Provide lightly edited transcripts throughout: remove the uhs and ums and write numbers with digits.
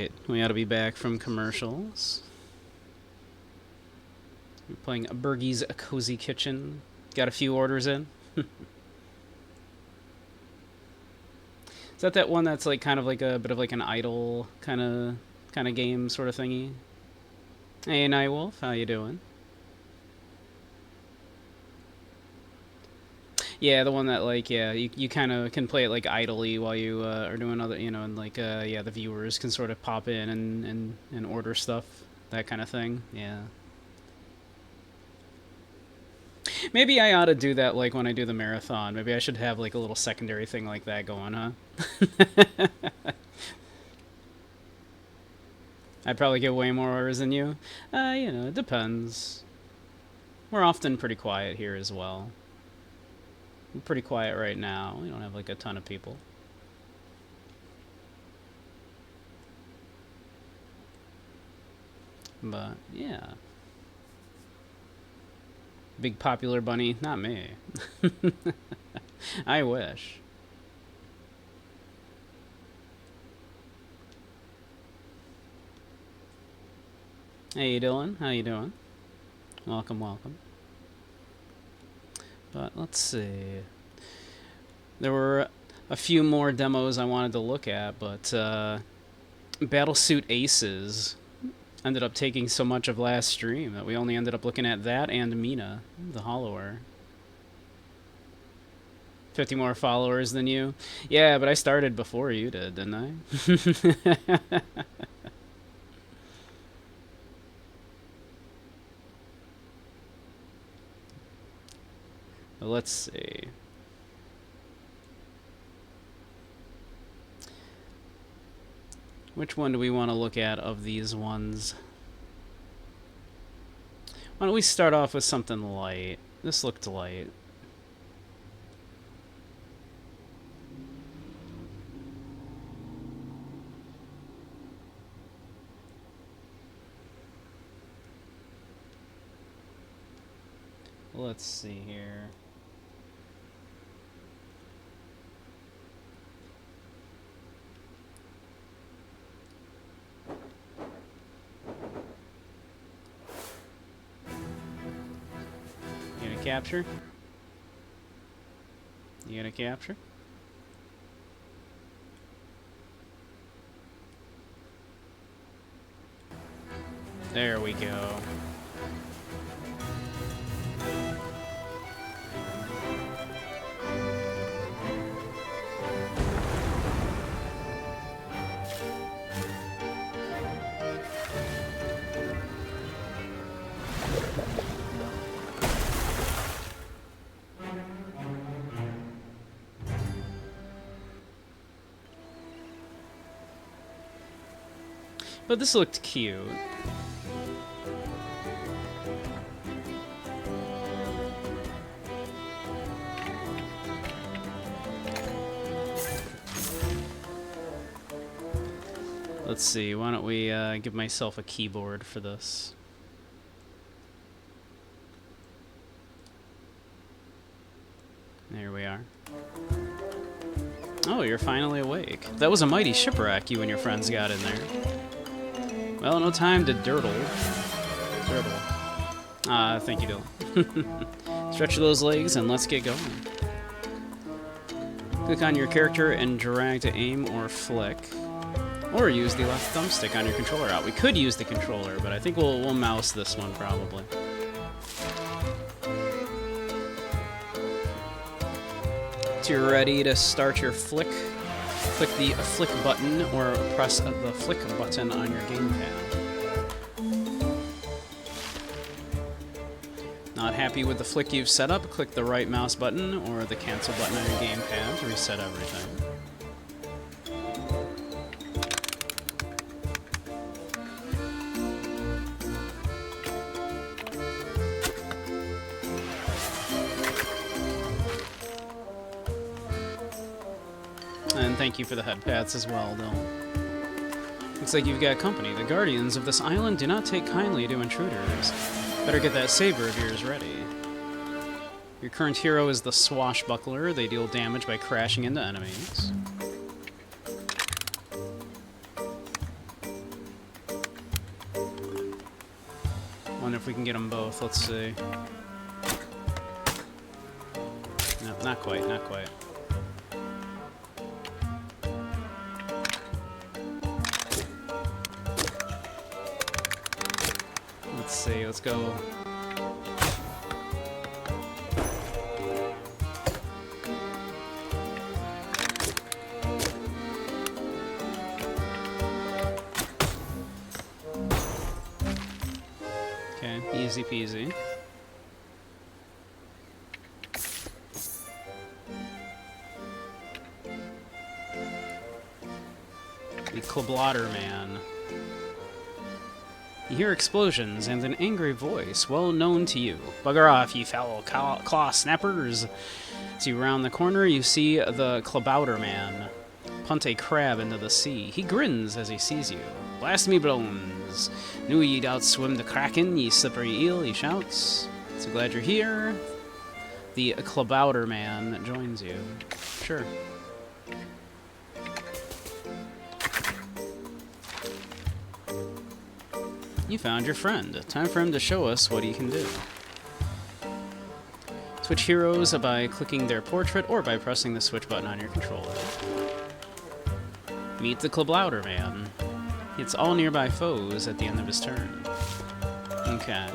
Alright, we ought to be back from commercials. We're playing Bergie's Cozy Kitchen. Got a few orders in. Is that one that's like kind of like a bit of like an idle kind of game sort of thingy? Hey, Nightwolf, how you doing? Yeah, the one that like you kind of can play it like idly while you are doing other and like yeah, the viewers can sort of pop in and order stuff, that kind of thing. Yeah. Maybe I ought to do that like when I do the marathon. Maybe I should have like a little secondary thing like that going, huh? I'd probably get way more orders than you. It depends. We're often pretty quiet here as well. We're pretty quiet right now. We don't have like a ton of people. But yeah. Big popular bunny, not me. I wish. Hey Dylan, how you doing? Welcome, welcome. But let's see. There were a few more demos I wanted to look at, but Battlesuit Aces ended up taking so much of last stream that we only ended up looking at that and Mina, the Hollower. 50 more followers than you? Yeah, but I started before you did, didn't I? Let's see. Which one do we want to look at of these ones? Why don't we start off with something light? This looked light. Let's see here. You gonna capture? You gonna capture? There we go. But this looked cute. Let's see, why don't we give myself a keyboard for this? There we are. Oh, you're finally awake. That was a mighty shipwreck you and your friends got in there. Well, no time to durdle. Thank you, Dylan. Stretch those legs and let's get going. Click on your character and drag to aim or flick. Or use the left thumbstick on your controller out. We could use the controller, but I think we'll mouse this one probably. So you're ready to start your flick. Click the flick button or press the flick button on your gamepad. Not happy with the flick you've set up? Click the right mouse button or the cancel button on your gamepad to reset everything. And thank you for the head pats as well, Dylan. Looks like you've got company. The guardians of this island do not take kindly to intruders. Better get that saber of yours ready. Your current hero is the Swashbuckler. They deal damage by crashing into enemies. wonder if we can get them both. Let's see. No, not quite, not quite. Let's see, let's go. Okay, easy peasy. The Klablotter Man. You hear explosions and an angry voice, well known to you. Bugger off, you foul claw snappers! As you round the corner, you see the Klabouter Man punt a crab into the sea. He grins as he sees you. Blast me bones! Knew ye'd outswim the kraken, ye slippery eel, he shouts. So glad you're here. The Klabouter Man joins you. Sure. You found your friend. Time for him to show us what he can do. Switch heroes by clicking their portrait or by pressing the switch button on your controller. Meet the Klabouter Man. It's all nearby foes at the end of his turn. Okay.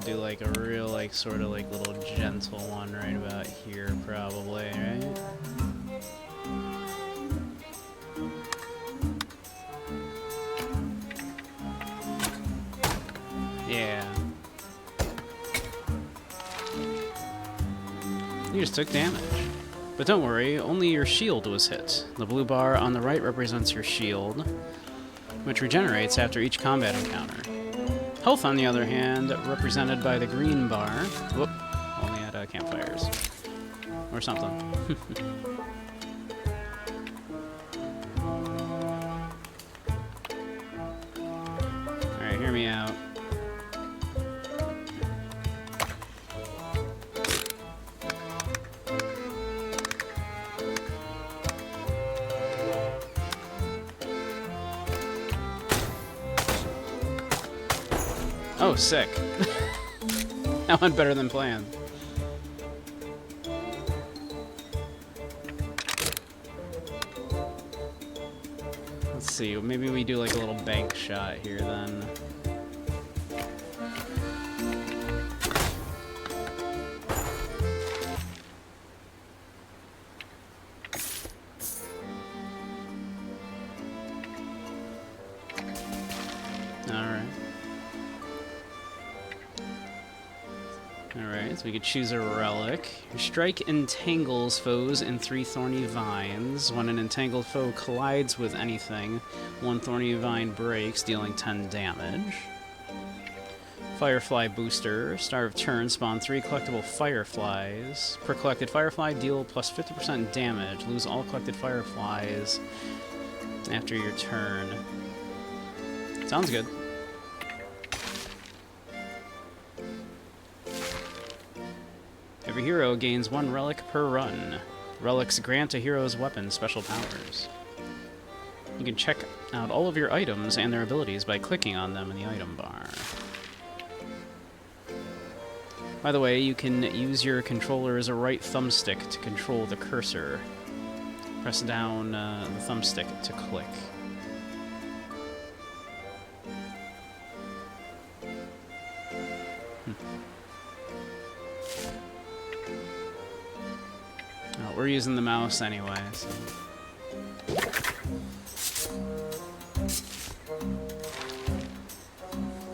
Do like a real, like, sort of like little gentle one right about here, probably, right? Yeah. You just took damage. But don't worry, only your shield was hit. The blue bar on the right represents your shield, which regenerates after each combat encounter. Health, on the other hand, represented by the green bar. Whoop, only at campfires. Or something. Alright, hear me out. Oh, sick. That went better than planned. Let's see, maybe we do like a little bank shot here then. Alright, so we could choose a relic. Your strike entangles foes in 3 thorny vines. When an entangled foe collides with anything, 1 thorny vine breaks, dealing 10 damage. Firefly booster. Start of turn, spawn 3 collectible fireflies. Per collected firefly, deal plus 50% damage. Lose all collected fireflies after your turn. Sounds good. Every hero gains 1 relic per run. Relics grant a hero's weapon special powers. You can check out all of your items and their abilities by clicking on them in the item bar. By the way, you can use your controller as a right thumbstick to control the cursor. Press down the thumbstick to click. We're using the mouse anyway, so.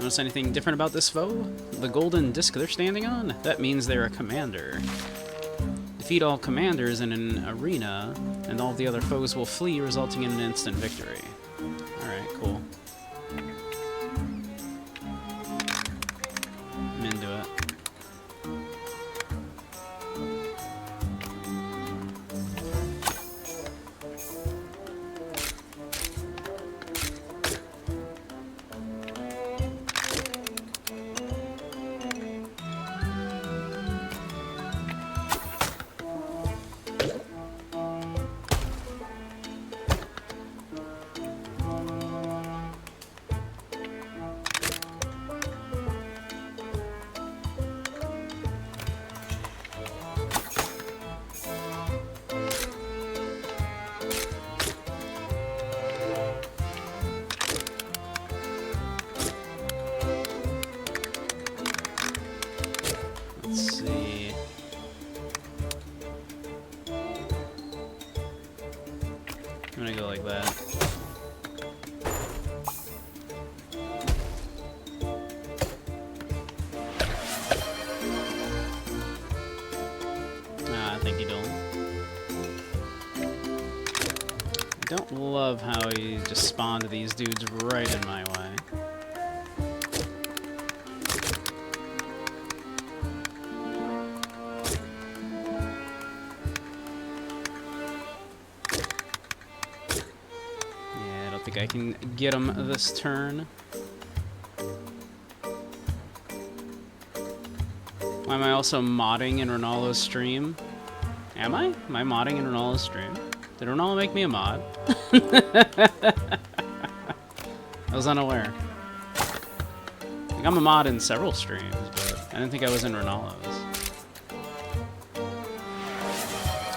Notice anything different about this foe? The golden disc they're standing on? That means they're a commander. Defeat all commanders in an arena, and all the other foes will flee, resulting in an instant victory. Alright, cool. I'm into it. I'm gonna go like that. Ah, thank you, Dole. I don't love how he just spawned these dudes right in my way. I can get him this turn. Why am I also modding in Ronaldo's stream? Am I? Am I modding in Ronaldo's stream? Did Ronaldo make me a mod? I was unaware. I think I'm a mod in several streams, but I didn't think I was in Ronaldo's.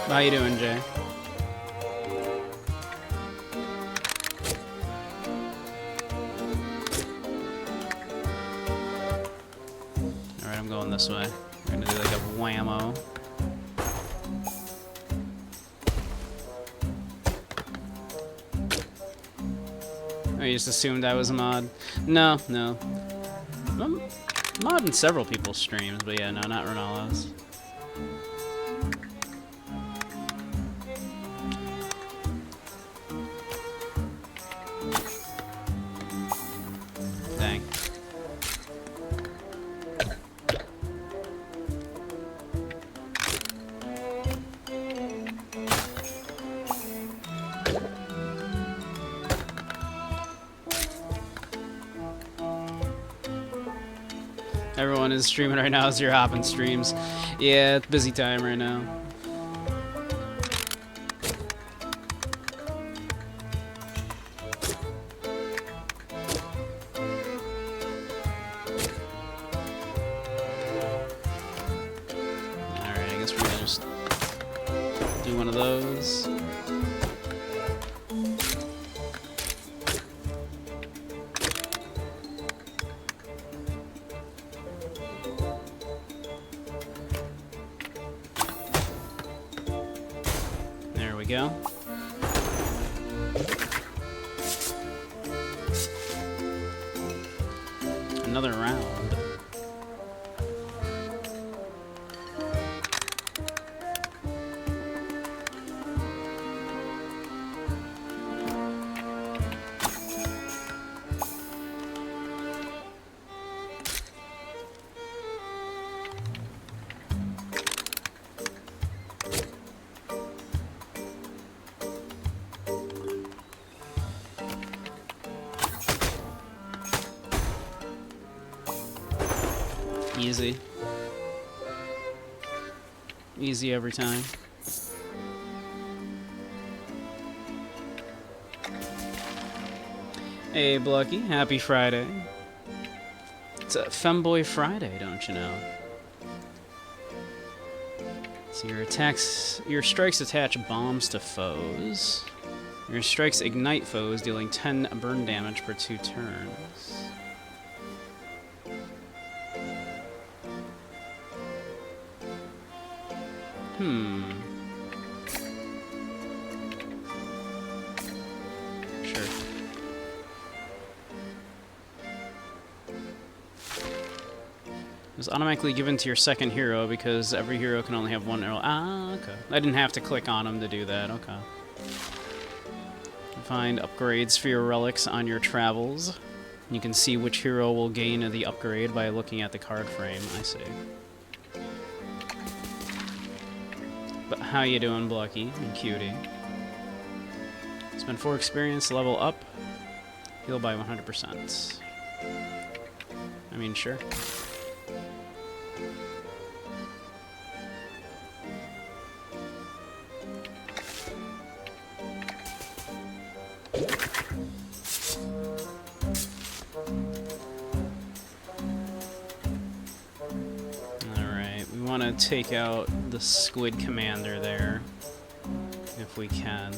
How you doing, Jay? This way. We're gonna do like a whammo. Oh, you just assumed I was a mod? No, no. I'm modding several people's streams, but yeah, no, not Ronaldo's. Dang. Everyone is streaming right now as you're hopping streams. Yeah, it's busy time right now. Alright, I guess we're gonna just do one of those. Go. Another round. Easy. Easy every time. Hey, Blucky. Happy Friday. It's a Femboy Friday, don't you know? So your strikes attach bombs to foes. Your strikes ignite foes, dealing 10 burn damage per 2 turns. Sure. It was automatically given to your second hero because every hero can only have one arrow. Ah, okay. I didn't have to click on them to do that. Okay. Find upgrades for your relics on your travels. You can see which hero will gain the upgrade by looking at the card frame. I see. But how you doing, Blucky and Cutie? Spend 4 experience, level up, heal by 100%. I mean, sure. Take out the squid commander there if we can.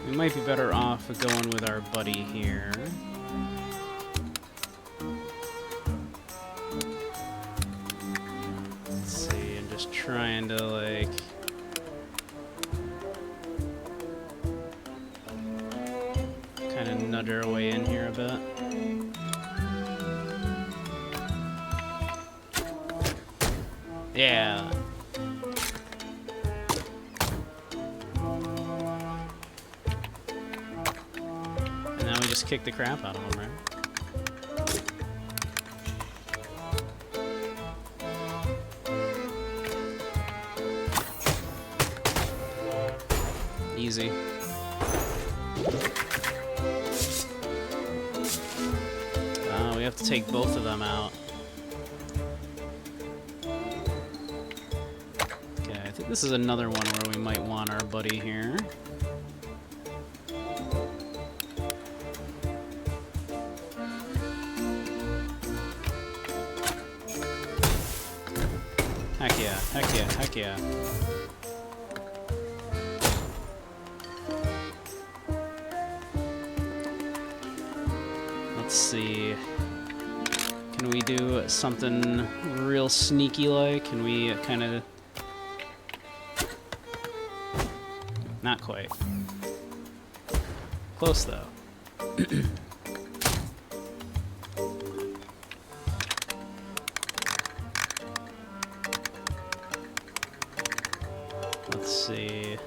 We might be better off going with our buddy here. Let's see, and just trying to, like... kind of nudge our way in here a bit. Yeah. And now we just kick the crap out of them, right? Easy. We have to take both of them out. Okay, I think this is another one where we might want our buddy here. Heck yeah, heck yeah, heck yeah. Let's see. Can we do something real sneaky like? Can we kind of... Not quite. Close though. Let's see.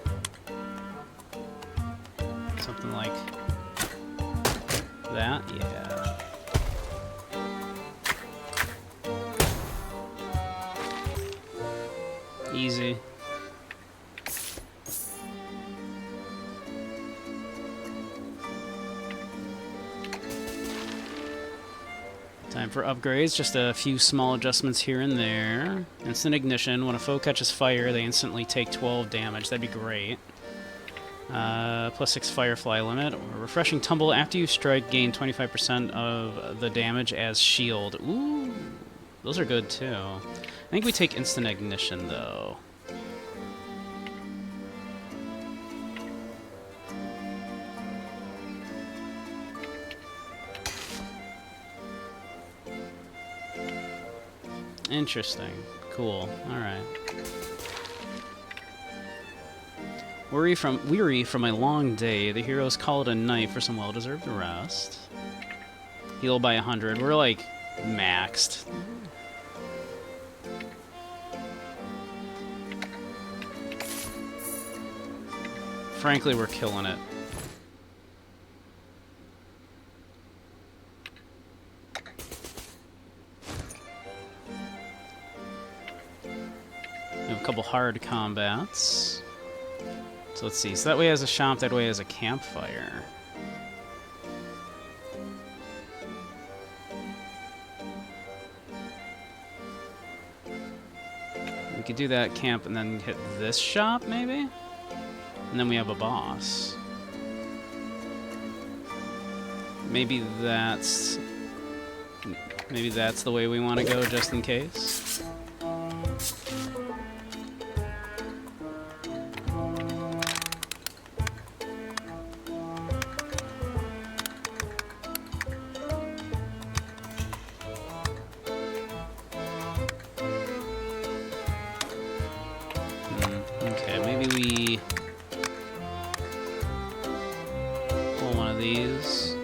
Something like that? Yeah. Easy. Time for upgrades, just a few small adjustments here and there. Instant ignition, when a foe catches fire, they instantly take 12 damage. That'd be great. +6 firefly limit. Refreshing tumble, after you strike, gain 25% of the damage as shield. Ooh, those are good too. I think we take instant ignition though. Interesting. Cool. Alright. Weary from a long day, the heroes call it a night for some well-deserved rest. Heal by 100. We're like maxed. Frankly, we're killing it. We have a couple hard combats. So let's see. So that way has a shop, that way has a campfire. We could do that camp and then hit this shop, maybe? And then we have a boss. Maybe that's the way we want to go, just in case. Okay, maybe we pull one of these.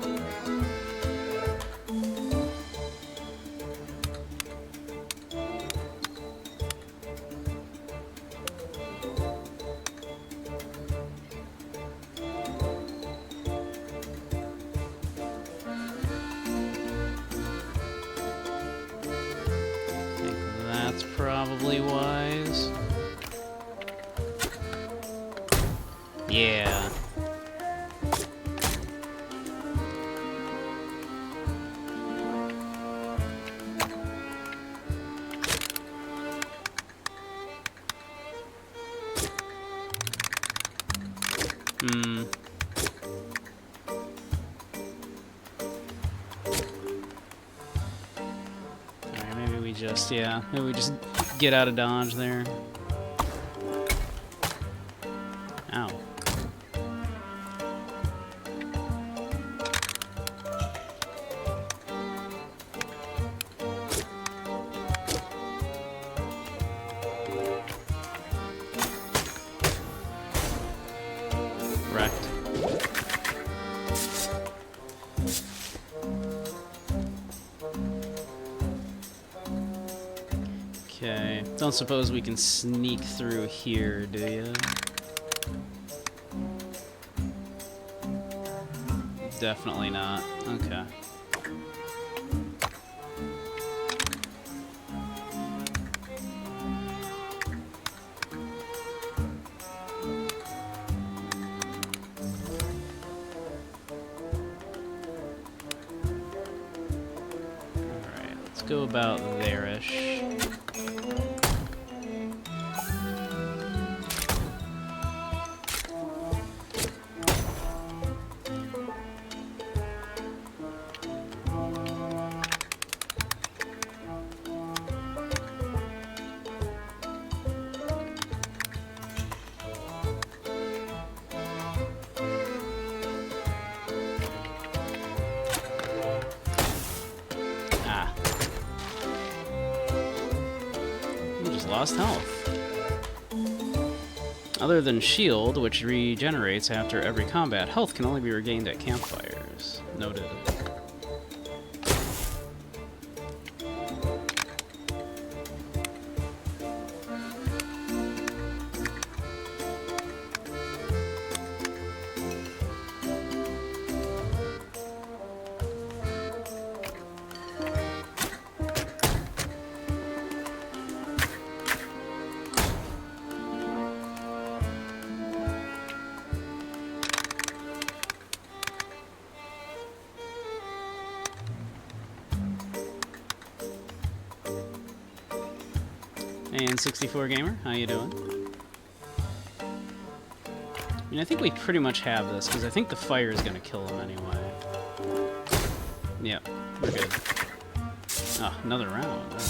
I think that's probably wise. Yeah. Alright, maybe we just get out of dodge there. Ow. Okay. Don't suppose we can sneak through here, do you? Definitely not. Okay. Alright, let's go about there-ish. Lost health. Other than shield, which regenerates after every combat, health can only be regained at campfires. Noted. And 64 Gamer, how you doing? I mean, I think we pretty much have this, because I think the fire is going to kill him anyway. Yep, we're good. Oh, another round.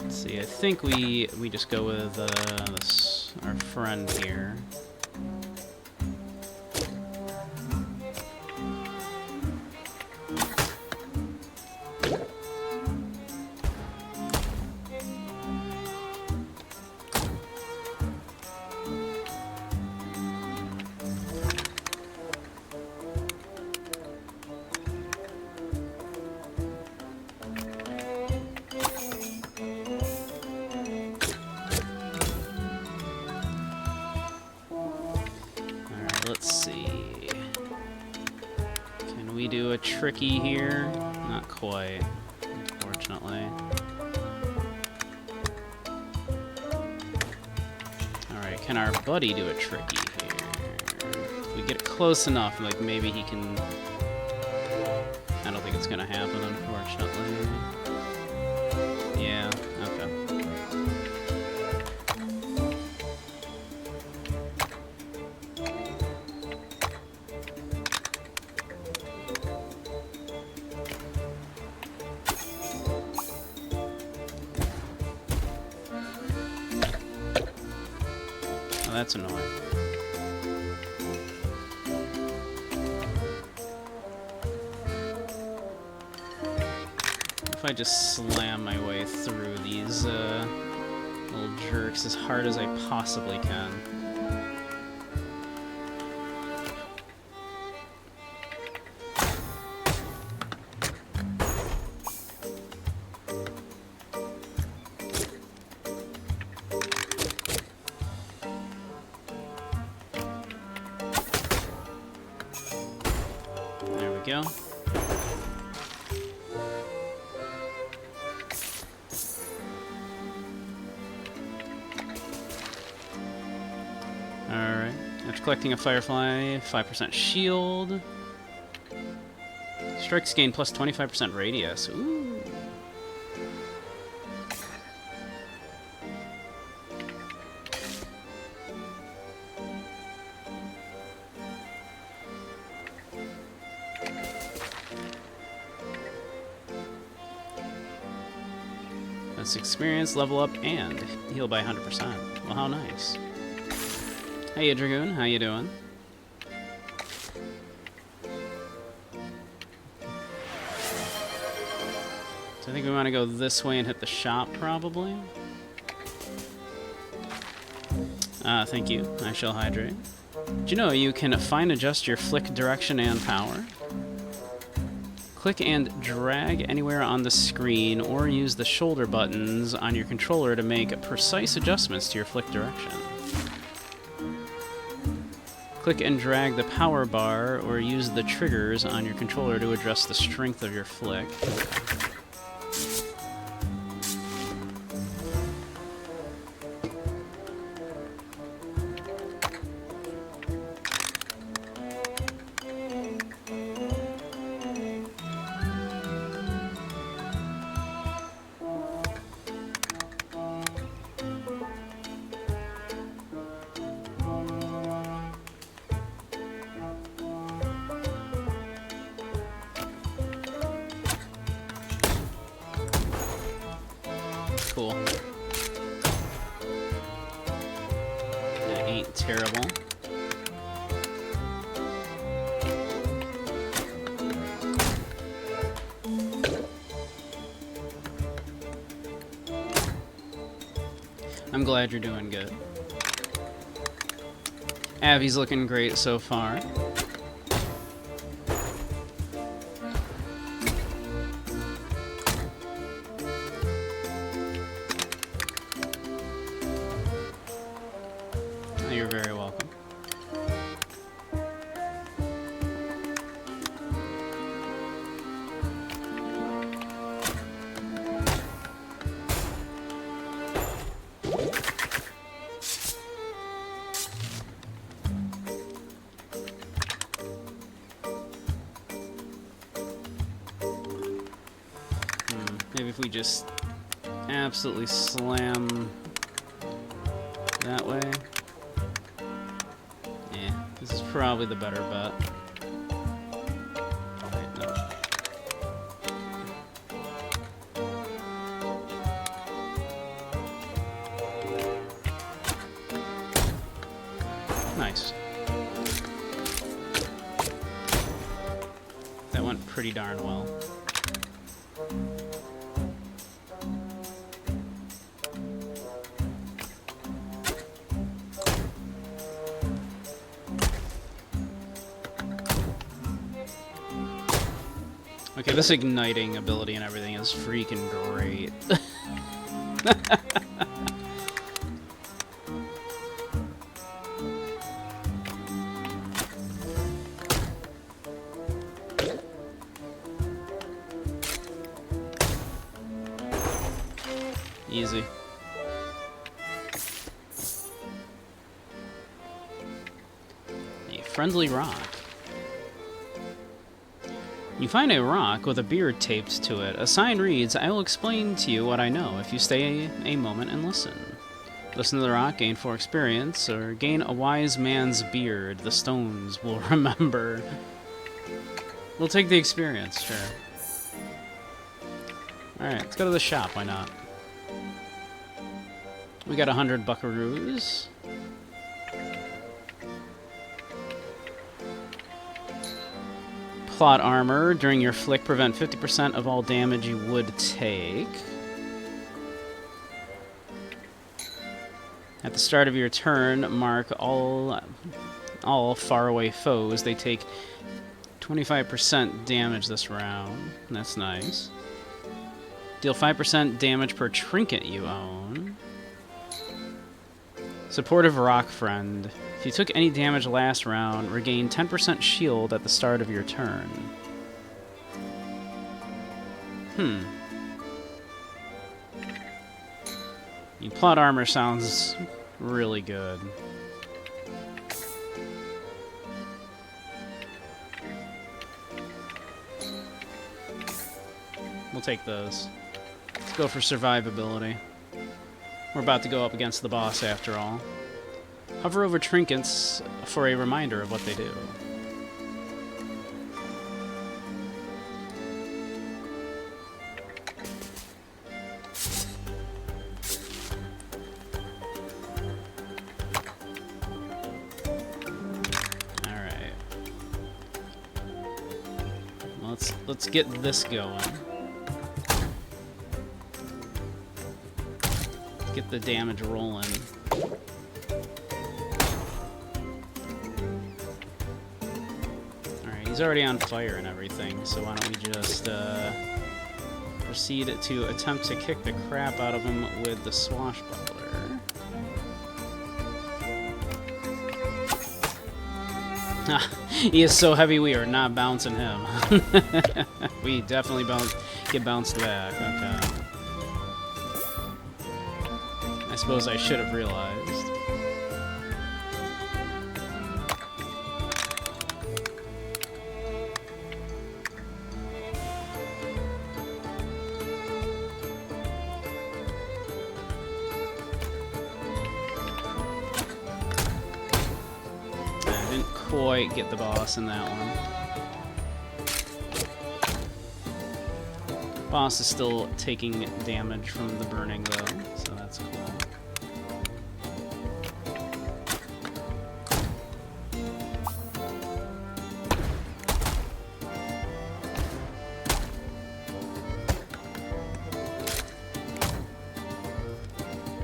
See, I think we just go with this, our friend here. Let's see. Can we do a tricky here? Not quite, unfortunately. Alright, can our buddy do a tricky here? If we get close enough, like maybe he can... I don't think it's gonna happen, unfortunately. Yeah, okay. Oh, that's annoying. If I just slam my way through these little jerks as hard as I possibly can. There we go. Alright. After collecting a Firefly, 5% shield. Strikes gain plus 25% radius. Ooh. That's experience, level up, and heal by 100%. Well, how nice. Hey, Dragoon, how you doing? So I think we want to go this way and hit the shop, probably. Thank you. I shall hydrate. Do you know you can fine adjust your flick direction and power? Click and drag anywhere on the screen, or use the shoulder buttons on your controller to make precise adjustments to your flick direction. Click and drag the power bar, or use the triggers on your controller to adjust the strength of your flick. Cool. That ain't terrible. I'm glad you're doing good. Abby's looking great so far. You're very welcome. Maybe if we just absolutely slam that way. Yeah, this is probably the better bet. Wait, no. Nice. That went pretty darn well. Okay, this igniting ability and everything is freaking great. Easy. A friendly rock. You find a rock with a beard taped to it. A sign reads, "I will explain to you what I know if you stay a moment and listen." Listen to the rock, gain 4 experience, or gain a wise man's beard. The stones will remember. We'll take the experience, sure. Alright, let's go to the shop, why not? We got 100 buckaroos. Plot armor. During your flick, prevent 50% of all damage you would take. At the start of your turn, mark all faraway foes. They take 25% damage this round. That's nice. Deal 5% damage per trinket you own. Supportive rock friend. If you took any damage last round, regain 10% shield at the start of your turn. Plot armor sounds really good. We'll take those. Let's go for survivability. We're about to go up against the boss after all. Hover over trinkets for a reminder of what they do. Alright. Let's get this going. Get the damage rolling. Alright, he's already on fire and everything, so why don't we just proceed to attempt to kick the crap out of him with the swashbuckler. He is so heavy we are not bouncing him. We definitely get bounced back. Okay. I suppose I should have realized. I didn't quite get the boss in that one. Boss is still taking damage from the burning though, so that's cool.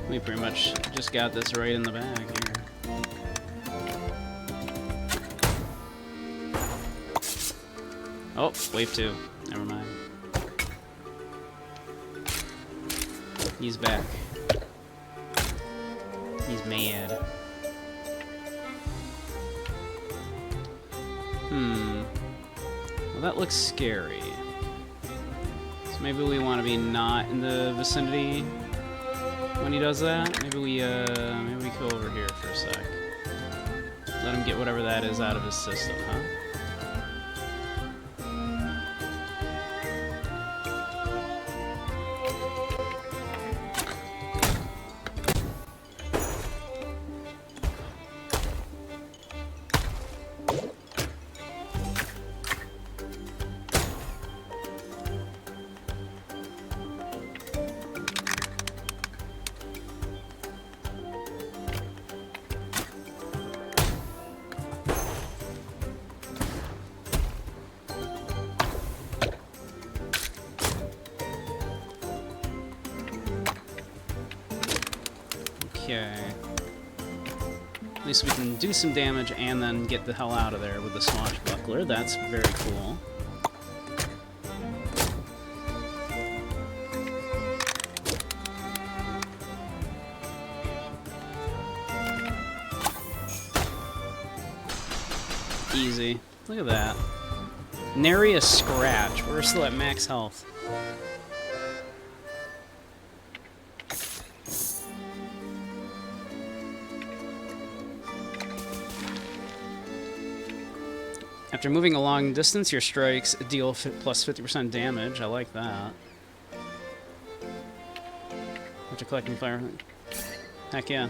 We pretty much just got this right in the bag here. Oh, wave 2. Never mind. He's back. He's mad. Well, that looks scary. So maybe we want to be not in the vicinity when he does that. Maybe we go over here for a sec. Let him get whatever that is out of his system, huh? Okay. At least we can do some damage and then get the hell out of there with the swashbuckler. That's very cool. Easy. Look at that. Nary a scratch. We're still at max health. After moving a long distance, your strikes deal plus 50% damage. I like that. After collecting fire... Heck yeah.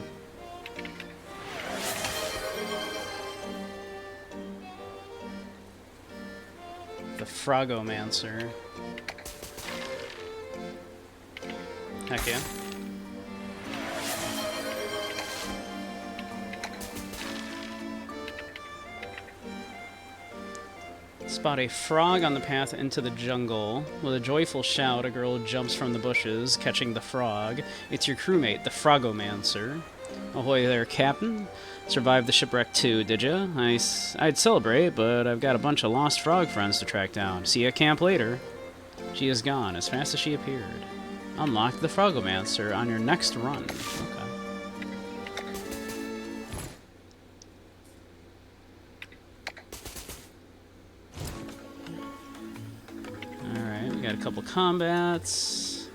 The Frogomancer. Heck yeah. Spot a frog on the path into the jungle. With a joyful shout, a girl jumps from the bushes, catching the frog. It's your crewmate, the Frogomancer. Ahoy there, Captain. Survived the shipwreck too, did ya? I'd celebrate, but I've got a bunch of lost frog friends to track down. See you at camp later. She is gone as fast as she appeared. Unlock the Frogomancer on your next run. Okay. Got a couple combats.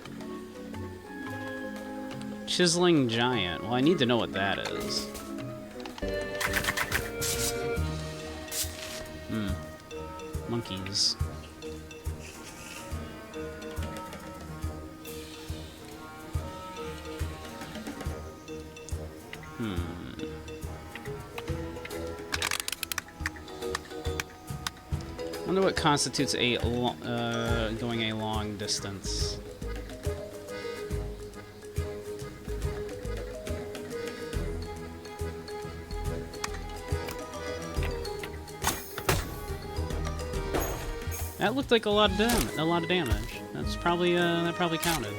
Chiseling Giant. Well, I need to know what that is. Monkeys. I wonder what constitutes a going a long distance. That looked like a lot of damage. That's probably that probably counted.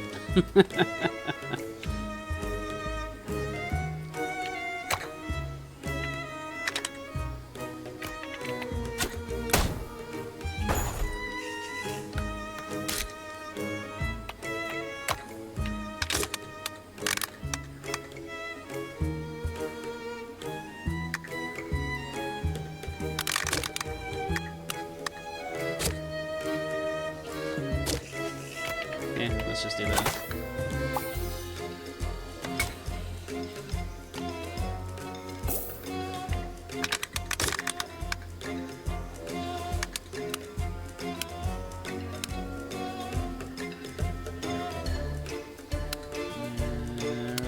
let's just do that.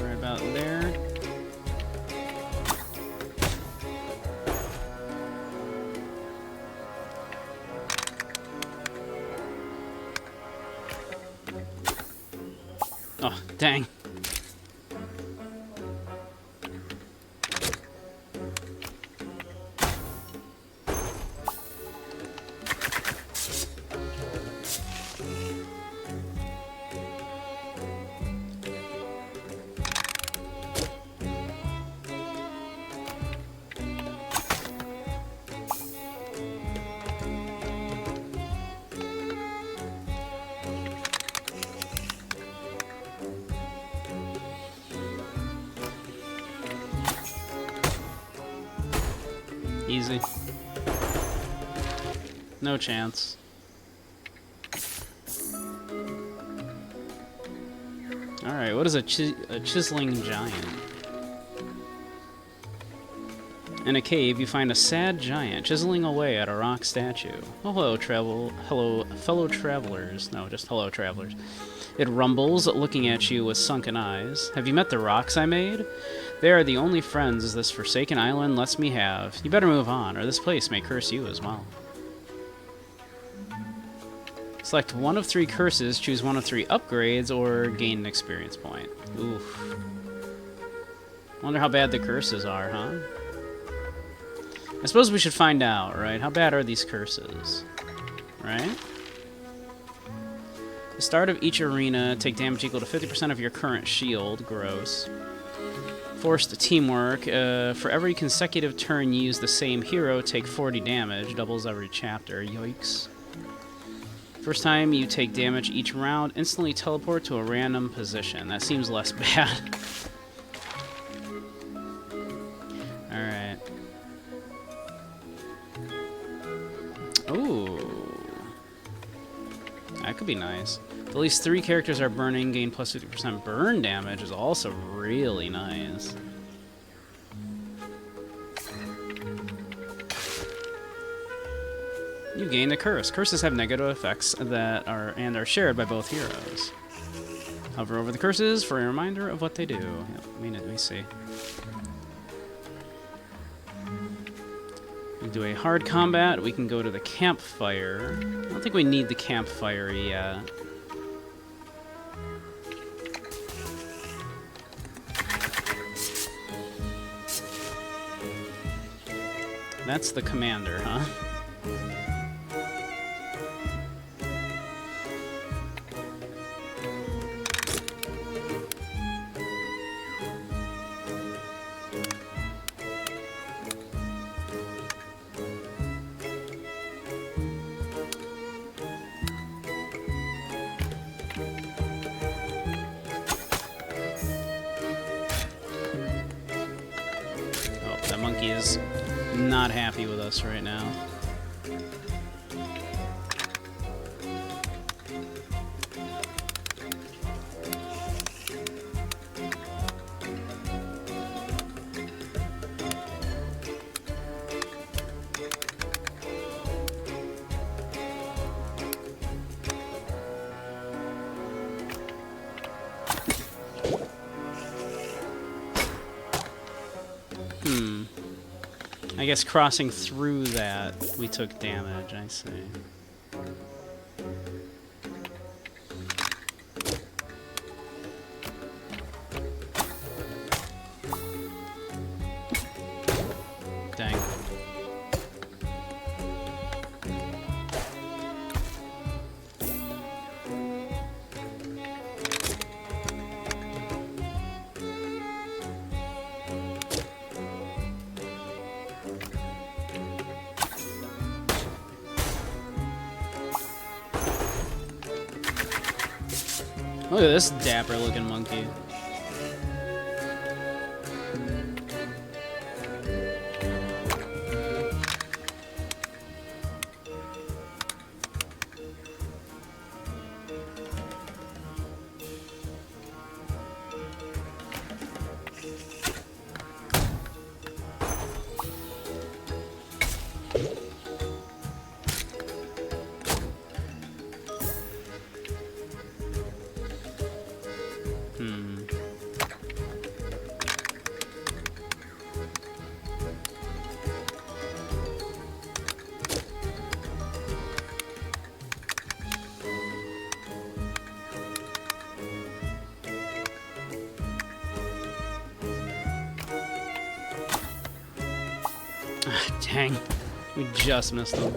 Right about there. Oh, dang. Easy. No chance. Alright, what is a chiseling giant? In a cave, you find a sad giant chiseling away at a rock statue. Oh, hello, fellow travelers. No, just hello, travelers. It rumbles, looking at you with sunken eyes. Have you met the rocks I made? They are the only friends this forsaken island lets me have. You better move on, or this place may curse you as well. Select one of 3 curses, choose one of 3 upgrades, or gain an experience point. Oof. Wonder how bad the curses are, huh? I suppose we should find out, right? How bad are these curses? Right? The start of each arena, take damage equal to 50% of your current shield. Gross. Forced teamwork. For every consecutive turn you use the same hero, take 40 damage. Doubles every chapter. Yikes. First time you take damage each round, instantly teleport to a random position. That seems less bad. Alright. Ooh. That could be nice. At least 3 characters are burning, gain plus 50% burn damage is also really nice. You gain a curse. Curses have negative effects that are shared by both heroes. Hover over the curses for a reminder of what they do. Yep, let me see. We do a hard combat. We can go to the campfire. I don't think we need the campfire yet. That's the commander, huh? Oh, that monkey is not happy with us right now. I guess crossing through that, we took damage, I see. Dang. Look at this dapper looking monkey. Dang. We just missed them.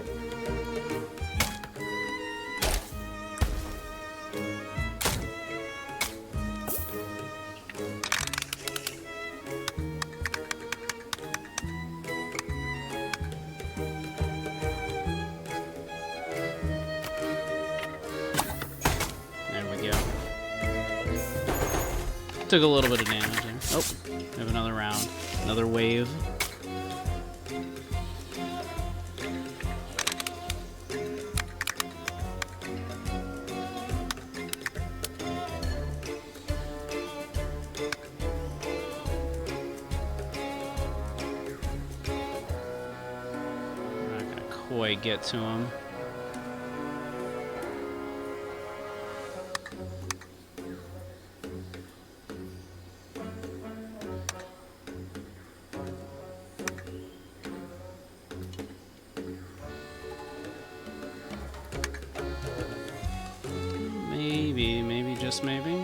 Took a little bit of damage there. Oh, we have another round. Another wave. We're not gonna quite get to him. Maybe, just maybe.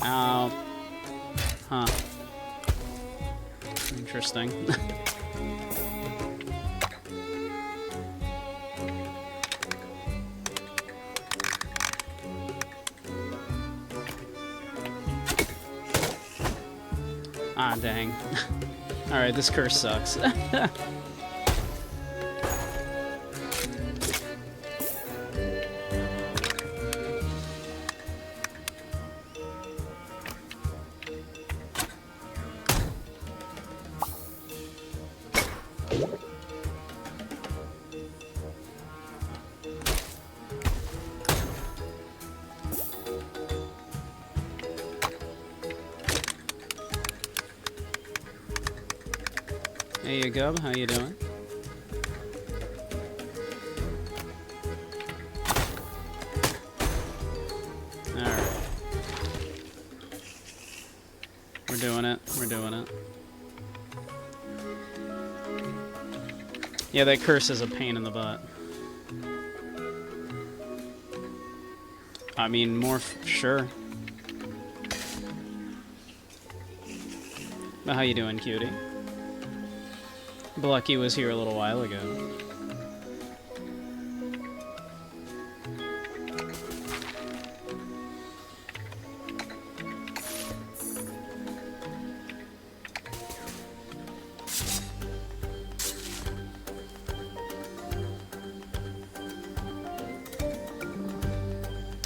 Ow. Huh. Interesting. Ah, dang. Alright, this curse sucks. Hey, Gub, how you doing? Alright. We're doing it. We're doing it. Yeah, that curse is a pain in the butt. I mean, more sure. But how you doing, cutie? Blucky was here a little while ago.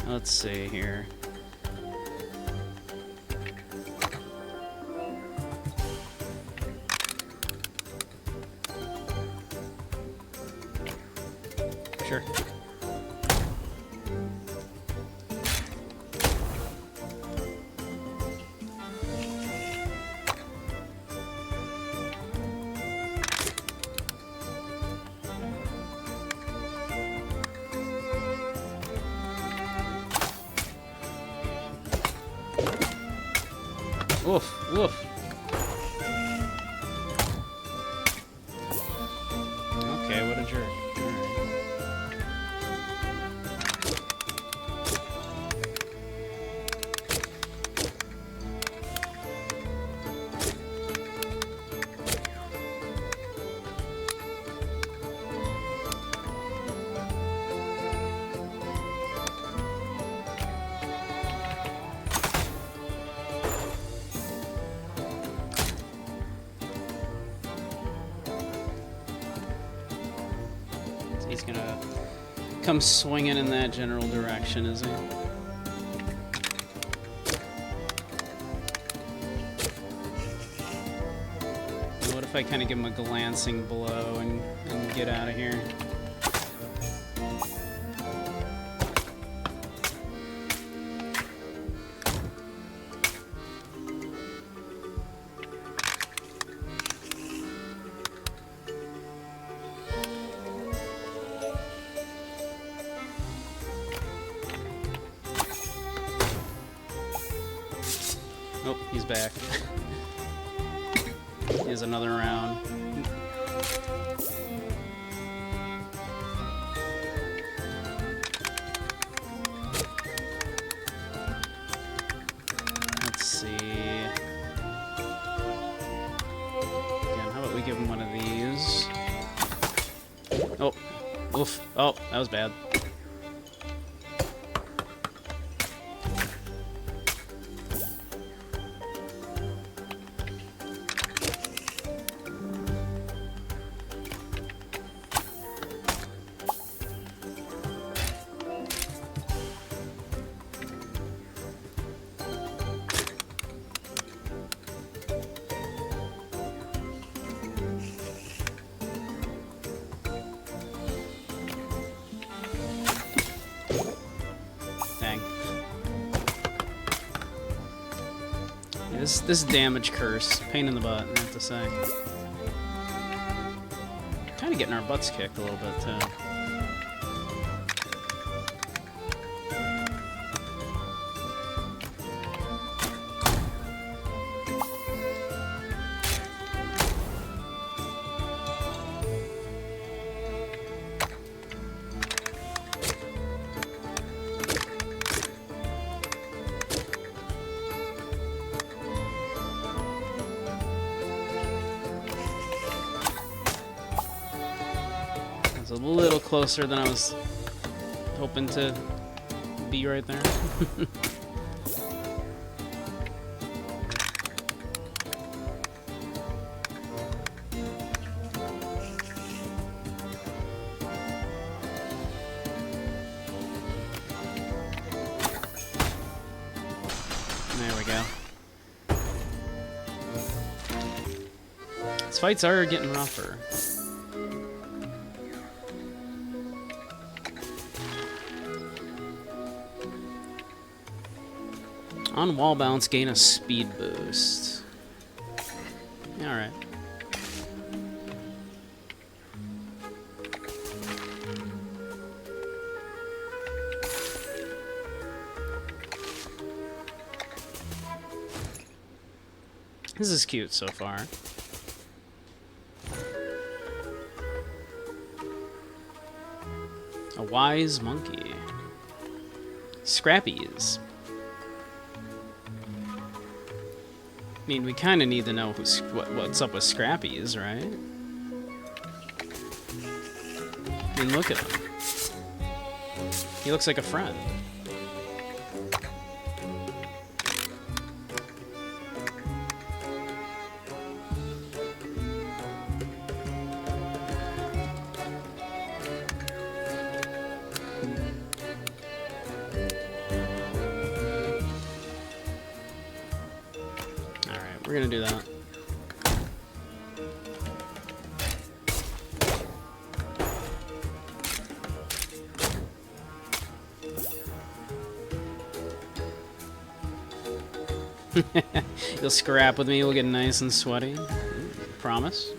Let's see here. Sure. Woof, woof. Okay, what a jerk. He's gonna come swinging in that general direction, is he? What if I kind of give him a glancing blow and get out of here? Oh, he's back. Here's another round. Let's see. Oh. Oof. Oh, that was bad. This damage curse, pain in the butt, I have to say. Kind of getting our butts kicked a little bit too. A little closer than I was hoping to be right there. There we go. These fights are getting rougher. On wall bounce, gain a speed boost. Alright. This is cute so far. A wise monkey. Scrappies. I mean, we kind of need to know what's up with Scrappies, right? I mean, look at him. He looks like a friend. We're gonna do that. You'll scrap with me, we'll get nice and sweaty. Promise?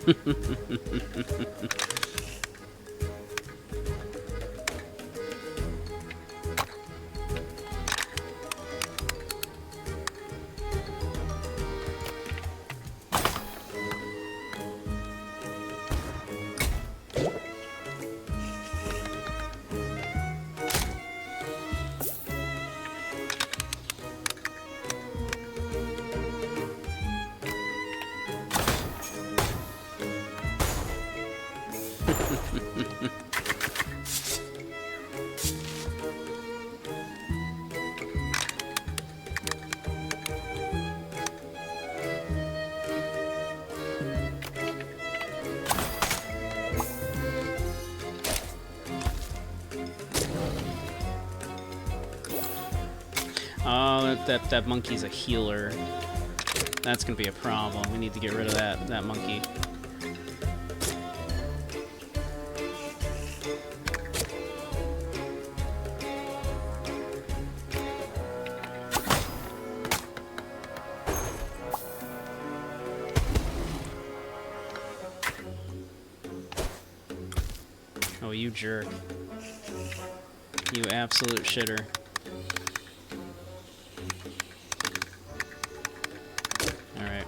Oh, that monkey's a healer. That's gonna be a problem. We need to get rid of that monkey. Oh, you jerk. You absolute shitter. Alright.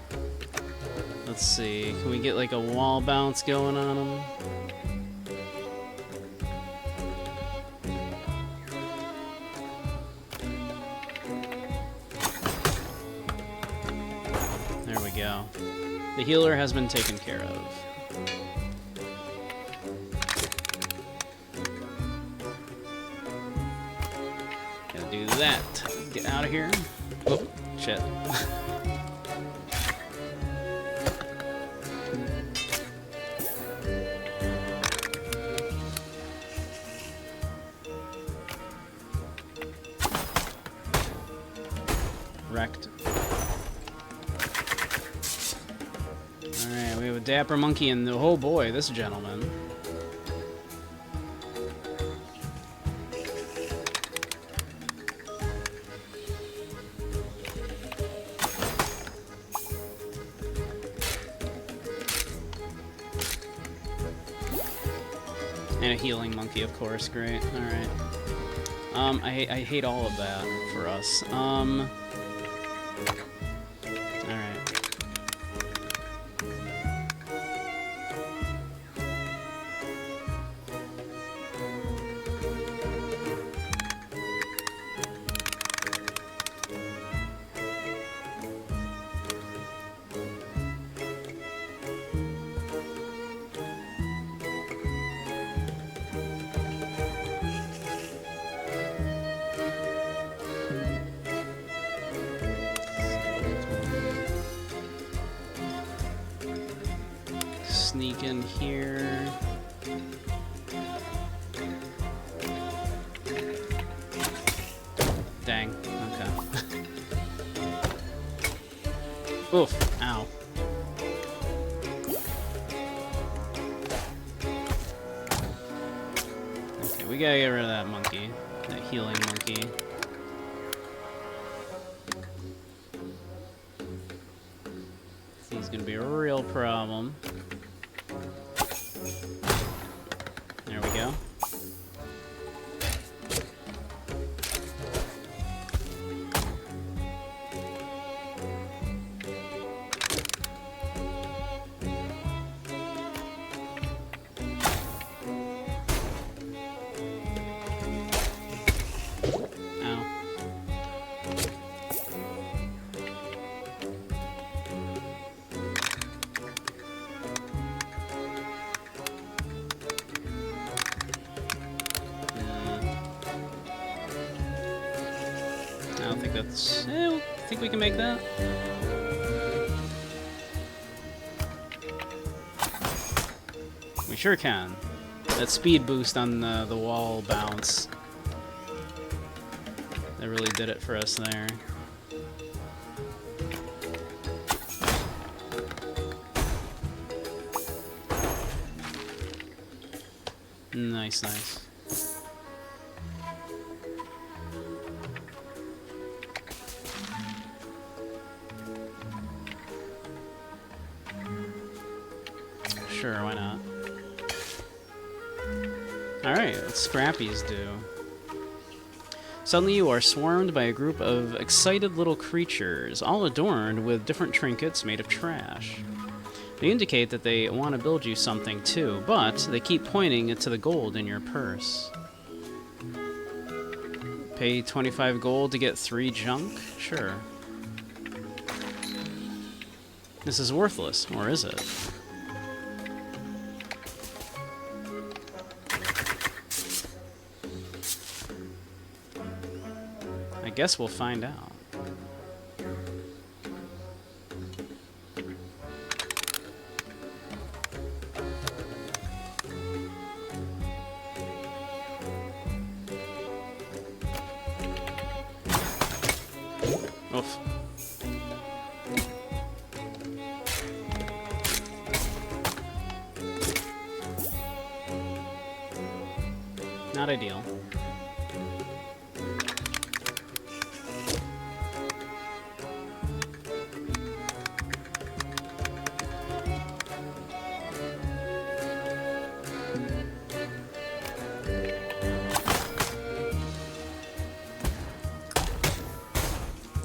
Let's see. Can we get like a wall bounce going on him? There we go. The healer has been taken care of. do that. Get out of here. Oh, shit. Wrecked. Alright, we have a dapper monkey and oh boy, this gentleman. And a healing monkey, of course. Great. Alright. I hate all of that for us. Alright. Sneak in here. Dang. Okay. Oof. Ow. Okay, we gotta get rid of that monkey. That healing monkey. He's gonna be a real problem. There we go. Ow. I don't think that's... I think we can make that. We sure can. That speed boost on the wall bounce. That really did it for us there. Nice, nice. Sure, why not? Alright, what Scrappy's do. Suddenly you are swarmed by a group of excited little creatures, all adorned with different trinkets made of trash. They indicate that they want to build you something too, but they keep pointing to the gold in your purse. Pay 25 gold to get 3 junk? Sure. This is worthless, or is it? I guess we'll find out. Oof. Not ideal.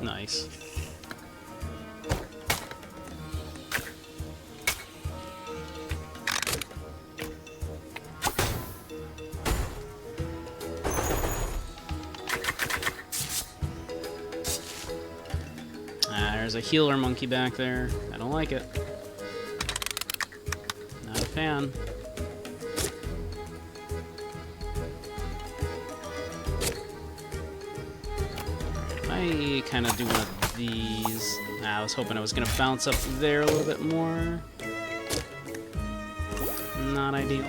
Nice. There's a healer monkey back there. I don't like it. Not a fan. I kind of do one of these? I was hoping I was going to bounce up there a little bit more. Not ideal.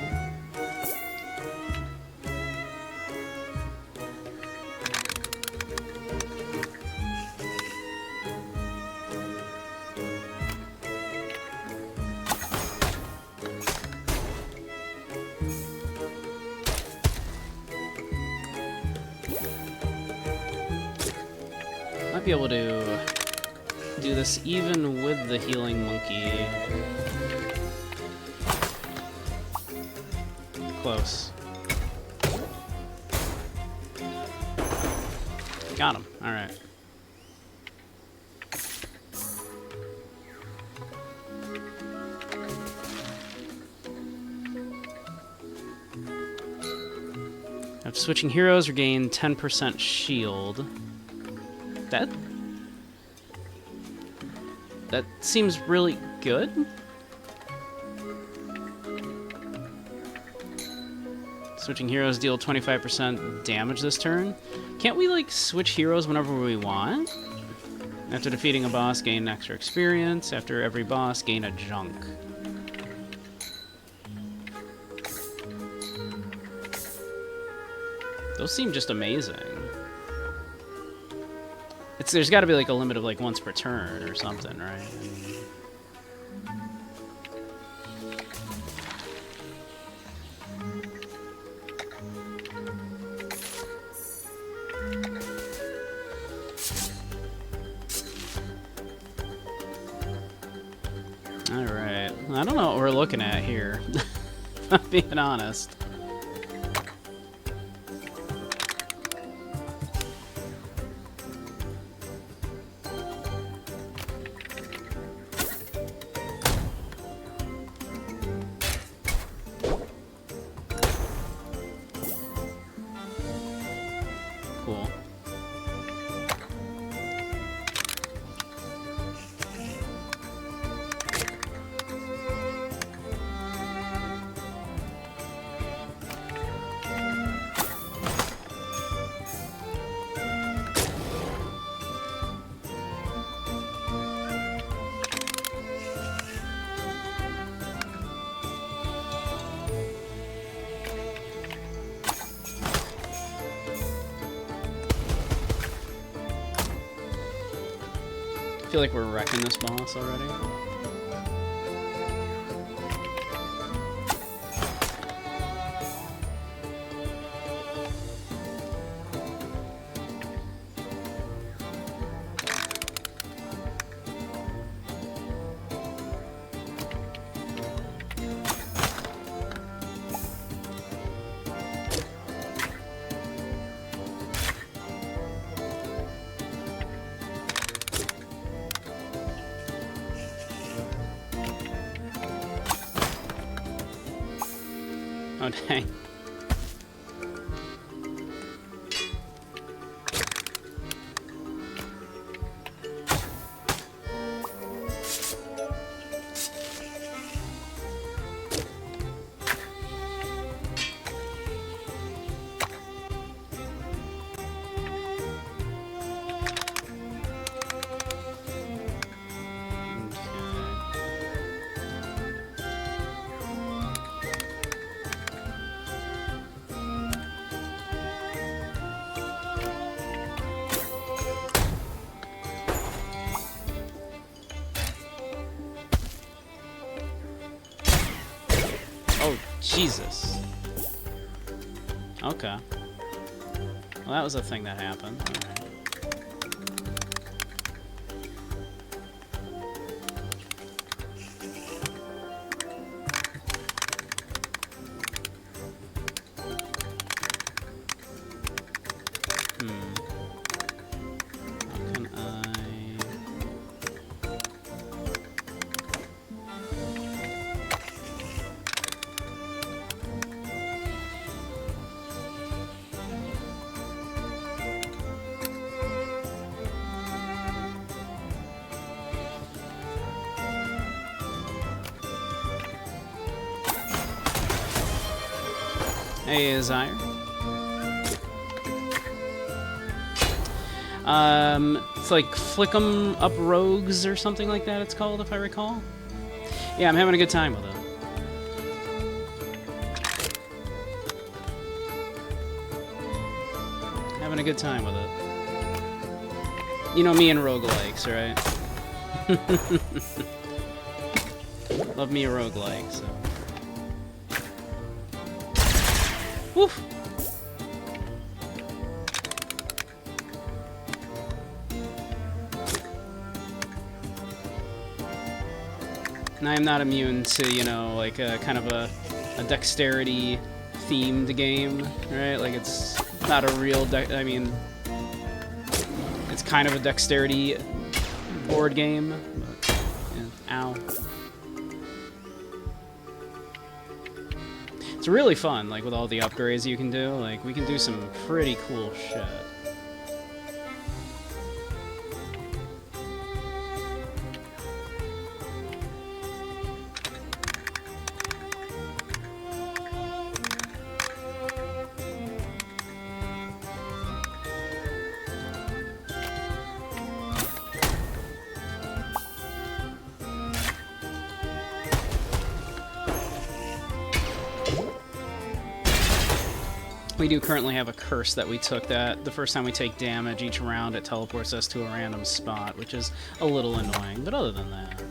Might be able to do this even with the healing monkey. Close. Got him. All right. After switching heroes, regain 10% shield. That seems really good. Switching heroes deal 25% damage this turn. Can't we, like, switch heroes whenever we want? After defeating a boss, gain extra experience. After every boss, gain a junk. Those seem just amazing. There's got to be like a limit of like once per turn or something, right? All right. I don't know what we're looking at here. If I'm being honest. Cool. I feel like we're wrecking this boss already. Oh, dang. Oh, Jesus. Okay. Well, that was a thing that happened. All right. How can I... Hey, Zyre. It's like Flick 'em Up Rogues or something like that it's called, if I recall. Yeah, I'm having a good time with it. Having a good time with it. You know me and roguelikes, right? Love me a roguelike, so. Woof! And I am not immune to, you know, like a kind of a dexterity themed game, right? Like it's not a real I mean, it's kind of a dexterity board game. But, yeah, ow. It's really fun, like with all the upgrades you can do. Like we can do some pretty cool shit. We do currently have a curse that we took that the first time we take damage each round it teleports us to a random spot, which is a little annoying, but other than that.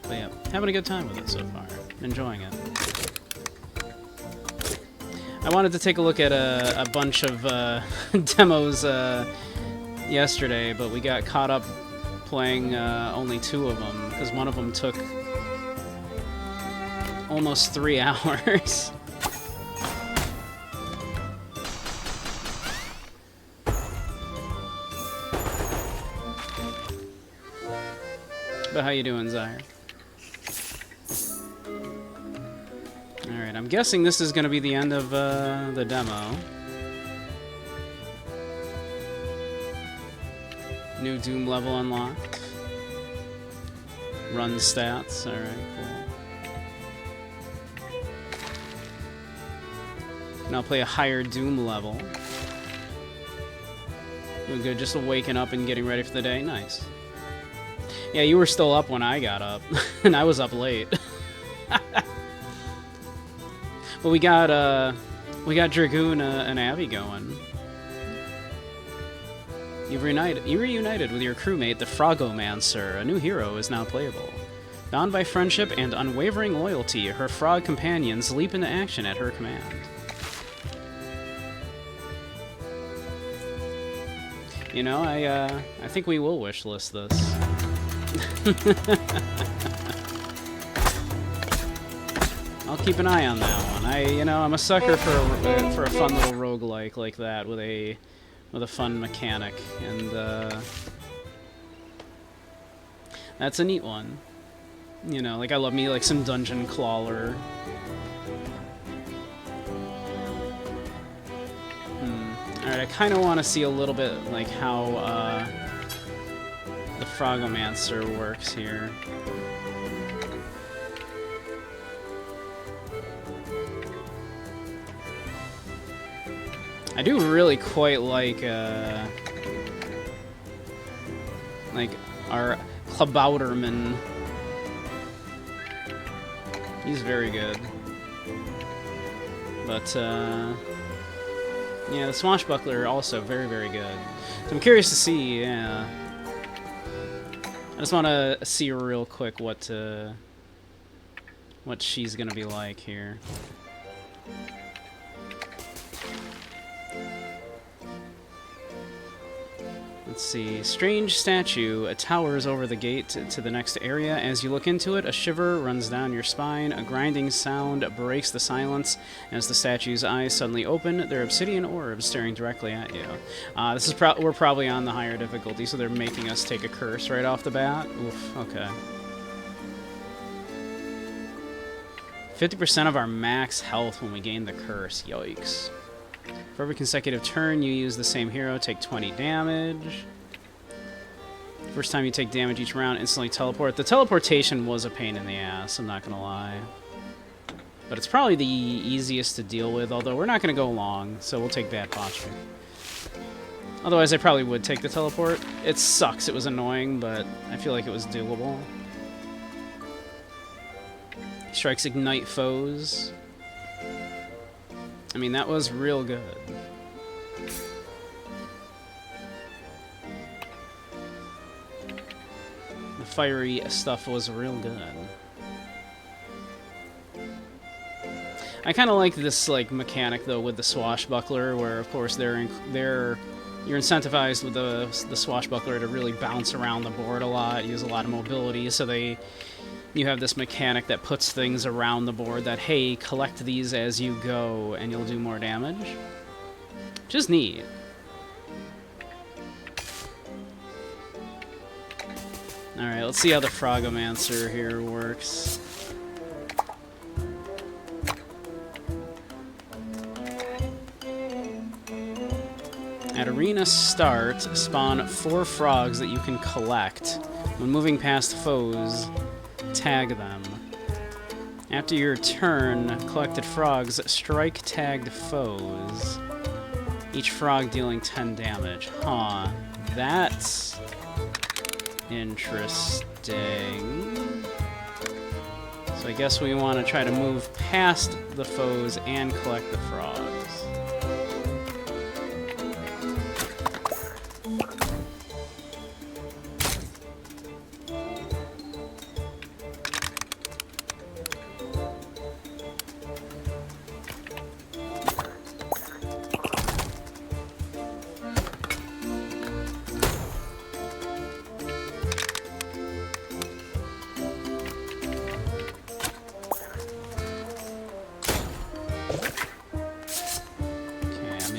But yeah, having a good time with it so far. Enjoying it. I wanted to take a look at a bunch of demos yesterday, but we got caught up playing only 2 of them, because one of them took almost 3 hours. But how you doing, Zyre? Alright, I'm guessing this is going to be the end of the demo. New Doom level unlocked. Run stats, alright, cool. Now play a higher Doom level. Doing good, just waking up and getting ready for the day, nice. Yeah, you were still up when I got up, and I was up late. But we got Dragoon and Abby going. You reunited with your crewmate, the Frogomancer. A new hero is now playable. Bound by friendship and unwavering loyalty, her frog companions leap into action at her command. You know, I think we will wishlist this. I'll keep an eye on that one. I'm a sucker for a fun little roguelike like that with a fun mechanic, and that's a neat one. You know, like I love me like some dungeon crawler. Alright, I kind of want to see a little bit like how the Frogomancer works here. I do really quite like our Klabauterman. He's very good. But, yeah, the Swashbuckler also very, very good. So I'm curious to see, yeah. I just want to see real quick what she's gonna be like here. Let's see. Strange statue towers over the gate to the next area. As you look into it, a shiver runs down your spine. A grinding sound breaks the silence as the statue's eyes suddenly open. They're obsidian orbs staring directly at you. We're probably on the higher difficulty, so they're making us take a curse right off the bat. Oof, okay. 50% of our max health when we gain the curse. Yikes. For every consecutive turn you use the same hero, take 20 damage. First time you take damage each round, instantly teleport. The teleportation was a pain in the ass, I'm not gonna lie. But it's probably the easiest to deal with, although we're not gonna go long, so we'll take bad posture. Otherwise, I probably would take the teleport. It sucks, it was annoying, but I feel like it was doable. Strikes ignite foes. I mean, that was real good. The fiery stuff was real good. I kind of like this like mechanic though with the swashbuckler, where of course you're incentivized with the swashbuckler to really bounce around the board a lot, use a lot of mobility, so you have this mechanic that puts things around the board that, hey, collect these as you go and you'll do more damage. Just neat. Alright, let's see how the Frogomancer here works. At arena start, spawn 4 frogs that you can collect. When moving past foes, tag them. After your turn, collected frogs strike tagged foes. Each frog dealing 10 damage. Huh. That's interesting. So I guess we want to try to move past the foes and collect the frogs.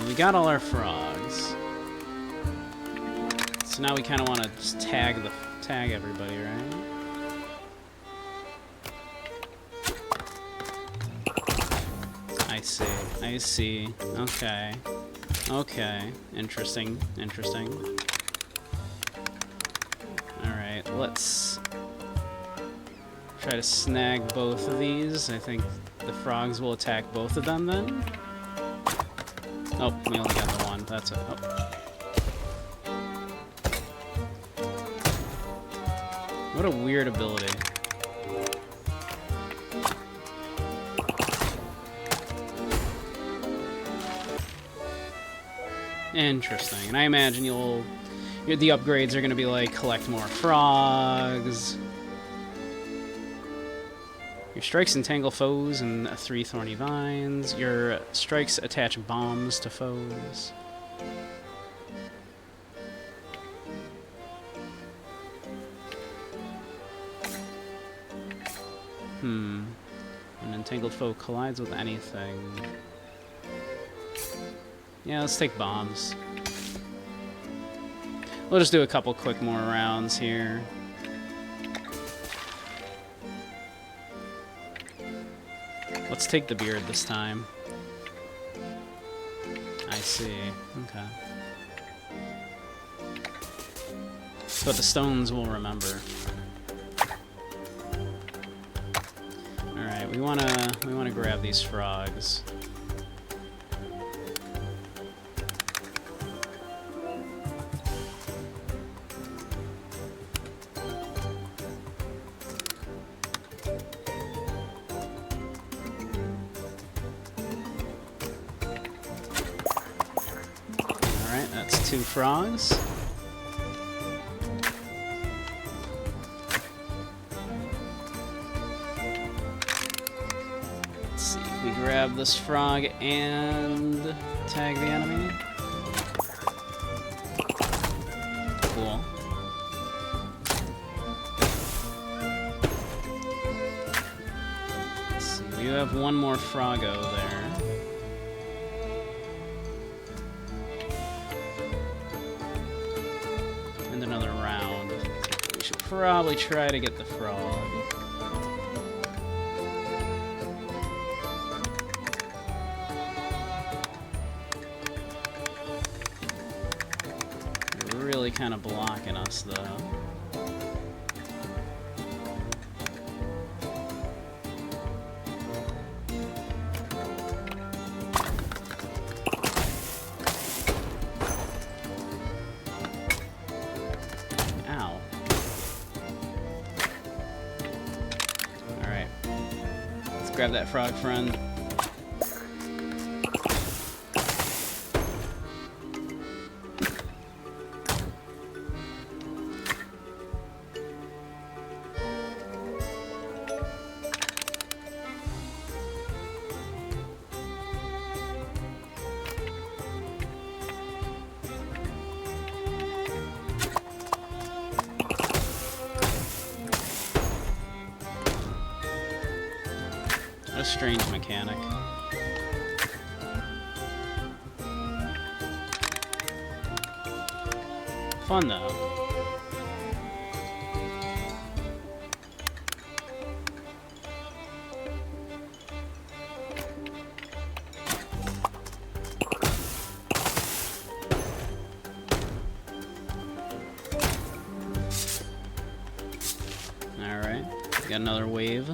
We got all our frogs. So now we kind of want to just tag everybody, right? I see. Okay. Okay. Interesting. Alright, let's try to snag both of these. I think the frogs will attack both of them then. Oh, we only got the one. That's it. Oh. What a weird ability. Interesting. And I imagine the upgrades are going to be like collect more frogs. Your strikes entangle foes and 3 thorny vines. Your strikes attach bombs to foes. An entangled foe collides with anything. Yeah, let's take bombs. We'll just do a couple quick more rounds here. Let's take the beard this time. I see. Okay. But the stones will remember. Alright, we wanna grab these frogs. That's 2 frogs. Let's see if we grab this frog and tag the enemy. Cool. Let's see, we have one more froggo there. Probably try to get the frog. kind of blocking us, though. Ow. Alright. Let's grab that frog friend. What a strange mechanic. Fun, though. Alright, got another wave.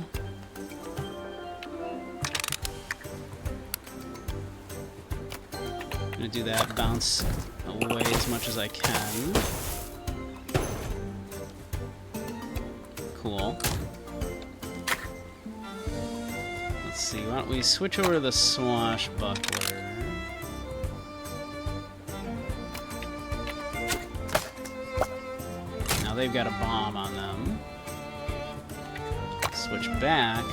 Gonna do that, bounce away as much as I can. Cool. Let's see, why don't we switch over to the swashbuckler. Now they've got a bomb on them. Switch back.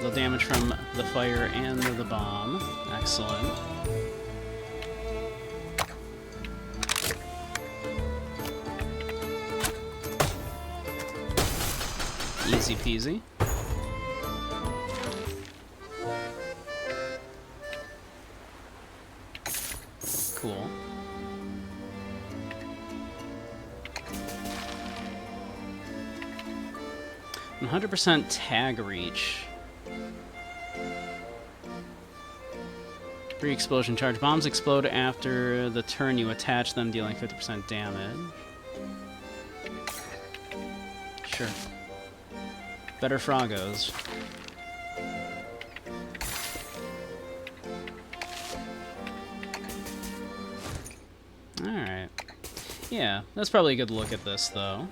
The damage from the fire and the bomb. Excellent. Easy peasy. Cool. "100% tag reach. Pre-explosion charge. Bombs explode after the turn you attach them, dealing 50% damage." Sure. Better Froggos. Alright. Yeah, that's probably a good look at this, though.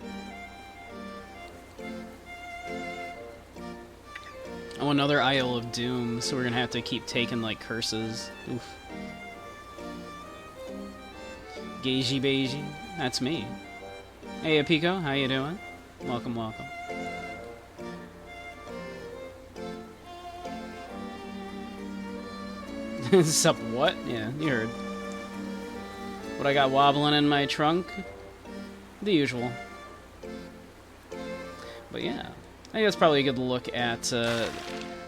Oh, another Isle of Doom, so we're gonna have to keep taking, like, curses. Oof. Gagey Beige, that's me. Hey, Apiko, how you doing? Welcome, welcome. Sup, what? Yeah, you heard. What I got wobbling in my trunk? The usual. But yeah. I think that's probably a good look at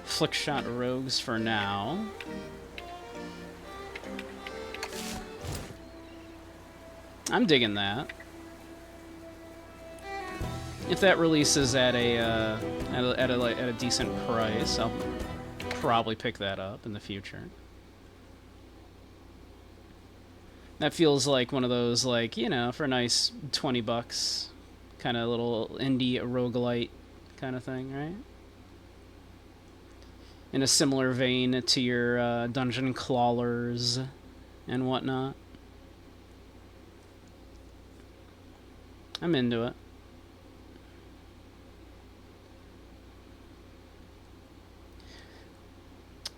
Flickshot Rogues for now. I'm digging that. If that releases at a decent price, I'll probably pick that up in the future. That feels like one of those, like, you know, for a nice $20, kind of little indie roguelite kind of thing, right? In a similar vein to your dungeon crawlers and whatnot. I'm into it.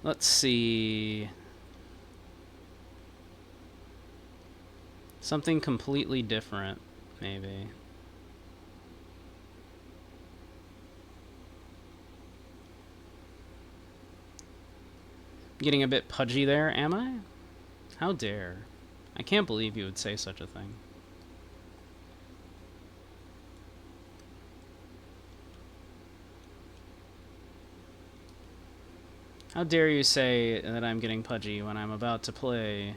Let's see. Something completely different, maybe. Getting a bit pudgy there, am I? How dare. I can't believe you would say such a thing. How dare you say that I'm getting pudgy when I'm about to play?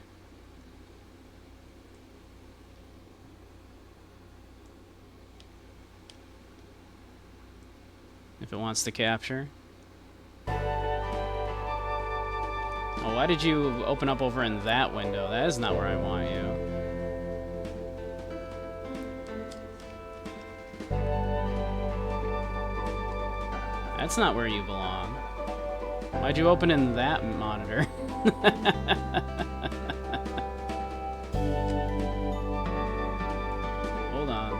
If it wants to capture. No, why did you open up over in that window? That is not where I want you. That's not where you belong. Why'd you open in that monitor? Hold on.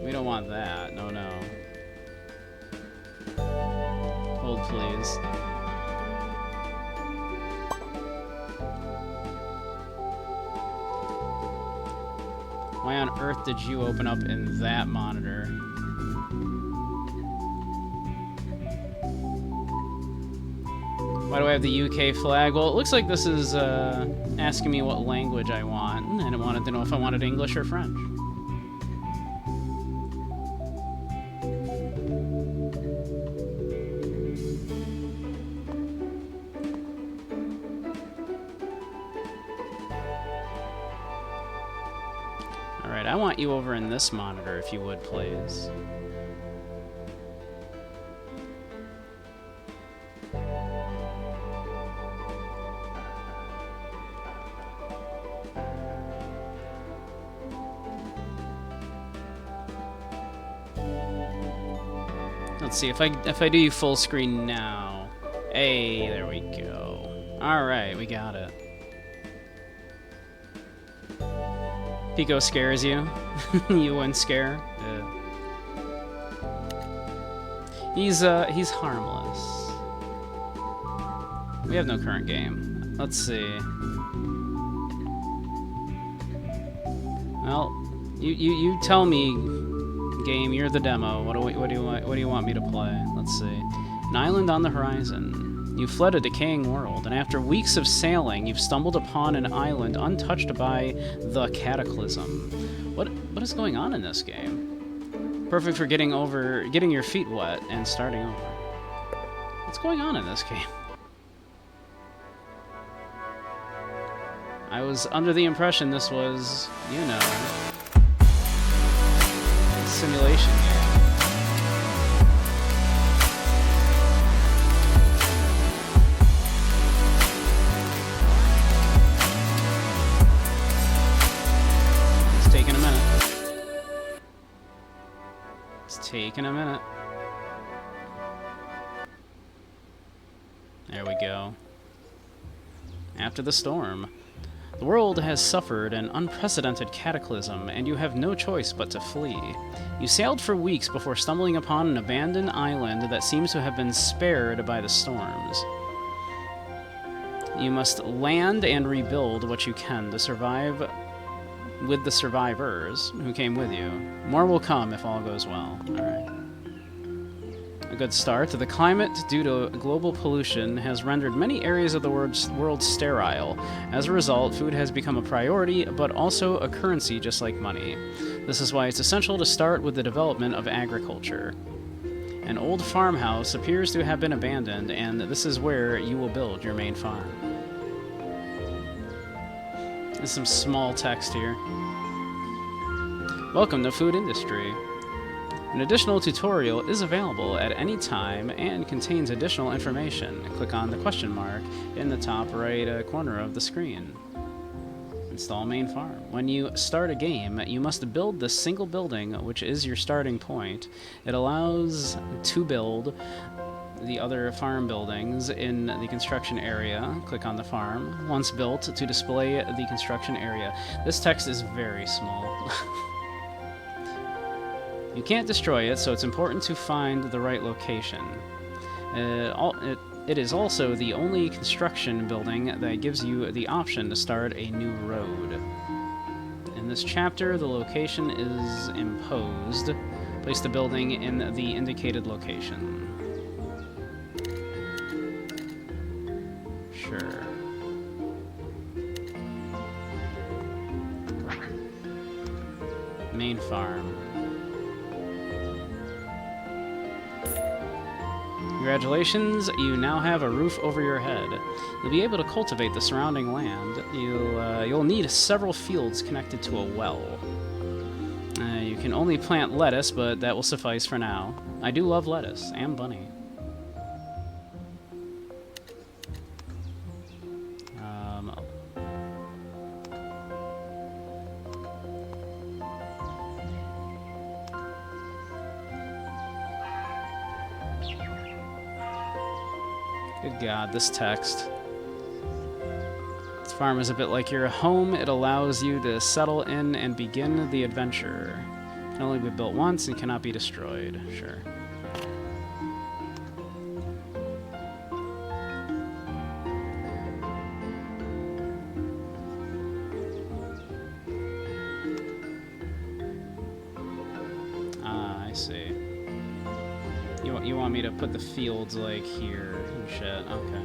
We don't want that. No, no. Hold, please. Why on earth did you open up in that monitor? Why do I have the UK flag? Well, it looks like this is asking me what language I want, and it wanted to know if I wanted English or French. Alright, I want you over in this monitor, if you would, please. Let's see, if I do you full screen now. Hey, there we go. Alright, we got it. Pico scares you? You wouldn't scare? Yeah. He's harmless. We have no current game. Let's see. Well, you tell me, game. You're the demo. What do you want me to play? Let's see. An island on the horizon. You fled a decaying world, and after weeks of sailing, you've stumbled upon an island untouched by the cataclysm. What is going on in this game? Perfect for getting your feet wet and starting over. What's going on in this game? I was under the impression this was, you know, a simulation game. Taking a minute. There we go. After the storm. The world has suffered an unprecedented cataclysm, and you have no choice but to flee. You sailed for weeks before stumbling upon an abandoned island that seems to have been spared by the storms. You must land and rebuild what you can to survive with the survivors who came with you. More will come if all goes well. Alright. A good start. The climate, due to global pollution, has rendered many areas of the world sterile. As a result, food has become a priority, but also a currency just like money. This is why it's essential to start with the development of agriculture. An old farmhouse appears to have been abandoned, and this is where you will build your main farm. There's some small text here. Welcome to Food Industry. An additional tutorial is available at any time and contains additional information. Click on the question mark in the top right corner of the screen. Install main farm. When you start a game, you must build this single building, which is your starting point. It allows to build the other farm buildings in the construction area. Click on the farm. Once built, to display the construction area. This text is very small. You can't destroy it, so it's important to find the right location. It is also the only construction building that gives you the option to start a new road. In this chapter, the location is imposed. Place the building in the indicated location. Sure. Main farm. Congratulations, you now have a roof over your head. You'll be able to cultivate the surrounding land. You'll need several fields connected to a well. You can only plant lettuce, but that will suffice for now. I do love lettuce, and bunny. Good God, this text. This farm is a bit like your home. It allows you to settle in and begin the adventure. It can only be built once and cannot be destroyed. Sure. Ah, I see. You want me to put the fields, like, here and shit. Okay.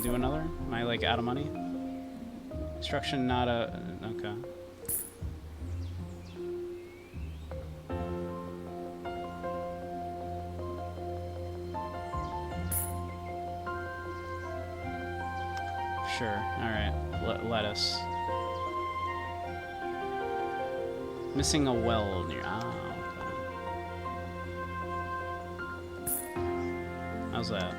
Do another? Am I, like, out of money? Construction, not a... okay. Sure. Alright. Lettuce. Missing a well near... ah, okay. How's that?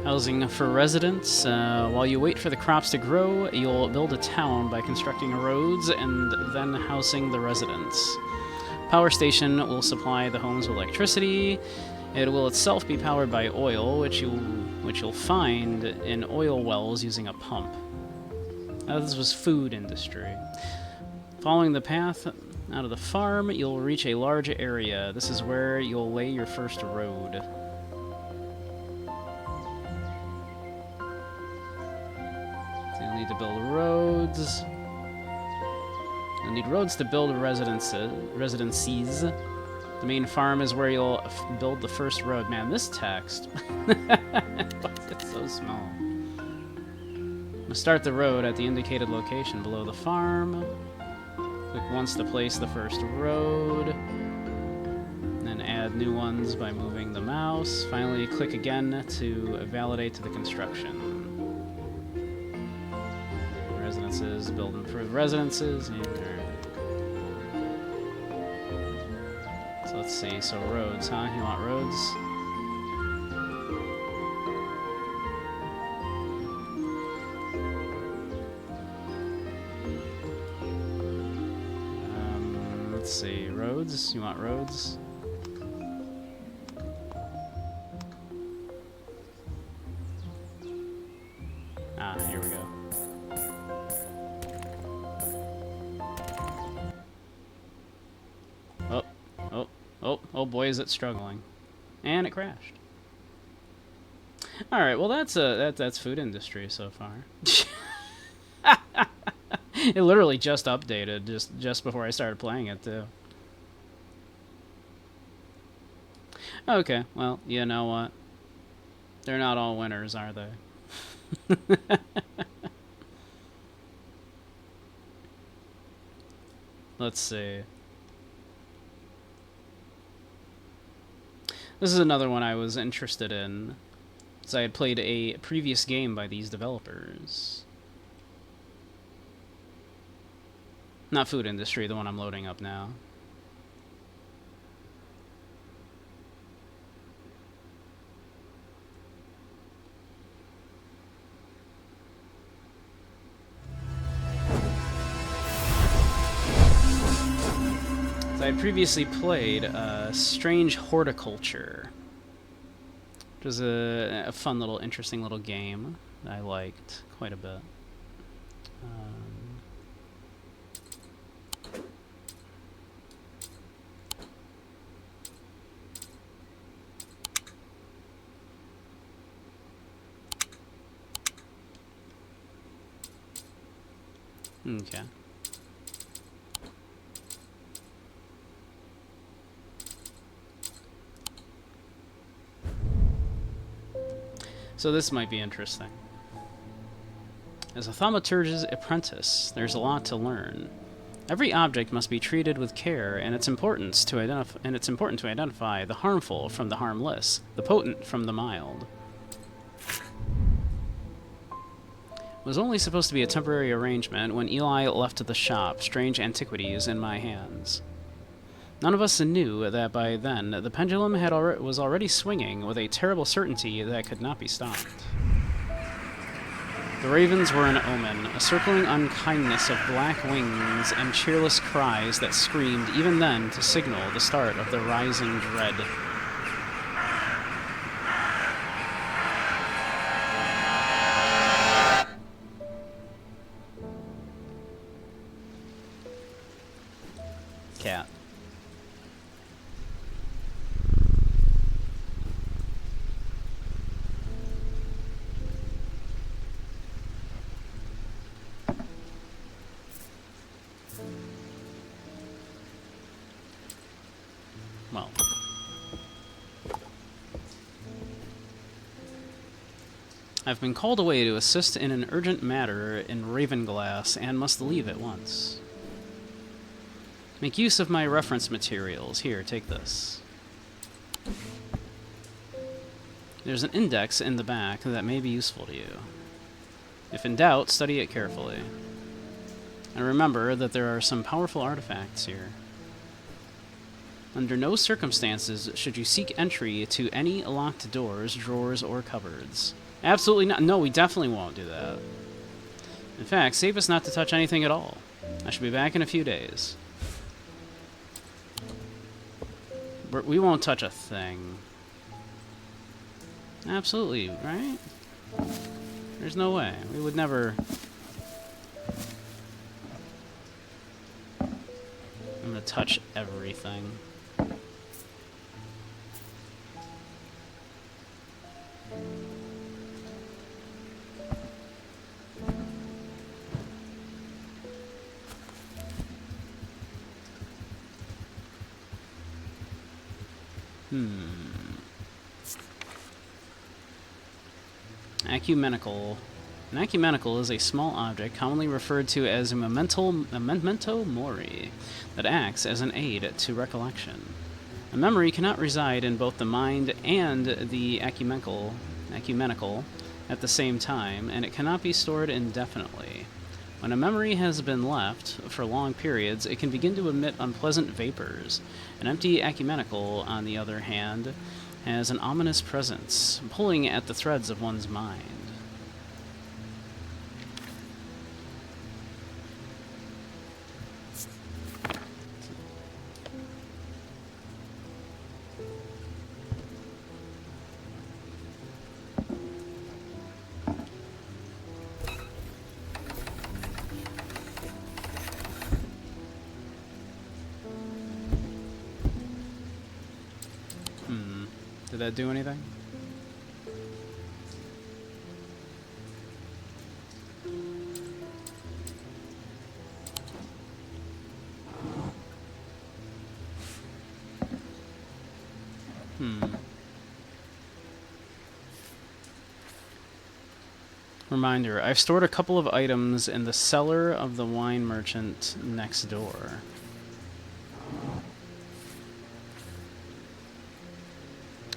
Housing for residents. While you wait for the crops to grow, you'll build a town by constructing roads and then housing the residents. Power station will supply the homes with electricity. It will itself be powered by oil, which you'll find in oil wells using a pump. This was food industry. Following the path out of the farm, you'll reach a large area. This is where you'll lay your first road. You'll need to build roads. You'll need roads to build residencies. The main farm is where you'll build the first road. Man, this text. It's so small. We'll start the road at the indicated location below the farm. Click once to place the first road. Then add new ones by moving the mouse. Finally, click again to validate the construction. Residences, build improved residences. So let's see, so roads, huh? You want roads? Let's see, roads? You want roads? Ah, here we go. Oh boy, is it struggling. And it crashed. Alright, well that's food industry so far. It literally just updated just before I started playing it too. Okay, well, you know what? They're not all winners, are they? Let's see. This is another one I was interested in, because I had played a previous game by these developers. Not food industry, the one I'm loading up now. I had previously played Strange Horticulture, which was a fun little, interesting little game that I liked quite a bit. Okay. So this might be interesting. As a thaumaturge's apprentice, there's a lot to learn. Every object must be treated with care, and it's important to identify the harmful from the harmless, the potent from the mild. It was only supposed to be a temporary arrangement when Eli left the shop, strange antiquities in my hands. None of us knew that by then the pendulum was already swinging with a terrible certainty that could not be stopped. The ravens were an omen, a circling unkindness of black wings and cheerless cries that screamed even then to signal the start of the rising dread. Cat. Well. I've been called away to assist in an urgent matter in Ravenglass and must leave at once. Make use of my reference materials. Here, take this. There's an index in the back that may be useful to you. If in doubt, study it carefully. And remember that there are some powerful artifacts here. Under no circumstances should you seek entry to any locked doors, drawers, or cupboards. Absolutely not. No, we definitely won't do that. In fact, save us not to touch anything at all. I shall be back in a few days. We won't touch a thing. Absolutely, right? There's no way. We would never... I'm gonna touch everything. Ecumenical. An ecumenical is a small object commonly referred to as a memento mori that acts as an aid to recollection. A memory cannot reside in both the mind and the ecumenical at the same time, and it cannot be stored indefinitely. When a memory has been left for long periods, it can begin to emit unpleasant vapors. An empty ecumenical, on the other hand, has an ominous presence, pulling at the threads of one's mind. Did that do anything? Reminder, I've stored a couple of items in the cellar of the wine merchant next door.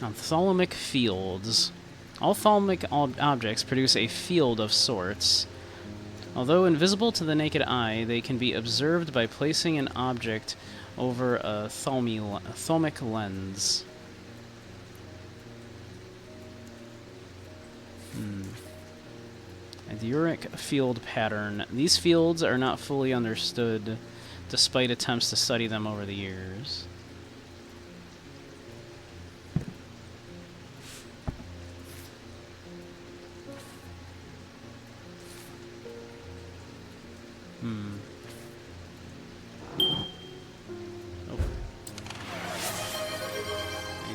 Ophthalmic fields. All ophthalmic objects produce a field of sorts. Although invisible to the naked eye, they can be observed by placing an object over a ophthalmic lens. A diuric field pattern. These fields are not fully understood, despite attempts to study them over the years.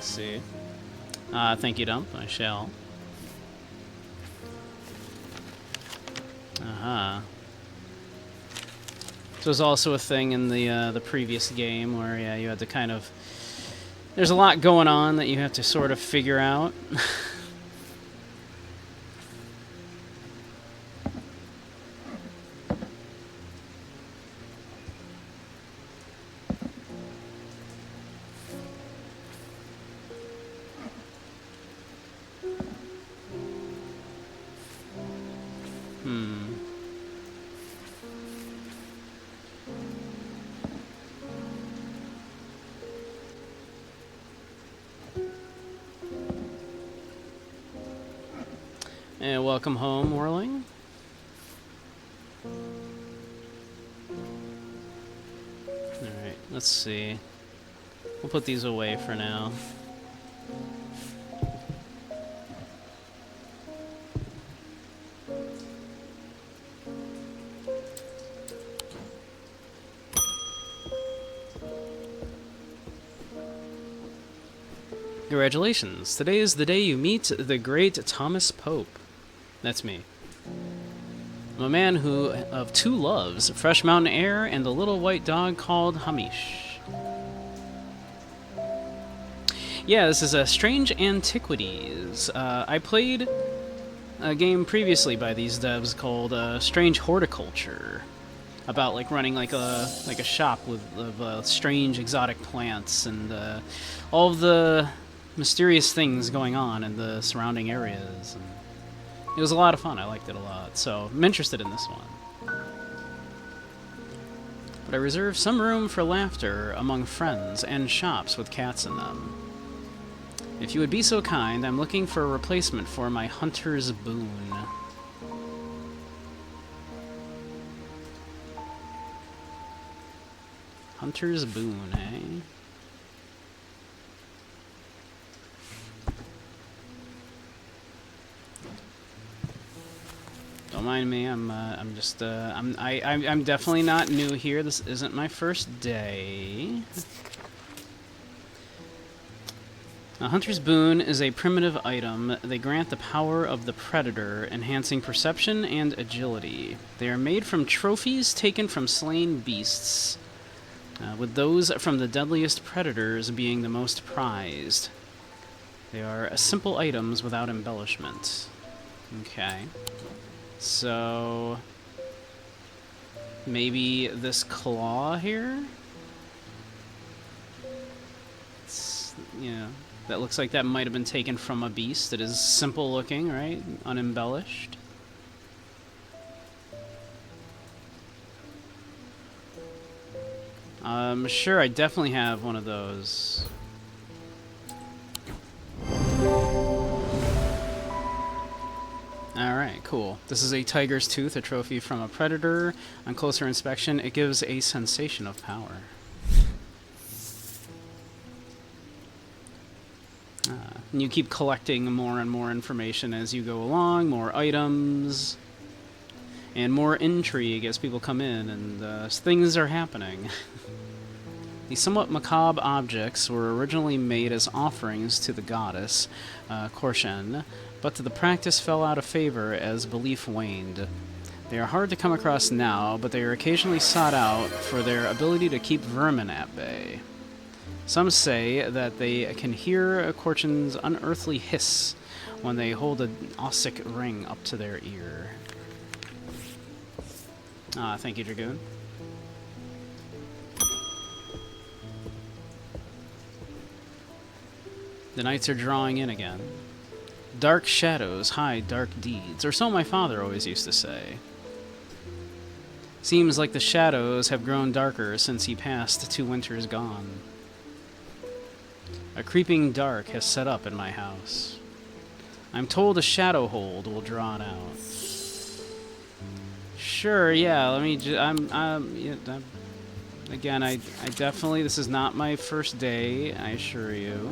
See. Thank you, Dump. I shall. So there's also a thing in the previous game where, yeah, you had to kind of... There's a lot going on that you have to sort of figure out. And welcome home, Whirling. Alright, let's see. We'll put these away for now. Congratulations. Today is the day you meet the great Thomas Pope. That's me. I'm a man who of two loves, fresh mountain air and a little white dog called Hamish. Yeah, this is a Strange Antiquities. I played a game previously by these devs called Strange Horticulture, about like running like a shop of strange exotic plants and all of the mysterious things going on in the surrounding areas. And it was a lot of fun. I liked it a lot, so I'm interested in this one. But I reserve some room for laughter among friends and shops with cats in them. If you would be so kind, I'm looking for a replacement for my hunter's boon. Hunter's boon, eh? Don't mind me. I'm definitely not new here. This isn't my first day. A hunter's boon is a primitive item. They grant the power of the predator, enhancing perception and agility. They are made from trophies taken from slain beasts, with those from the deadliest predators being the most prized. They are simple items without embellishment. Okay. So maybe this claw here? It's, that looks like that might have been taken from a beast. It is simple looking, right? Unembellished. Sure, I definitely have one of those. Alright, cool. This is a tiger's tooth, a trophy from a predator. On closer inspection, it gives a sensation of power. And you keep collecting more and more information as you go along, more items, and more intrigue as people come in, and things are happening. These somewhat macabre objects were originally made as offerings to the goddess, Korshen, but the practice fell out of favor as belief waned. They are hard to come across now, but they are occasionally sought out for their ability to keep vermin at bay. Some say that they can hear Korshen's unearthly hiss when they hold an Ossic ring up to their ear. Thank you, Dragoon. The nights are drawing in again. Dark shadows hide dark deeds, or so my father always used to say. Seems like the shadows have grown darker since he passed 2 winters gone. A creeping dark has set up in my house. I'm told a shadow hold will draw it out. Sure, yeah, let me again, I definitely, this is not my first day, I assure you.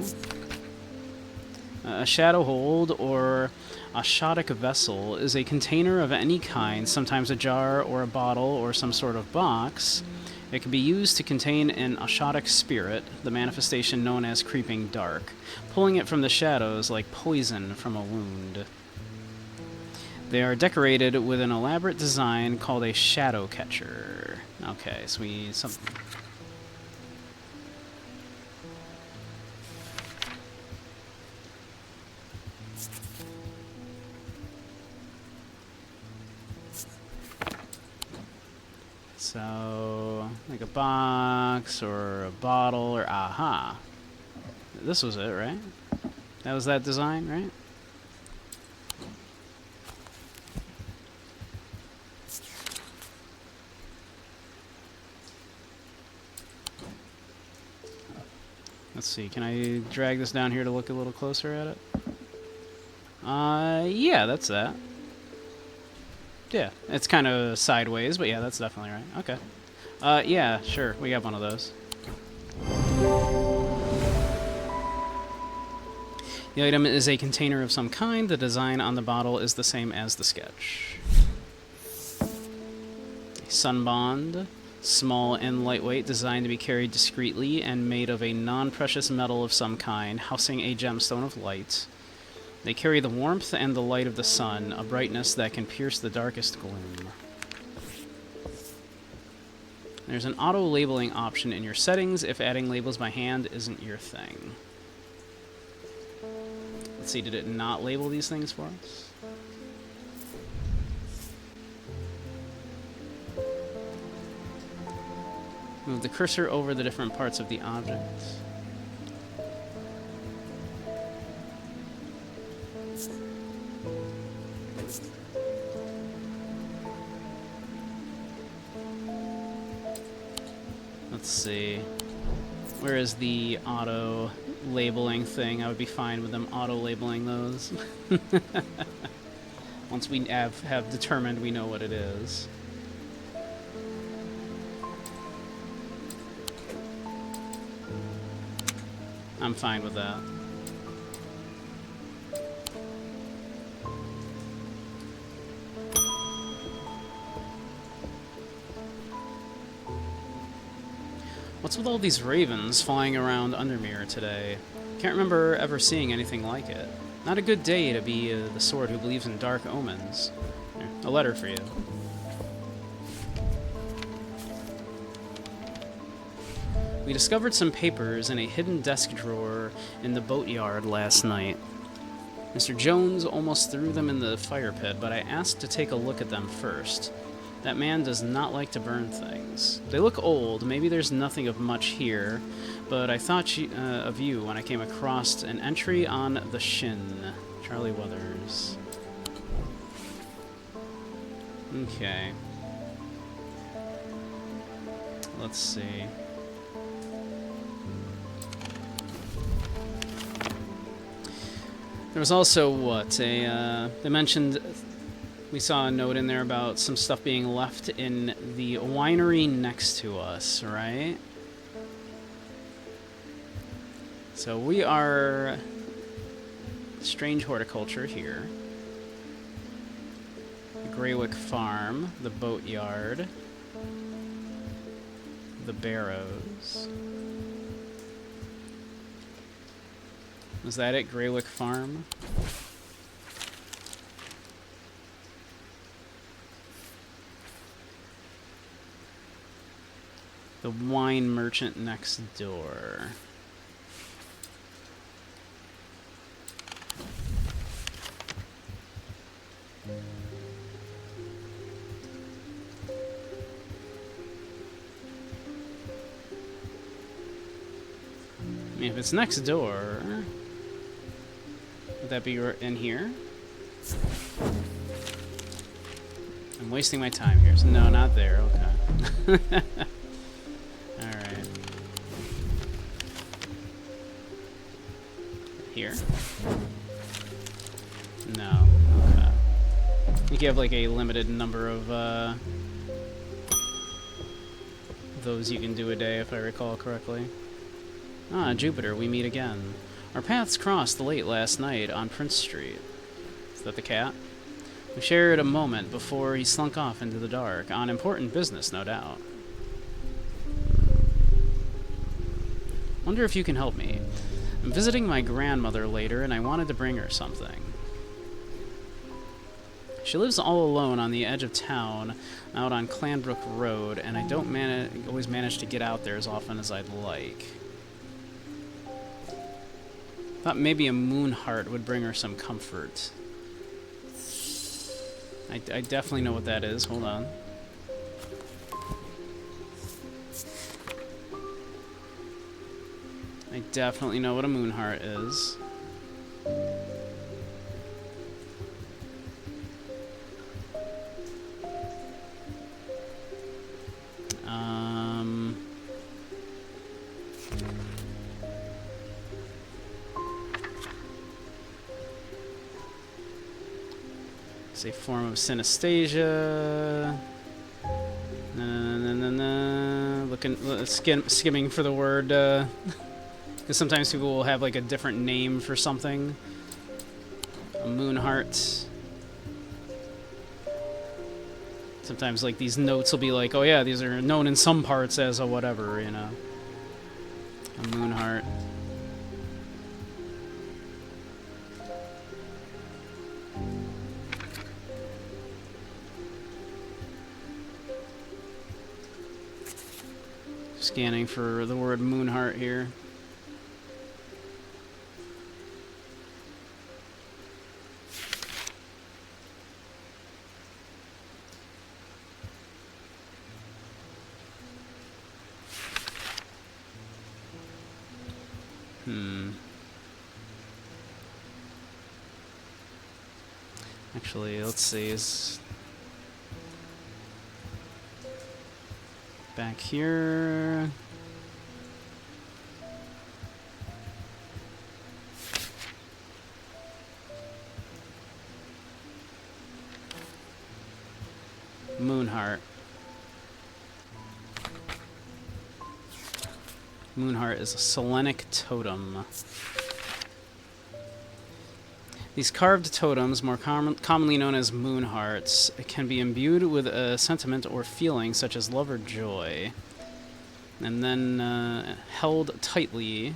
A shadow hold, or a Ashotic vessel, is a container of any kind, sometimes a jar or a bottle or some sort of box. It can be used to contain an Ashotic spirit, the manifestation known as Creeping Dark, pulling it from the shadows like poison from a wound. They are decorated with an elaborate design called a shadow catcher. Okay, so So, like a box or a bottle or aha. This was it, right? That was that design, right? Let's see, can I drag this down here to look a little closer at it? Yeah, that's that. Yeah, it's kind of sideways, but yeah, that's definitely right. Okay. Yeah, sure, we have one of those. The item is a container of some kind. The design on the bottle is the same as the sketch. Sunbond, small and lightweight, designed to be carried discreetly and made of a non-precious metal of some kind, housing a gemstone of light. They carry the warmth and the light of the sun, a brightness that can pierce the darkest gloom. There's an auto-labeling option in your settings if adding labels by hand isn't your thing. Let's see, did it not label these things for us? Move the cursor over the different parts of the object. Let's see. Where is the auto labeling thing? I would be fine with them auto labeling those. Once we have determined we know what it is. I'm fine with that. What's with all these ravens flying around Undermere today? Can't remember ever seeing anything like it. Not a good day to be the sort who believes in dark omens. Here, a letter for you. We discovered some papers in a hidden desk drawer in the boatyard last night. Mr. Jones almost threw them in the fire pit, but I asked to take a look at them first. That man does not like to burn things. They look old, maybe there's nothing of much here, but I thought of you when I came across an entry on the Shin. Charlie Weathers. Okay. Let's see. There was also, what, they mentioned, we saw a note in there about some stuff being left in the winery next to us, right? So we are Strange Horticulture here. The Greywick Farm, the Boatyard, the Barrows. Was that it? Greywick Farm? The wine merchant next door. I mean, if it's next door, would that be in here? I'm wasting my time here. So no, not there. Okay. Alright. Here? No. Okay. I think you have like a limited number of those you can do a day, if I recall correctly. Ah, Jupiter, we meet again. Our paths crossed late last night on Prince Street. Is that the cat? We shared a moment before he slunk off into the dark, on important business, no doubt. Wonder if you can help me. I'm visiting my grandmother later, and I wanted to bring her something. She lives all alone on the edge of town, out on Clanbrook Road, and I don't always manage to get out there as often as I'd like. Thought maybe a moon heart would bring her some comfort. I definitely know what that is. Hold on. I definitely know what a moon heart is. It's a form of synesthesia. Skimming for the word, because sometimes people will have like a different name for something. A moon heart. Sometimes like these notes will be like, oh yeah, these are known in some parts as a whatever, you know. A moon heart. Scanning for the word moon heart here. Actually, let's see. Is back here. Moonheart. Moonheart is a Selenic totem. These carved totems, more commonly known as moon hearts, can be imbued with a sentiment or feeling such as love or joy, and then held tightly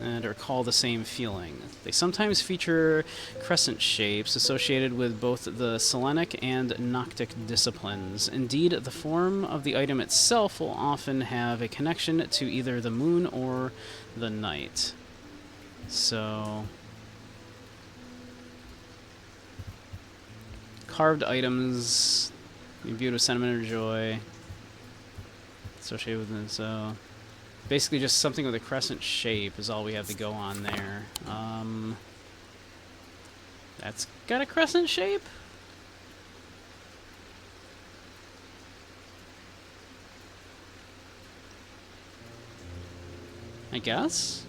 and recall the same feeling. They sometimes feature crescent shapes associated with both the Selenic and Noctic disciplines. Indeed, the form of the item itself will often have a connection to either the moon or the night. So carved items imbued with sentiment or joy associated with them. So basically just something with a crescent shape is all we have to go on there. That's got a crescent shape? I guess?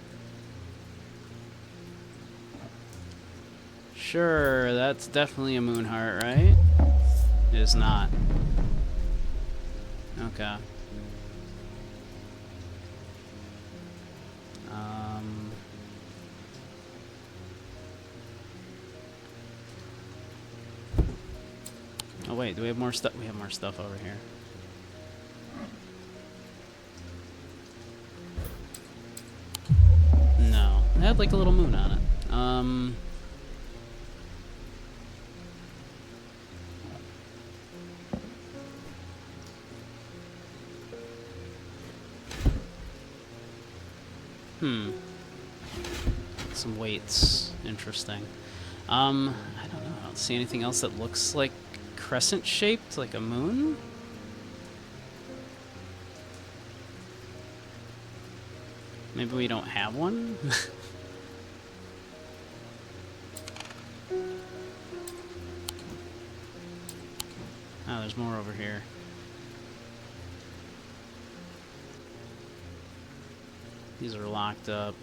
Sure, that's definitely a moon heart, right? It is not. Okay. Oh wait, do we have more stuff? We have more stuff over here. No. It had like a little moon on it. Some weights. Interesting. I don't know. I don't see anything else that looks like crescent shaped, like a moon. Maybe we don't have one? Oh, there's more over here. These are locked up.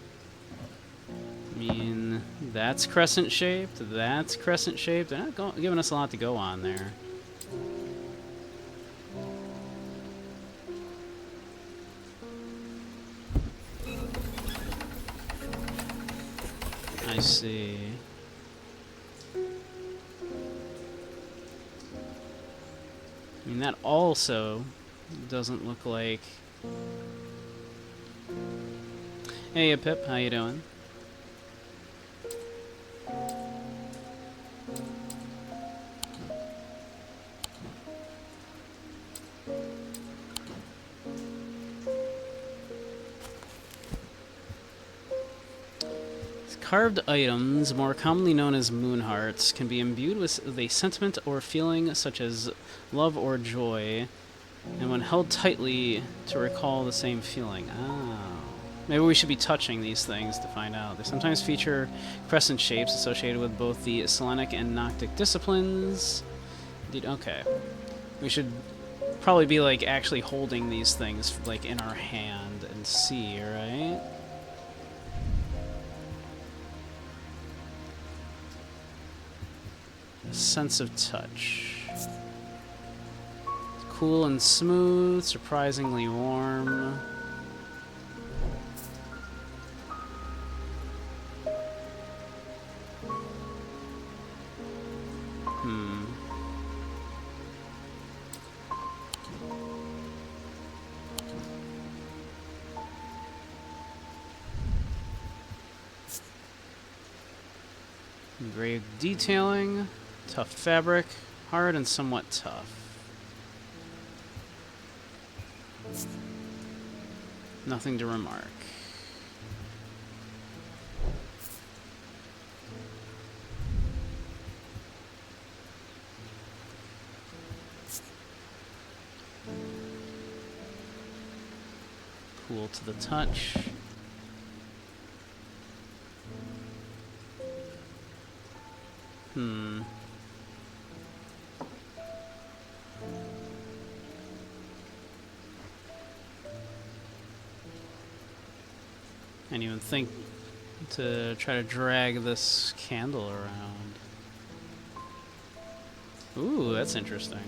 I mean, that's crescent shaped, that's crescent shaped. They're not giving us a lot to go on there. I see. I mean, that also doesn't look like... Hey, Pip, how you doing? Carved items, more commonly known as moon hearts, can be imbued with a sentiment or feeling such as love or joy, and when held tightly to recall the same feeling. Oh. Maybe we should be touching these things to find out. They sometimes feature crescent shapes associated with both the Selenic and Noctic disciplines. Indeed, okay. We should probably be like actually holding these things like in our hand and see, right? Sense of touch. Cool and smooth, surprisingly warm. Engraved detailing, tough fabric, hard and somewhat tough. Nothing to remark. Cool to the touch. Can't even think to try to drag this candle around. Ooh, that's interesting.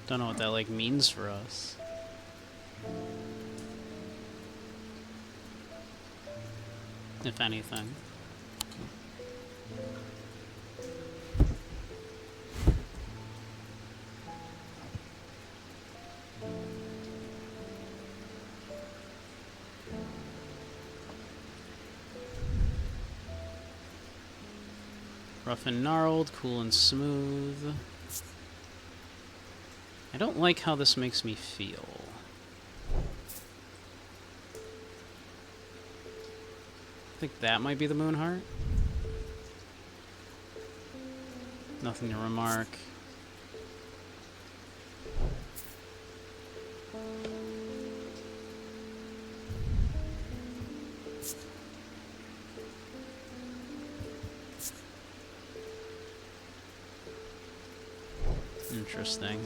Don't know what that, like, means for us. If anything. Rough and gnarled, cool and smooth. I don't like how this makes me feel. I think that might be the moon heart. Nothing to remark. Interesting.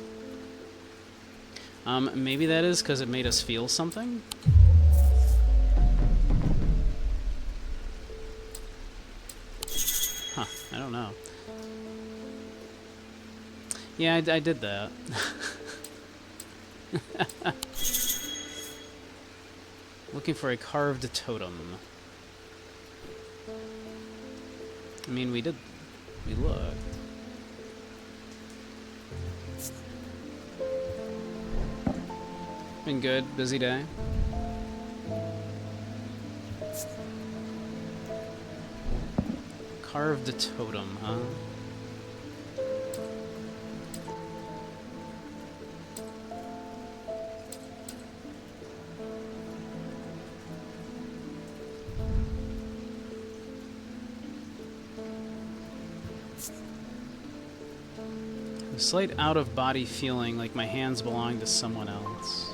Maybe that is because it made us feel something? Huh, I don't know. Yeah, I did that. Looking for a carved totem. I mean, we looked. Been good, busy day. Carved totem, huh? A slight out-of-body feeling like my hands belong to someone else.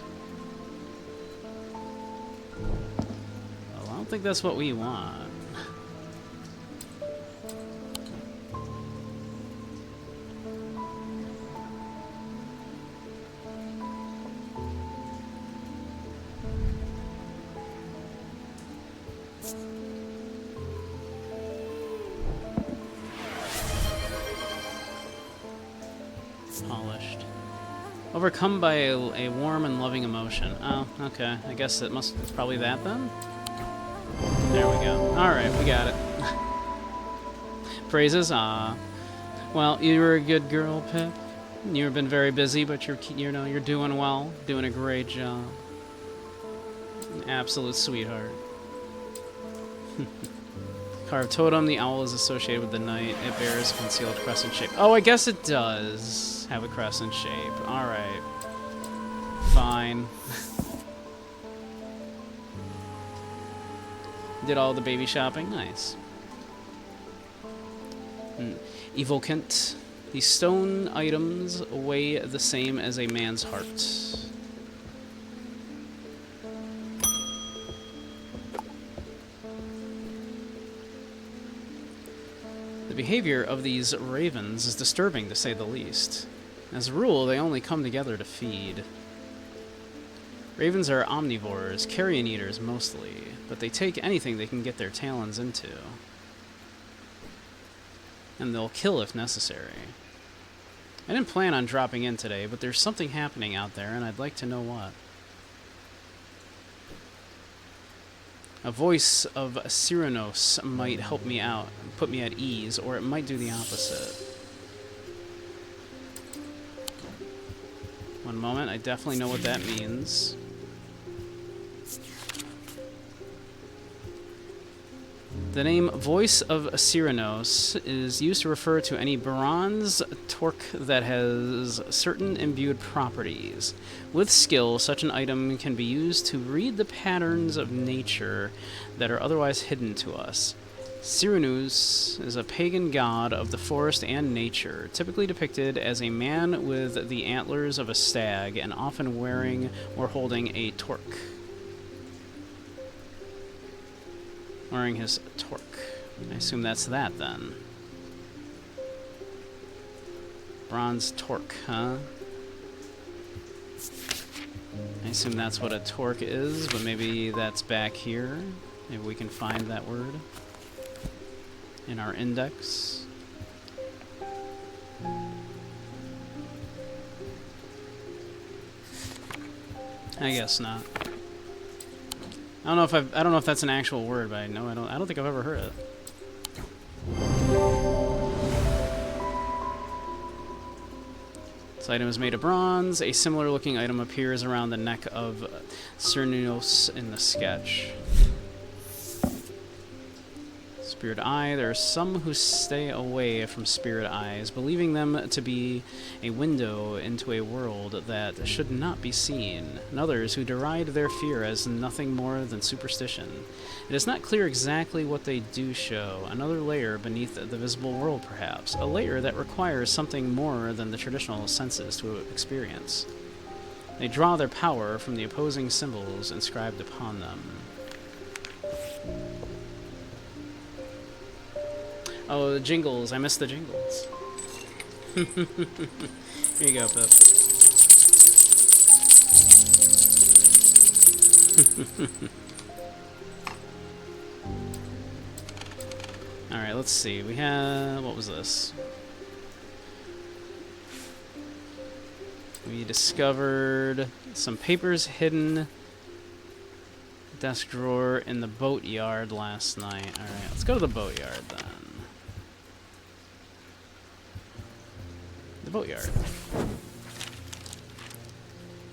Well, I don't think that's what we want. Polished. Overcome by a warm and loving emotion. Oh, okay. I guess it's probably that then? There we go. Alright, we got it. Praises? Well, you were a good girl, Pip. You've been very busy, but you're doing well. Doing a great job. An absolute sweetheart. Carved totem, the owl is associated with the night. It bears a concealed crescent shape. Oh, I guess it does have a crescent shape. Alright. Fine. Did all the baby shopping. Nice. Evocant. The stone items weigh the same as a man's heart. The behavior of these ravens is disturbing, to say the least. As a rule, they only come together to feed. Ravens are omnivores, carrion eaters mostly, but they take anything they can get their talons into. And they'll kill if necessary. I didn't plan on dropping in today, but there's something happening out there, and I'd like to know what. A voice of Cyrano might help me out, put me at ease, or it might do the opposite. One moment, I definitely know what that means. The name Voice of Cyrano is used to refer to any bronze torque that has certain imbued properties. With skill, such an item can be used to read the patterns of nature that are otherwise hidden to us. Cyrannus is a pagan god of the forest and nature, typically depicted as a man with the antlers of a stag and often wearing or holding a torque. Wearing his torque. I assume that's that, then. Bronze torque, huh? I assume that's what a torque is, but maybe that's back here. Maybe we can find that word in our index. I guess not. I don't know if that's an actual word, but I don't think I've ever heard it. This item is made of bronze. A similar looking item appears around the neck of Cyrannus in the sketch. Spirit Eye. There are some who stay away from Spirit Eyes, believing them to be a window into a world that should not be seen, and others who deride their fear as nothing more than superstition. It is not clear exactly what they do show. Another layer beneath the visible world, perhaps. A layer that requires something more than the traditional senses to experience. They draw their power from the opposing symbols inscribed upon them. Oh, the jingles. I missed the jingles. Here you go, Pip. Alright, let's see. We have... what was this? We discovered some papers hidden desk drawer in the boatyard last night. Alright, let's go to the boatyard then. The boatyard.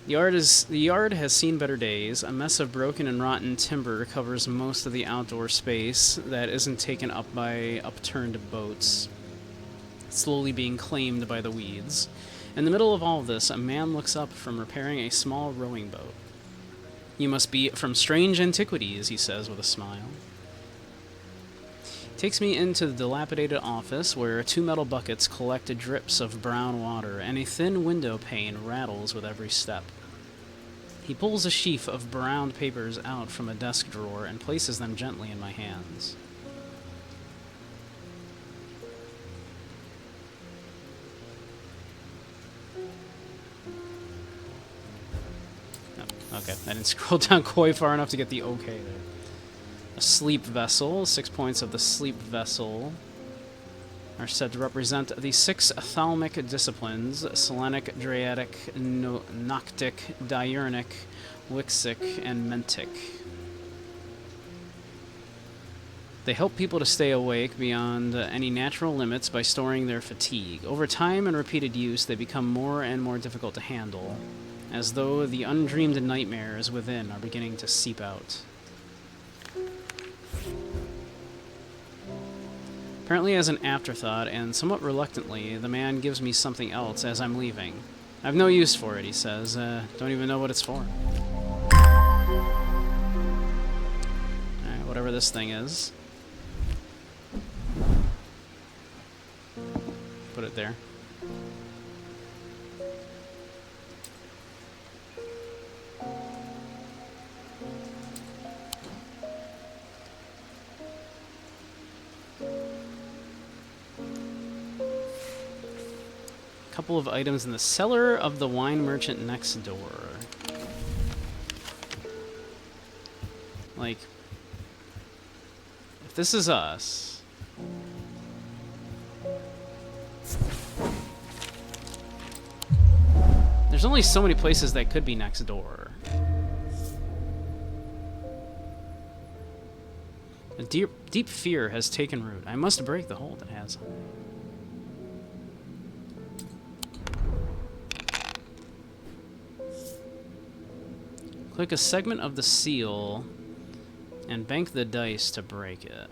The yard has seen better days. A mess of broken and rotten timber covers most of the outdoor space that isn't taken up by upturned boats, slowly being claimed by the weeds. In the middle of all of this, a man looks up from repairing a small rowing boat. "You must be from strange antiquities," he says with a smile. Takes me into the dilapidated office where two metal buckets collect drips of brown water, and a thin window pane rattles with every step. He pulls a sheaf of brown papers out from a desk drawer and places them gently in my hands. Oh, okay, I didn't scroll down quite far enough to get the okay there. A sleep vessel. 6 points of the sleep vessel are said to represent the 6 thalamic disciplines: Selenic, Draidic, Noctic, Diurnic, Wixic, and Mentic. They help people to stay awake beyond any natural limits by storing their fatigue. Over time and repeated use, they become more and more difficult to handle, as though the undreamed nightmares within are beginning to seep out. Apparently as an afterthought, and somewhat reluctantly, the man gives me something else as I'm leaving. "I've no use for it," he says. Don't even know what it's for. Alright, whatever this thing is. Put it there. Couple of items in the cellar of the wine merchant next door. Like, if this is us... There's only so many places that could be next door. A deep fear has taken root. I must break the hold it has on me. Click a segment of the seal and bank the dice to break it.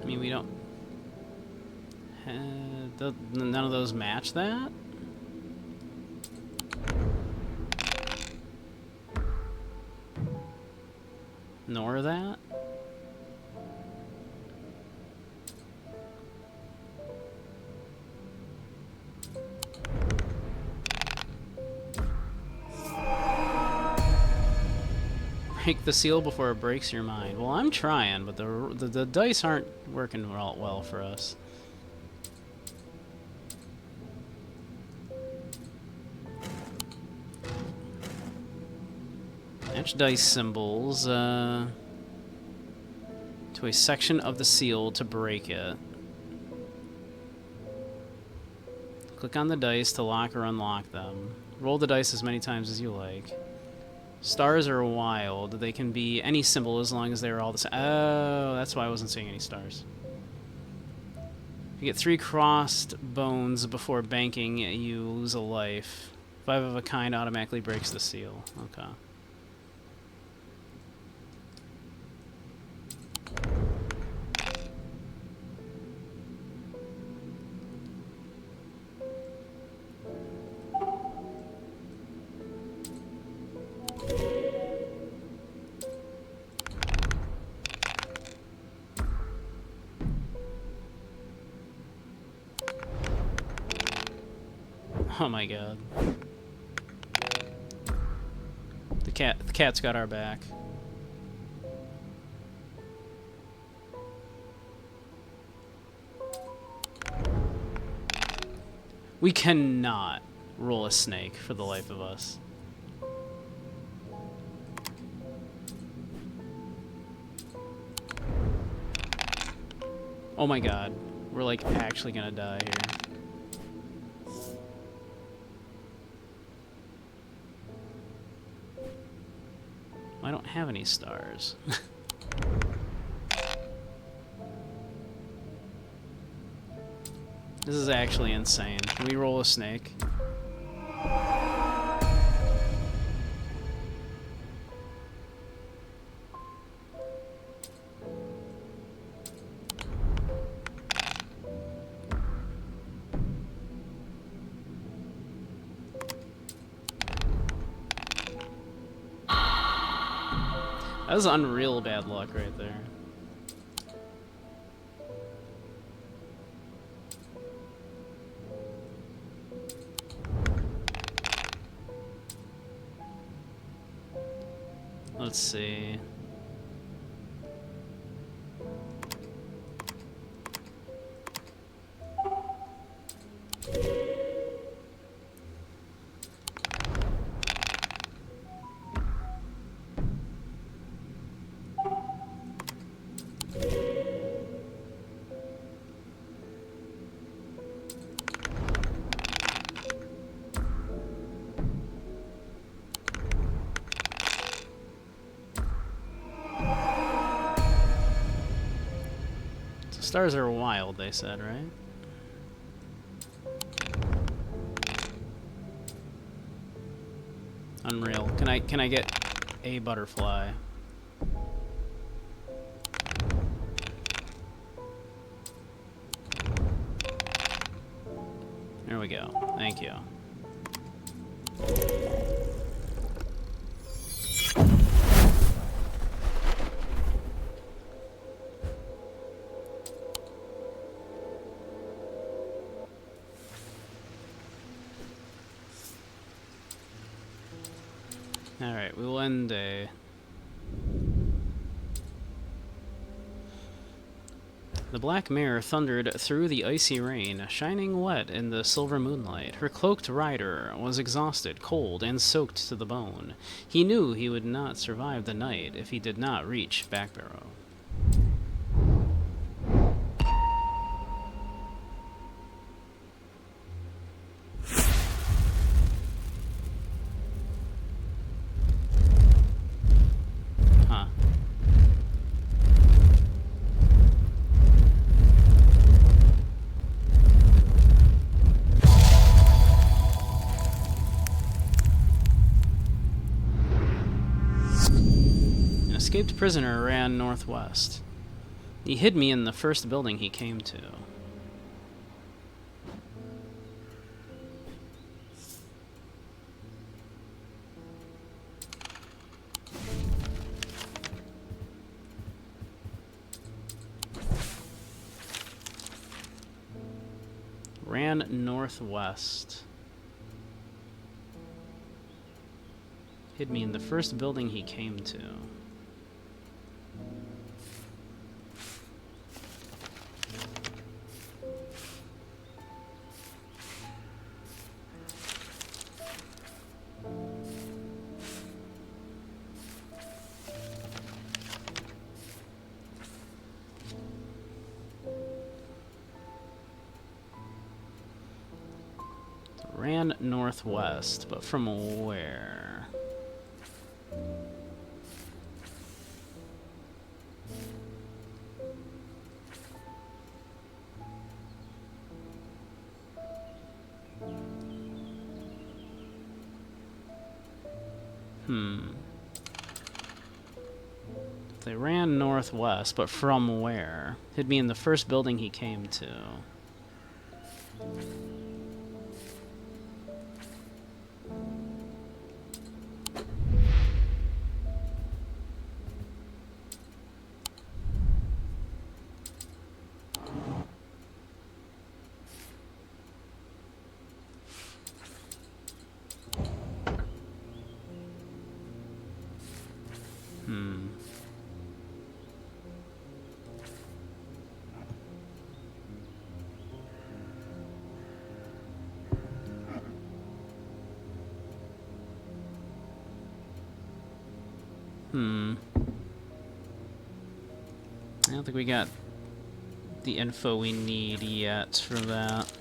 I mean, we don't... none of those match that? Nor that? Break the seal before it breaks your mind. Well, I'm trying, but the dice aren't working well for us. Match dice symbols to a section of the seal to break it. Click on the dice to lock or unlock them. Roll the dice as many times as you like. Stars are wild. They can be any symbol as long as they're all the same. Oh, that's why I wasn't seeing any stars. If you get 3 crossed bones before banking, you lose a life. 5 of a kind automatically breaks the seal. Okay. Oh my god. The cat's got our back. We cannot roll a snake for the life of us. Oh my god. We're like actually gonna die here. I don't have any stars. This is actually insane. Can we roll a snake? That was unreal bad luck right there. Let's see. Stars are wild, they said, right? Unreal. Can I get a butterfly? There we go. Thank you. one day. The black mare thundered through the icy rain, shining wet in the silver moonlight. Her cloaked rider was exhausted, cold, and soaked to the bone. He knew he would not survive the night if he did not reach Backbarrow. Escaped prisoner ran northwest. He hid me in the first building he came to. Ran northwest. Hid me in the first building he came to. Ran northwest, but from where? They ran northwest, but from where? Hid me in the first building he came to. I don't think we got the info we need yet for that.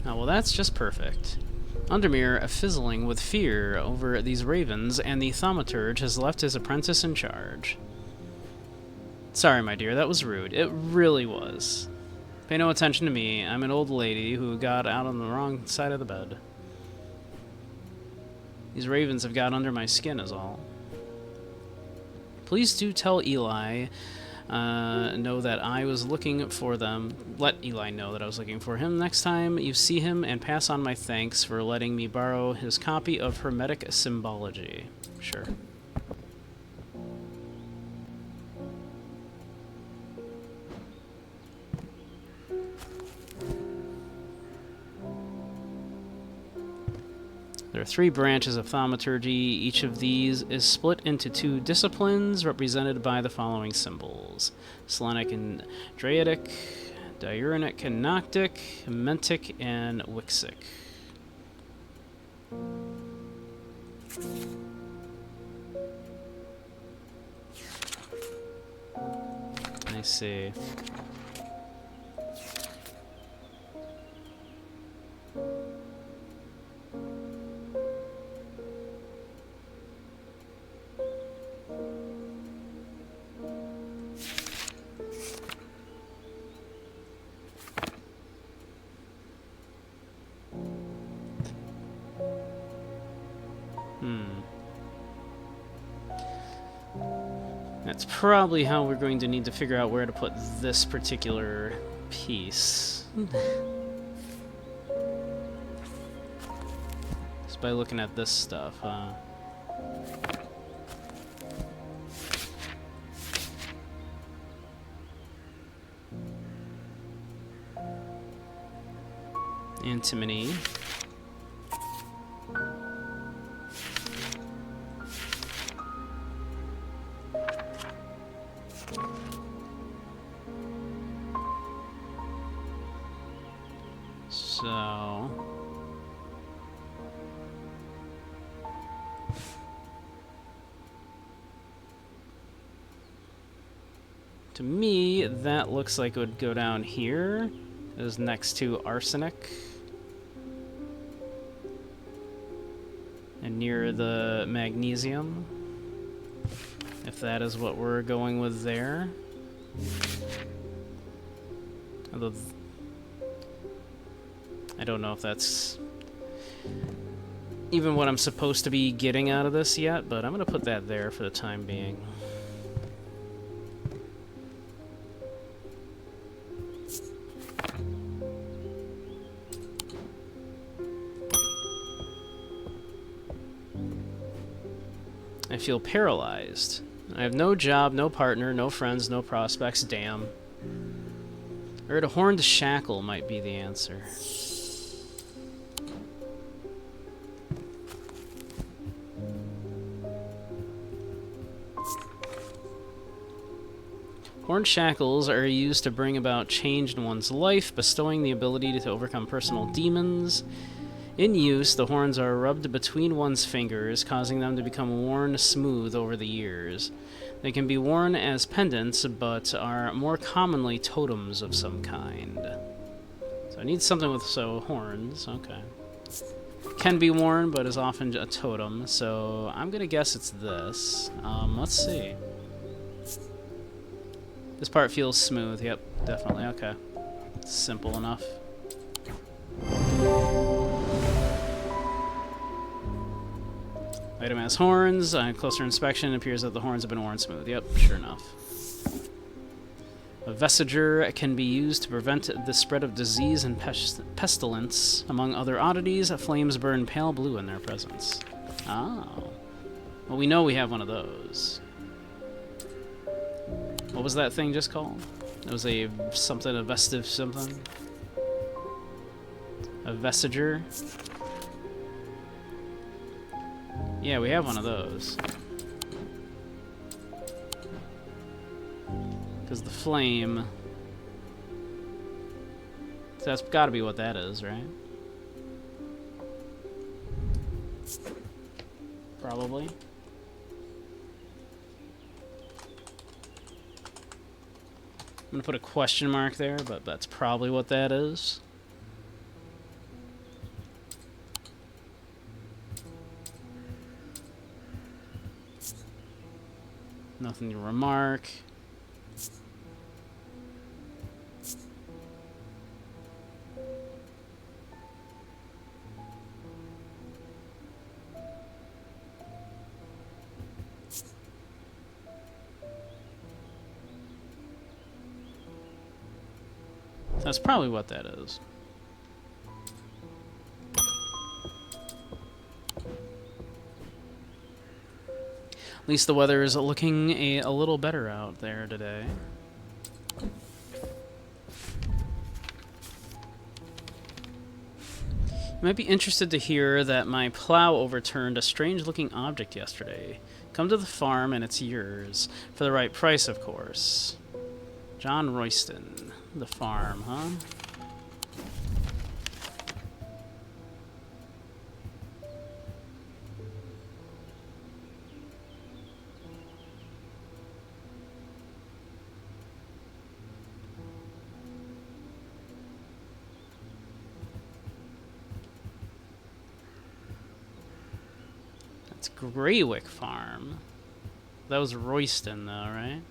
Oh, well, that's just perfect. Undermere, fizzling with fear over these ravens, and the thaumaturge has left his apprentice in charge. Sorry, my dear, that was rude. It really was. Pay no attention to me. I'm an old lady who got out on the wrong side of the bed. These ravens have got under my skin is all. Please do tell Eli know that I was looking for them. Let Eli know that I was looking for him next time you see him, and pass on my thanks for letting me borrow his copy of Hermetic Symbology. Sure. There are 3 branches of thaumaturgy. Each of these is split into 2 disciplines represented by the following symbols: Selenic and Draidic, Diurnic and Noctic, Mentic and Wixic. I see. That's probably how we're going to need to figure out where to put this particular piece. Just by looking at this stuff, huh? Antimony. So... to me, that looks like it would go down here. It is next to arsenic. And near the magnesium. If that is what we're going with there. Although I don't know if that's even what I'm supposed to be getting out of this yet, but I'm going to put that there for the time being. I feel paralyzed. I have no job, no partner, no friends, no prospects. Damn. I heard a horned shackle might be the answer. Horned shackles are used to bring about change in one's life, bestowing the ability to overcome personal demons. In use, the horns are rubbed between one's fingers, causing them to become worn smooth over the years. They can be worn as pendants, but are more commonly totems of some kind. So I need something with horns. Okay. Can be worn, but is often a totem. So I'm gonna guess it's this. Let's see. This part feels smooth. Yep, definitely. Okay. Simple enough. Item has horns. On closer inspection, it appears that the horns have been worn smooth. Yep, sure enough. A vesiger can be used to prevent the spread of disease and pestilence. Among other oddities, flames burn pale blue in their presence. Oh. Well, we know we have one of those. What was that thing just called? It was a something, a vestive something? A vesiger? Yeah, we have one of those. Because the flame... So that's gotta be what that is, right? Probably. I'm gonna put a question mark there, but that's probably what that is. Nothing to remark. That's probably what that is. At least the weather is looking a little better out there today. You might be interested to hear that my plow overturned a strange-looking object yesterday. Come to the farm and it's yours. For the right price, of course. John Royston. The farm, huh? That's Greywick Farm. That was Royston, though, right?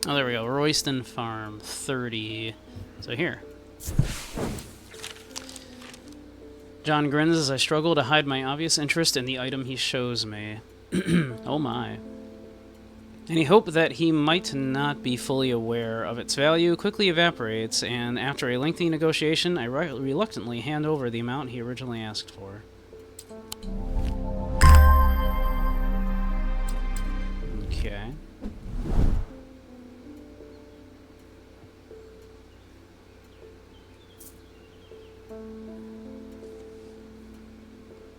Oh, there we go. Royston Farm, 30. So here. John grins as I struggle to hide my obvious interest in the item he shows me. Oh my. Any hope that he might not be fully aware of its value quickly evaporates, and after a lengthy negotiation, I reluctantly hand over the amount he originally asked for. Okay.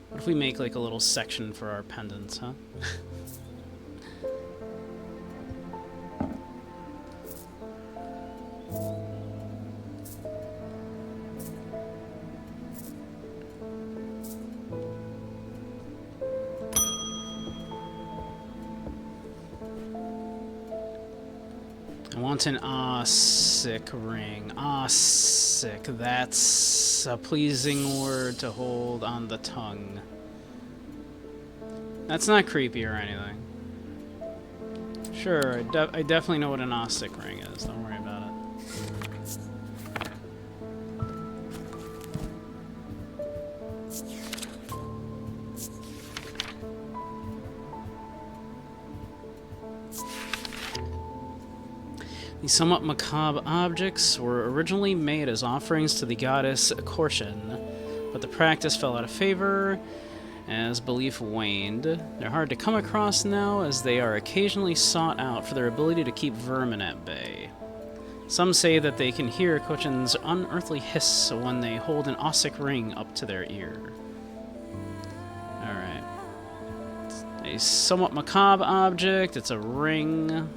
What if we make like a little section for our pendants, huh? I want an sick ring. Sick. That's a pleasing word to hold on the tongue. That's not creepy or anything. Sure, I definitely know what an sick ring is. Don't worry about it. These somewhat macabre objects were originally made as offerings to the goddess Korshun, but the practice fell out of favor as belief waned. They're hard to come across now, as they are occasionally sought out for their ability to keep vermin at bay. Some say that they can hear Korshun's unearthly hiss when they hold an Ossic ring up to their ear. Alright. A somewhat macabre object. It's a ring.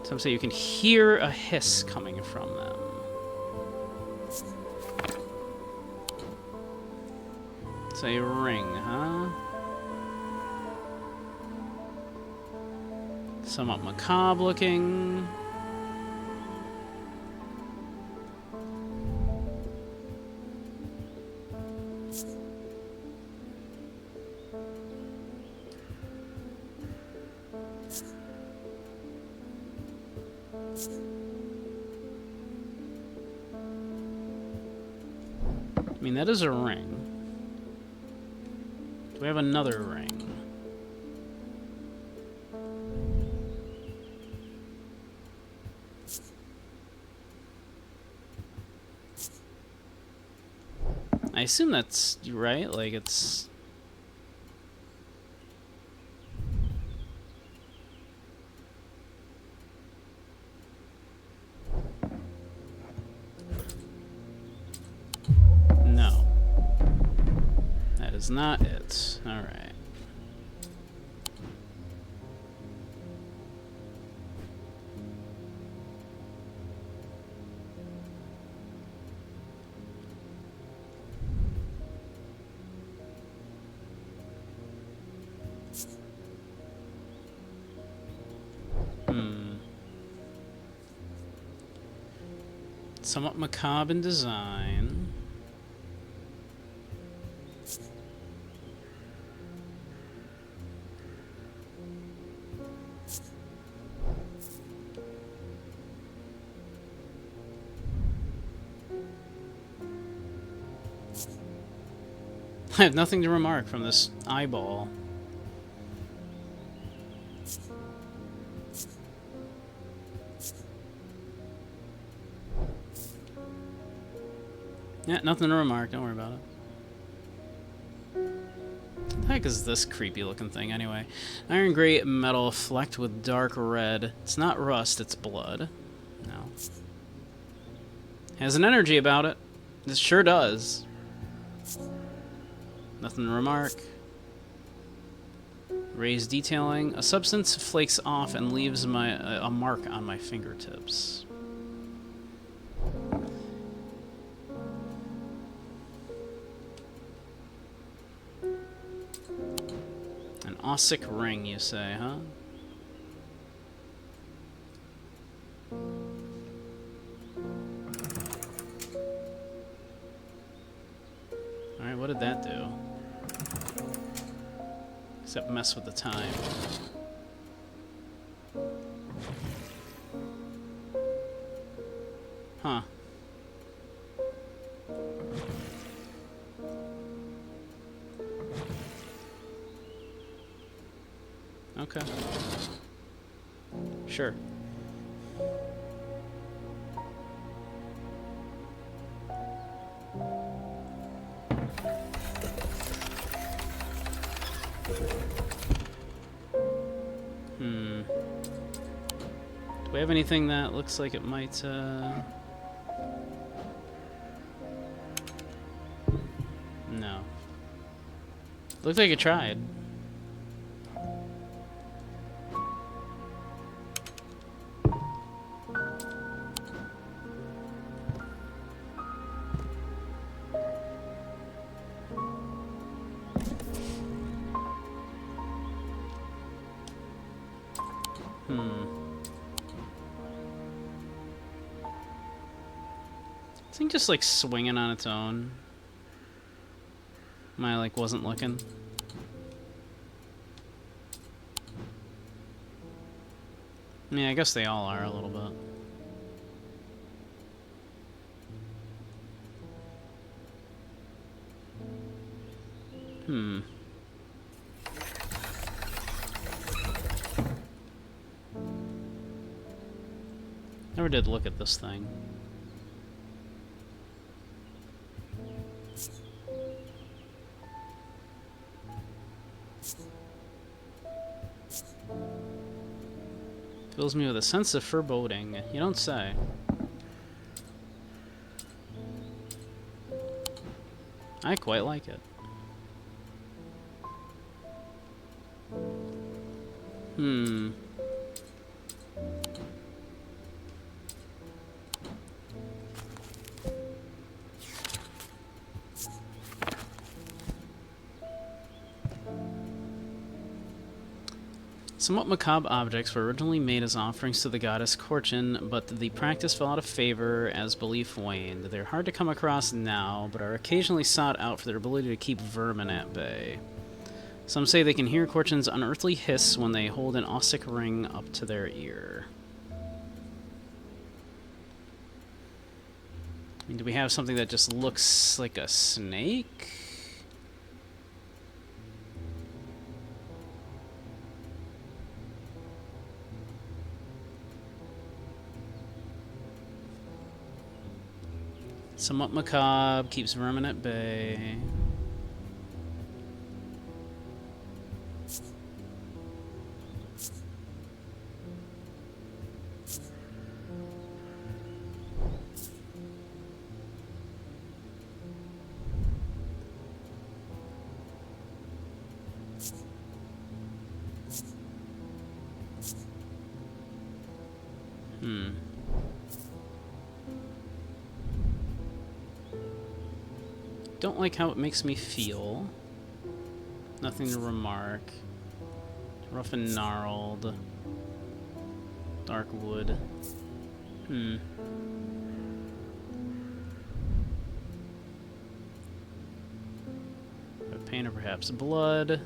Some say you can hear a hiss coming from them. It's a ring, huh? Somewhat macabre looking. I mean, that is a ring. Do we have another ring? I assume that's right, like it's... No. That is not it. Alright. Somewhat macabre in design. I have nothing to remark from this eyeball. Yeah, nothing to remark. Don't worry about it. What the heck is this creepy looking thing anyway? Iron gray metal flecked with dark red. It's not rust, it's blood. No. Has an energy about it. This sure does. Nothing to remark. Raised detailing. A substance flakes off and leaves a mark on my fingertips. An Ossic ring, you say, huh? Alright, what did that do? Except mess with the time. Huh. Okay. Sure. Do we have anything that looks like it might, No. Looked like it tried. This thing just like swinging on its own. I like wasn't looking. Yeah, I guess they all are a little bit. Never did look at this thing. Fills me with a sense of foreboding. You don't say. I quite like it. Somewhat macabre objects were originally made as offerings to the goddess Korchin, but the practice fell out of favor as belief waned. They're hard to come across now, but are occasionally sought out for their ability to keep vermin at bay. Some say they can hear Korchin's unearthly hiss when they hold an Ossic ring up to their ear. I mean, do we have something that just looks like a snake? Somewhat macabre, keeps vermin at bay. Don't like how it makes me feel. Nothing to remark. Rough and gnarled. Dark wood. A pain of perhaps blood.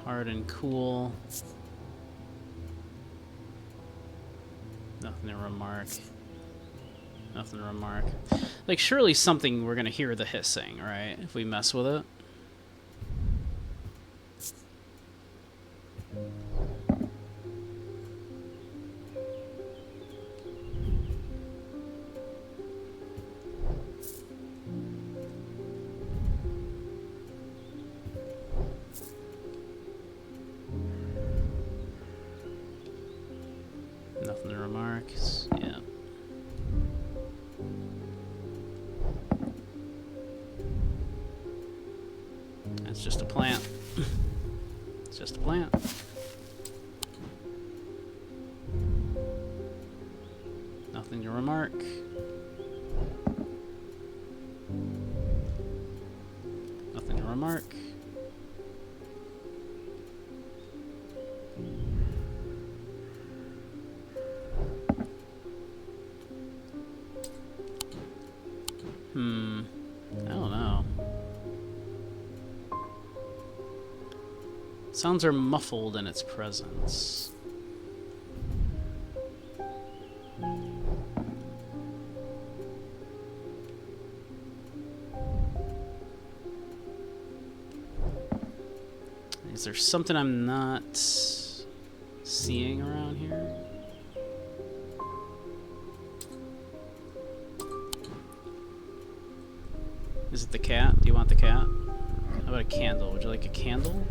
Hard and cool. Nothing to remark. Nothing to remark. Like, surely something we're gonna hear the hissing, right? If we mess with it. Nothing to remark. Yeah. It's just a plant. It's just a plant. Nothing to remark. Nothing to remark. I don't know. Sounds are muffled in its presence. Is there something I'm not seeing around here? Is it the cat? Do you want the cat? How about a candle? Would you like a candle?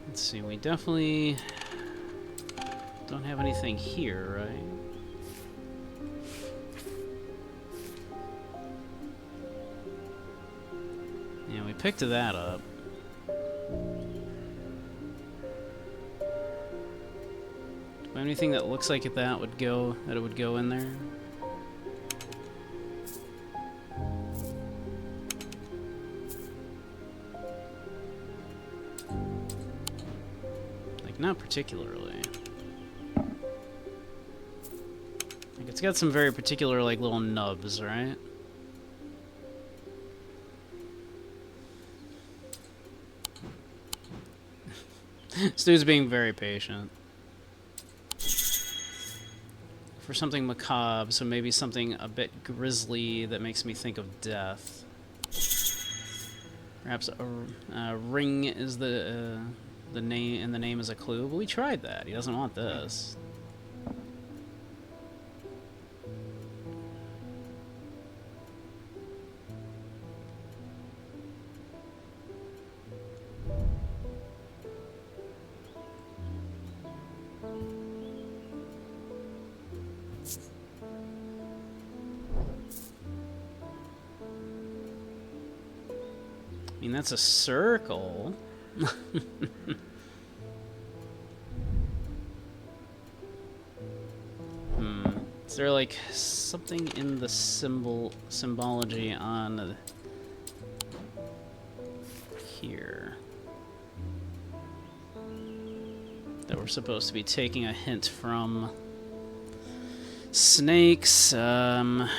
Let's see, we definitely don't have anything here, right? Yeah, we picked that up. Do we have anything that looks like that would go in there? Like, not particularly. Like, it's got some very particular, like, little nubs, right? Stu's being very patient. For something macabre, so maybe something a bit grisly that makes me think of death. Perhaps a ring is the name, and the name is a clue, but we tried that. He doesn't want this. I mean, that's a circle. Is there like something in the symbology on here that we're supposed to be taking a hint from? Snakes, like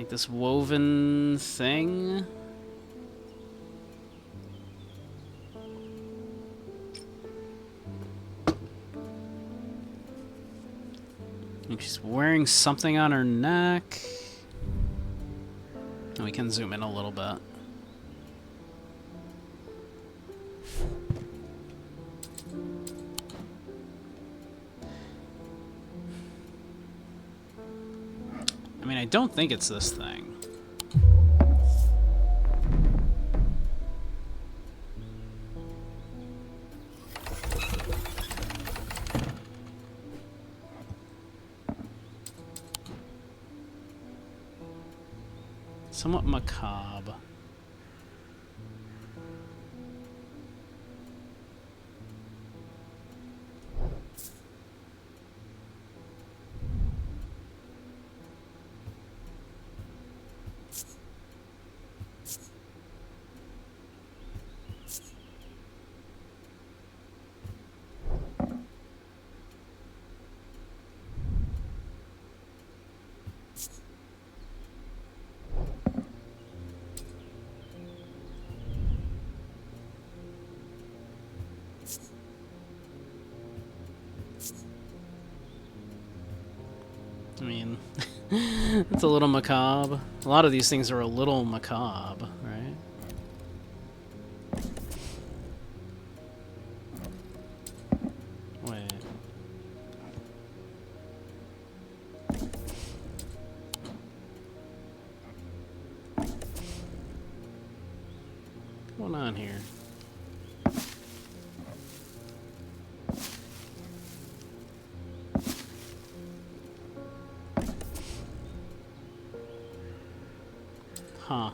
this woven thing. She's wearing something on her neck. And we can zoom in a little bit. I mean, I don't think it's this thing. Somewhat macabre. I mean, it's a little macabre. A lot of these things are a little macabre, right? Wait. What's going on here? Huh.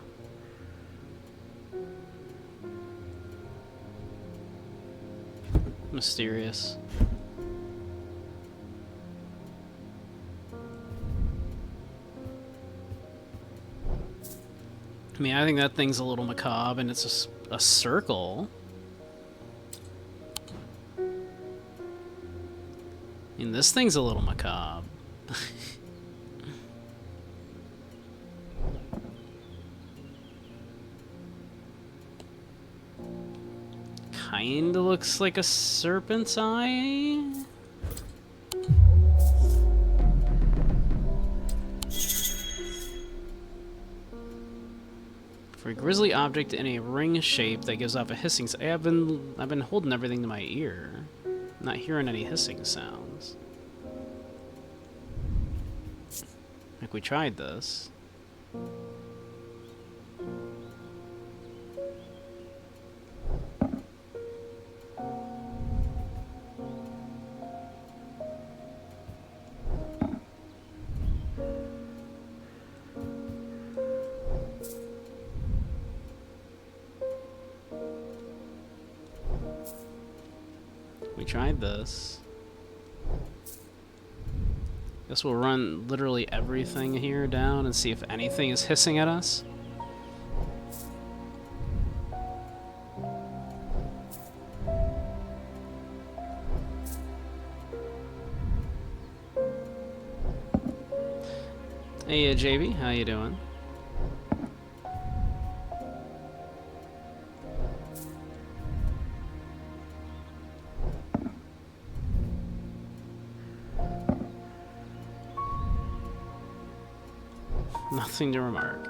Mysterious. I mean, I think that thing's a little macabre, and it's a circle. I mean, this thing's a little macabre. kinda looks like a serpent's eye. For a grisly object in a ring shape that gives off a hissing sound. I've been holding everything to my ear. I'm not hearing any hissing sounds. Like we tried this. We tried this. Guess we'll run literally everything here down and see if anything is hissing at us. Hey, JB, how you doing? Nothing to remark.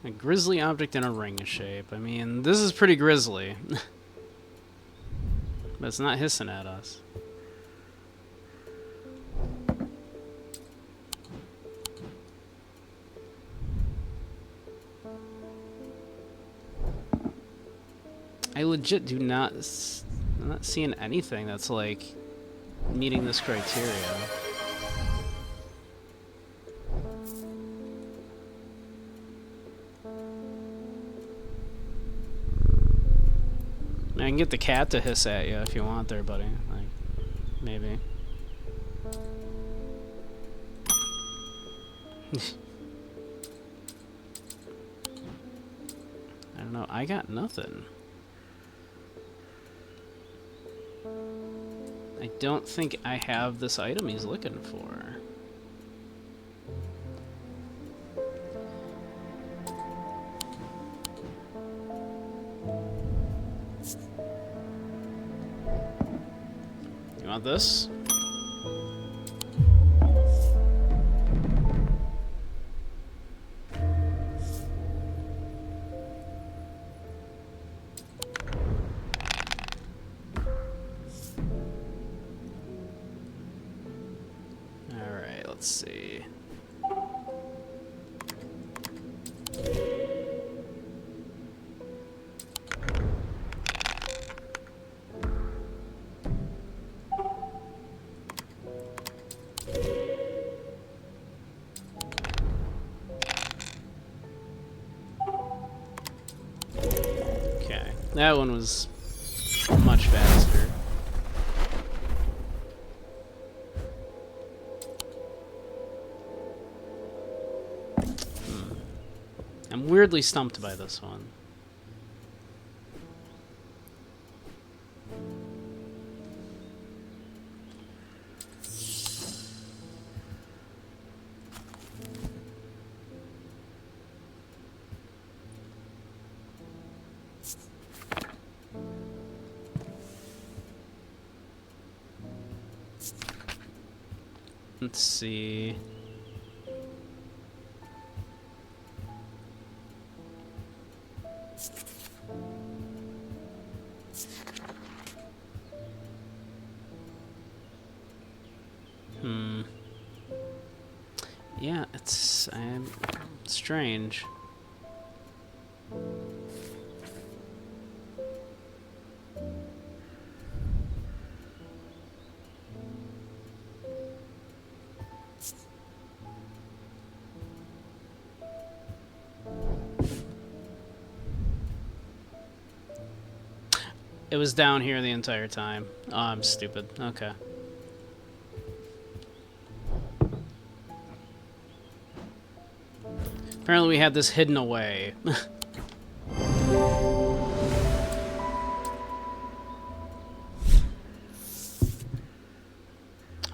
A grisly object in a ring shape. I mean, this is pretty grisly. But it's not hissing at us. I legit do not... I'm not seeing anything that's, like, meeting this criteria. I can get the cat to hiss at you if you want there, buddy. Like, maybe. I don't know. I got nothing. I don't think I have this item he's looking for. You want this? Alright, let's see. Okay, that one was much faster. I'm weirdly stumped by this one. Let's see. Yeah, it's strange. It was down here the entire time. Oh, I'm stupid. Okay. Apparently we had this hidden away.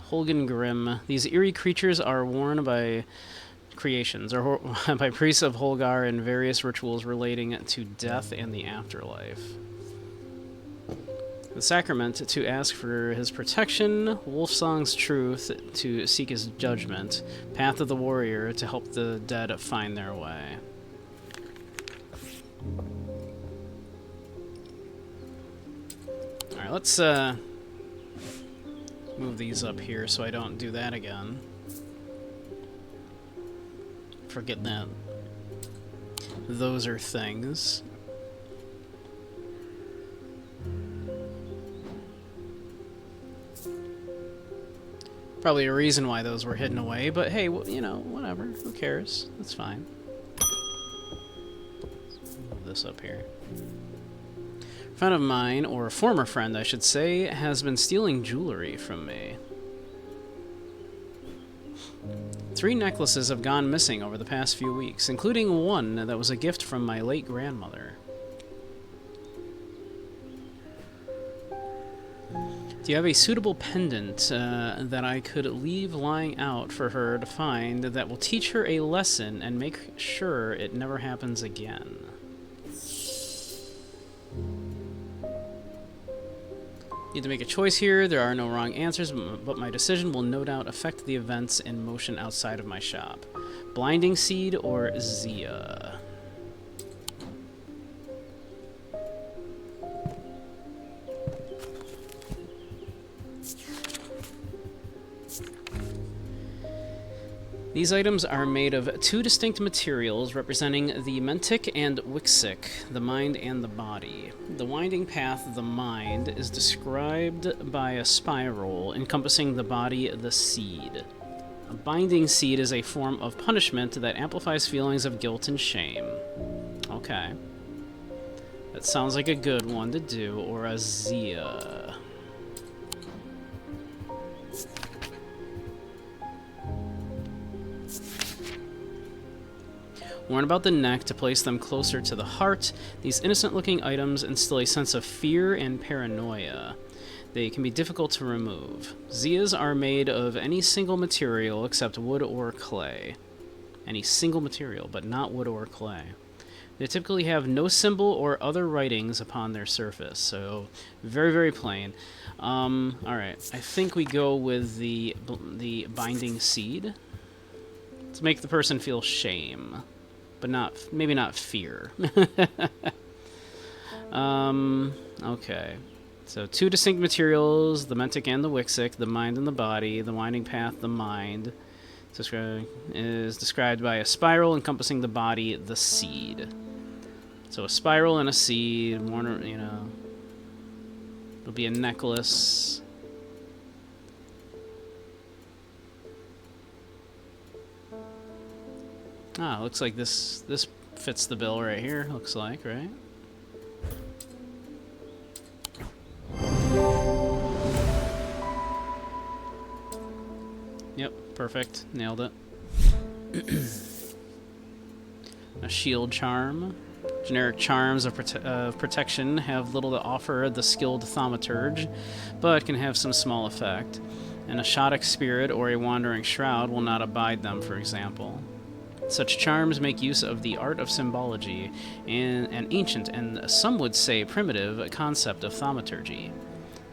Holgen Grim. These eerie creatures are worn by creations, or by priests of Holgar in various rituals relating to death and the afterlife. The sacrament to ask for his protection, Wolfsong's truth to seek his judgment, Path of the Warrior to help the dead find their way. Alright, let's move these up here so I don't do that again. Forget that. Those are things. Probably a reason why those were hidden away, but hey, well, you know, whatever. Who cares? That's fine. Move this up here. A friend of mine, or a former friend, I should say, has been stealing jewelry from me. 3 necklaces have gone missing over the past few weeks, including one that was a gift from my late grandmother. Do you have a suitable pendant that I could leave lying out for her to find that will teach her a lesson and make sure it never happens again? You need to make a choice here. There are no wrong answers, but my decision will no doubt affect the events in motion outside of my shop. Blinding Seed or Zia? These items are made of 2 distinct materials representing the Mentic and Wixic, the mind and the body. The winding path, the mind, is described by a spiral encompassing the body, the seed. A binding seed is a form of punishment that amplifies feelings of guilt and shame. Okay. That sounds like a good one to do, or a Zia. Worn about the neck to place them closer to the heart, these innocent-looking items instill a sense of fear and paranoia. They can be difficult to remove. Zias are made of any single material except wood or clay. Any single material, but not wood or clay. They typically have no symbol or other writings upon their surface, so very, very plain. Alright, I think we go with the binding seed to make the person feel shame. But maybe not fear. Okay. So 2 distinct materials, the Mentic and the Wixic, the mind and the body, the winding path, the mind, is described by a spiral encompassing the body, the seed. So a spiral and a seed, one, you know, it'll be a necklace. Ah, looks like this fits the bill right here, looks like, right? Yep, perfect. Nailed it. A shield charm. Generic charms of protection have little to offer the skilled thaumaturge, but can have some small effect. An Ashotic spirit or a wandering shroud will not abide them, for example. Such charms make use of the art of symbology, and an ancient and some would say primitive concept of thaumaturgy.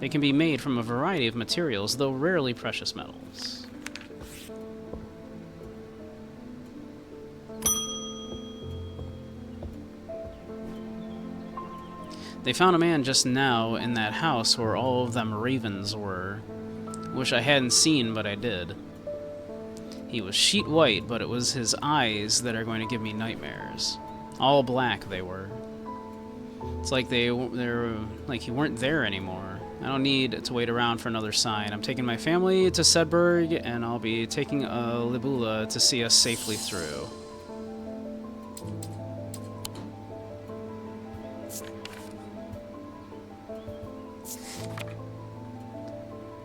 They can be made from a variety of materials, though rarely precious metals. They found a man just now in that house where all of them ravens were. Wish I hadn't seen, but I did. He was sheet white, but it was his eyes that are going to give me nightmares. All black they were. It's like they're like he weren't there anymore. I don't need to wait around for another sign. I'm taking my family to Sedberg, and I'll be taking a Libula to see us safely through.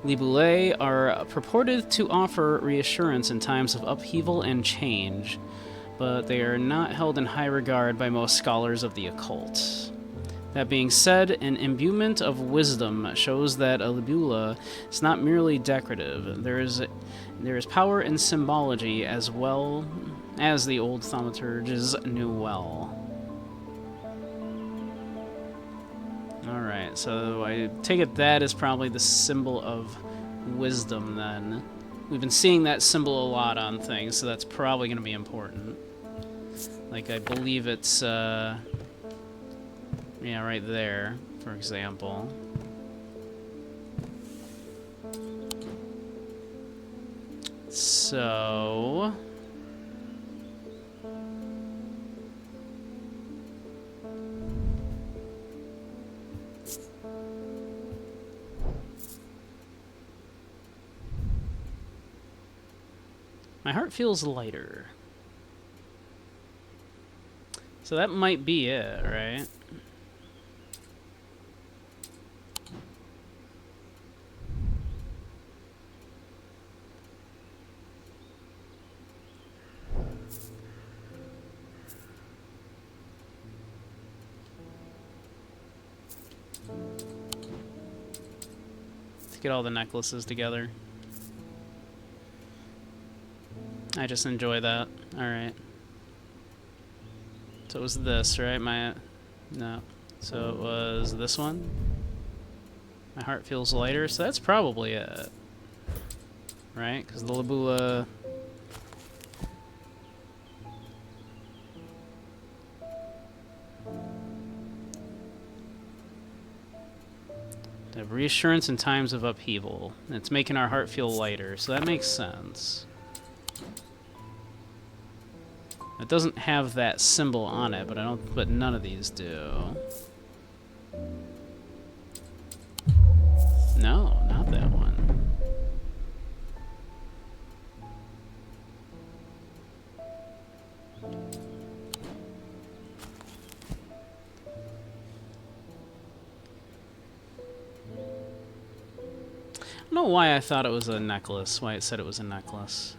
Libulae are purported to offer reassurance in times of upheaval and change, but they are not held in high regard by most scholars of the occult. That being said, an imbuement of wisdom shows that a libula is not merely decorative. There is power in symbology as well as the old thaumaturges knew well. Alright, so I take it that is probably the symbol of wisdom then. We've been seeing that symbol a lot on things, so that's probably going to be important. Like, I believe it's, yeah, right there, for example. So... my heart feels lighter. So that might be it, right? Let's get all the necklaces together. I just enjoy that. Alright. So it was this, right? No. So it was this one. My heart feels lighter, so that's probably it. Right? Because the libula... to have reassurance in times of upheaval. It's making our heart feel lighter, so that makes sense. It doesn't have that symbol on it, but none of these do. No, not that one. I don't know why I thought it was a necklace, why it said it was a necklace.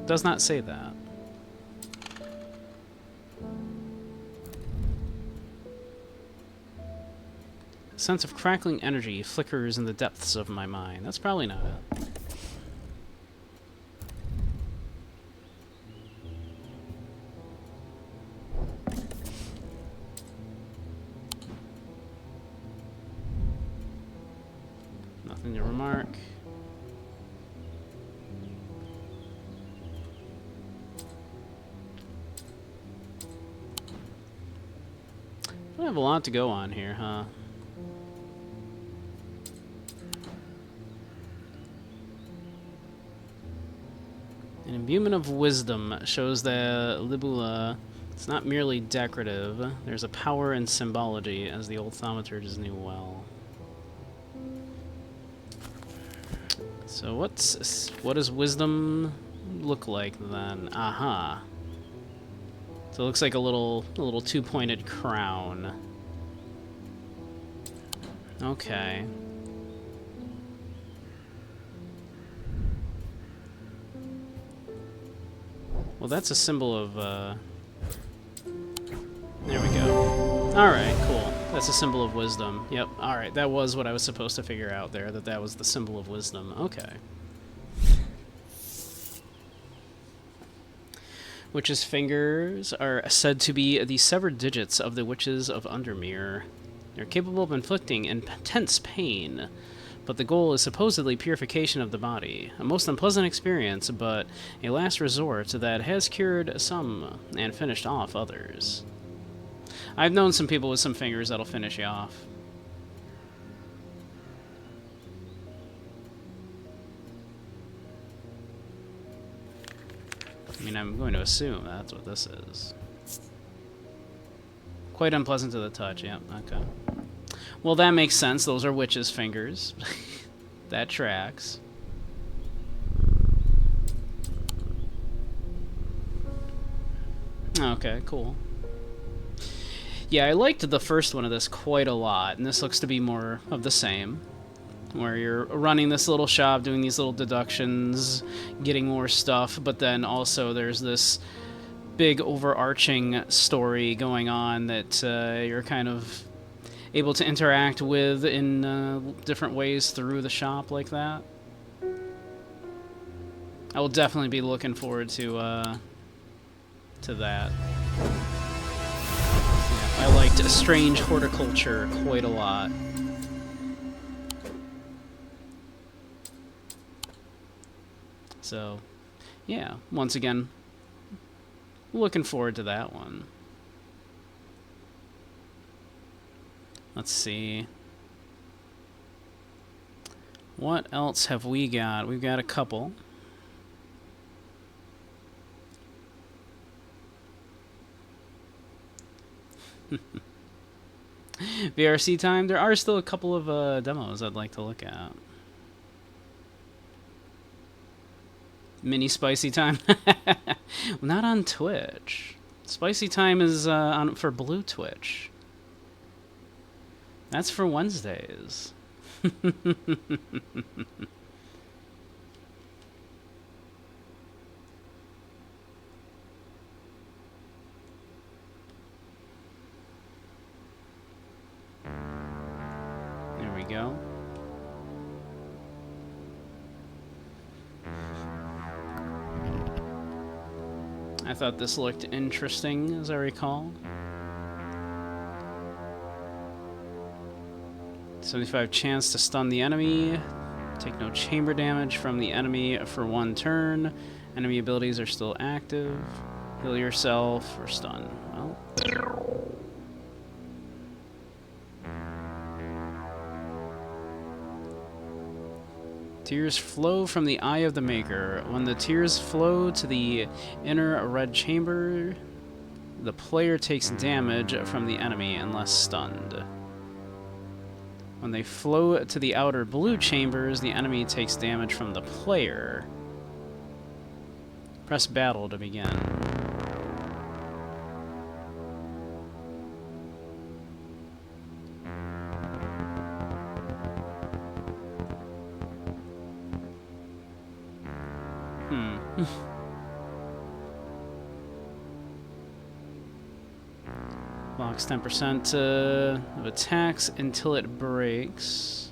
Does not say that. A sense of crackling energy flickers in the depths of my mind. That's probably not it. Nothing to remark. I have a lot to go on here, huh? An imbuement of wisdom shows that libula is not merely decorative. There's a power in symbology, as the old thaumaturges knew well. So what does wisdom look like then? Aha. So it looks like a little two-pointed crown. Okay. Well, that's a symbol of, there we go. Alright, cool. That's a symbol of wisdom. Yep, alright, that was what I was supposed to figure out there, that was the symbol of wisdom. Okay. Witches' fingers are said to be the severed digits of the witches of Undermere. They're capable of inflicting intense pain, but the goal is supposedly purification of the body. A most unpleasant experience, but a last resort that has cured some and finished off others. I've known some people with some fingers that'll finish you off. I mean, I'm going to assume that's what this is. Quite unpleasant to the touch, yeah, okay. Well, that makes sense. Those are witches' fingers. That tracks. Okay, cool. Yeah, I liked the first one of this quite a lot, and this looks to be more of the same. where you're running this little shop, doing these little deductions, getting more stuff, but then also there's this big overarching story going on that you're kind of able to interact with in different ways through the shop like that. I will definitely be looking forward to that. Yeah, I liked Strange Horticulture quite a lot. So, yeah, once again, looking forward to that one. Let's see. What else have we got? We've got a couple. VRC time. There are still a couple of demos I'd like to look at. Mini spicy time. Well, not on Twitch. Spicy time is on for Blue Twitch. That's for Wednesdays. There we go. I thought this looked interesting, as I recall. 75 chance to stun the enemy. Take no chamber damage from the enemy for 1 turn. Enemy abilities are still active. Heal yourself or stun. Well. Tears flow from the eye of the Maker. When the tears flow to the inner red chamber, the player takes damage from the enemy unless stunned. When they flow to the outer blue chambers, the enemy takes damage from the player. Press battle to begin. Blocks 10% of attacks until it breaks.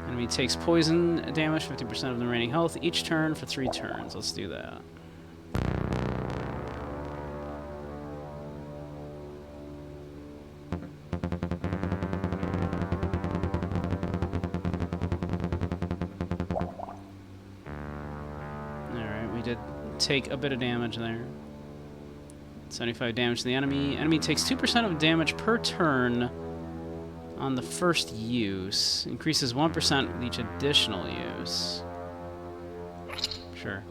Enemy takes poison damage, 50% of the remaining health each turn for 3 turns. Let's do that. Alright, we did take a bit of damage there. 75 damage to the enemy. Enemy takes 2% of damage per turn on the first use. Increases 1% with each additional use. Sure.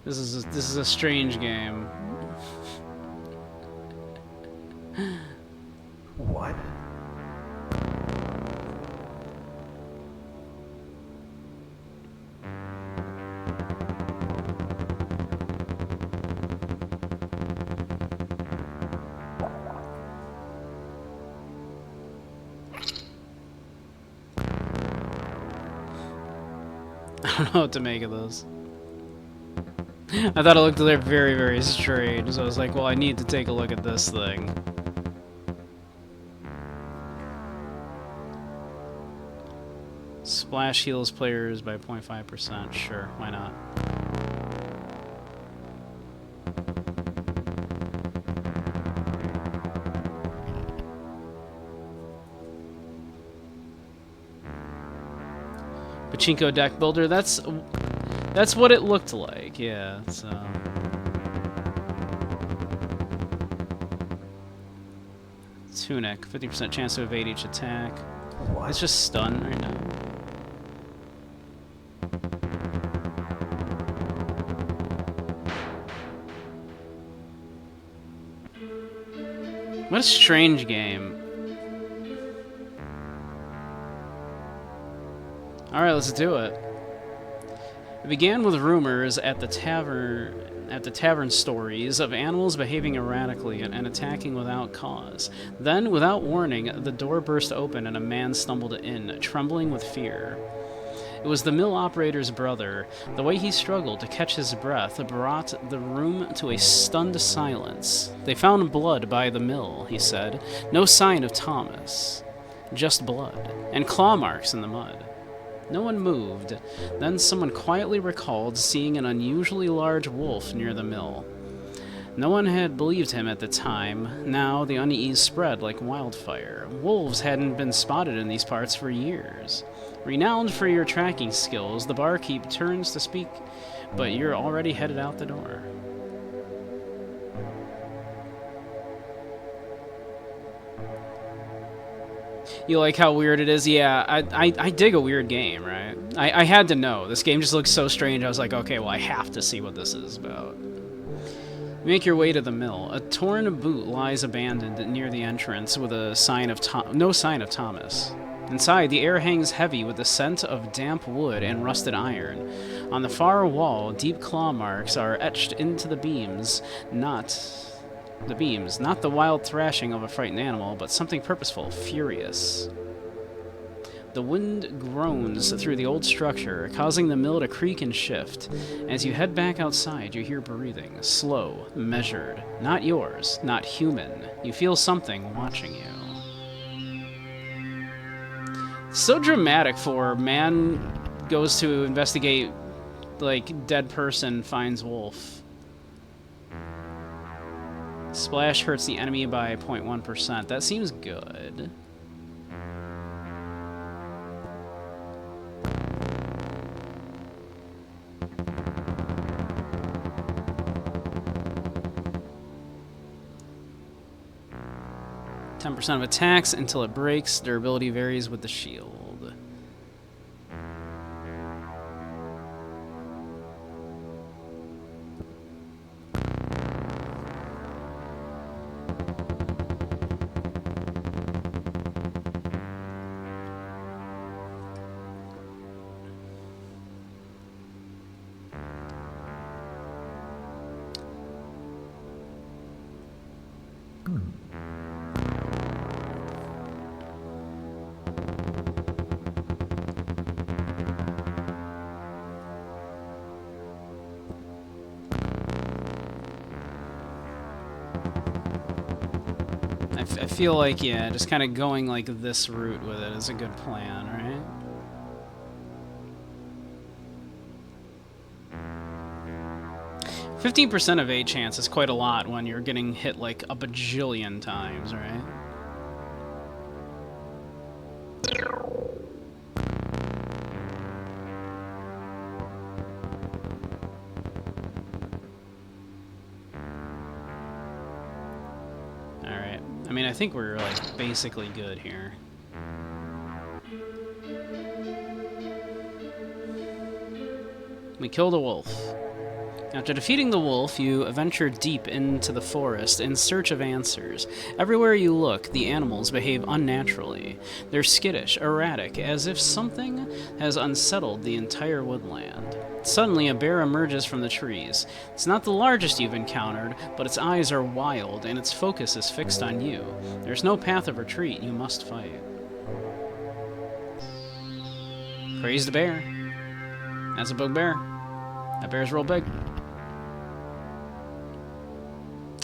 This is a strange game. What? I don't know what to make of this. I thought it looked very, very strange, so I was like, well, I need to take a look at this thing. Splash heals players by 0.5%. Sure, why not? Pachinko deck builder. That's what it looked like. Yeah. So. Tunic. 50% chance to evade each attack. What? It's just stun right now. What a strange game. Alright, let's do it. It began with rumors at the tavern stories of animals behaving erratically and attacking without cause. Then, without warning, the door burst open and a man stumbled in, trembling with fear. It was the mill operator's brother. The way he struggled to catch his breath brought the room to a stunned silence. They found blood by the mill, he said. No sign of Thomas. Just blood, and claw marks in the mud. No one moved. Then someone quietly recalled seeing an unusually large wolf near the mill. No one had believed him at the time. Now the unease spread like wildfire. Wolves hadn't been spotted in these parts for years. Renowned for your tracking skills, the barkeep turns to speak, but you're already headed out the door. You like how weird it is? Yeah, I dig a weird game, right? I had to know. This game just looks so strange. I was like, okay, well, I have to see what this is about. Make your way to the mill. A torn boot lies abandoned near the entrance with a sign of no sign of Thomas. Inside, the air hangs heavy with the scent of damp wood and rusted iron. On the far wall, deep claw marks are etched into the beams, not the wild thrashing of a frightened animal, but something purposeful, furious. The wind groans through the old structure, causing the mill to creak and shift. As you head back outside, you hear breathing, slow, measured. Not yours, not human. You feel something watching you. So dramatic for man goes to investigate, like, dead person finds wolf. Splash hurts the enemy by 0.1%. That seems good. %10 of attacks until it breaks. Durability varies with the shield. I feel like, yeah, just kind of going like this route with it is a good plan, right? %15 of 8 chance is quite a lot when you're getting hit like a bajillion times, right? Alright. I mean, I think we're, like, basically good here. We killed a wolf. After defeating the wolf, you venture deep into the forest in search of answers. Everywhere you look, the animals behave unnaturally. They're skittish, erratic, as if something has unsettled the entire woodland. Suddenly, a bear emerges from the trees. It's not the largest you've encountered, but its eyes are wild, and its focus is fixed on you. There's no path of retreat. You must fight. Crazed bear. That's a bugbear. That bear's real big.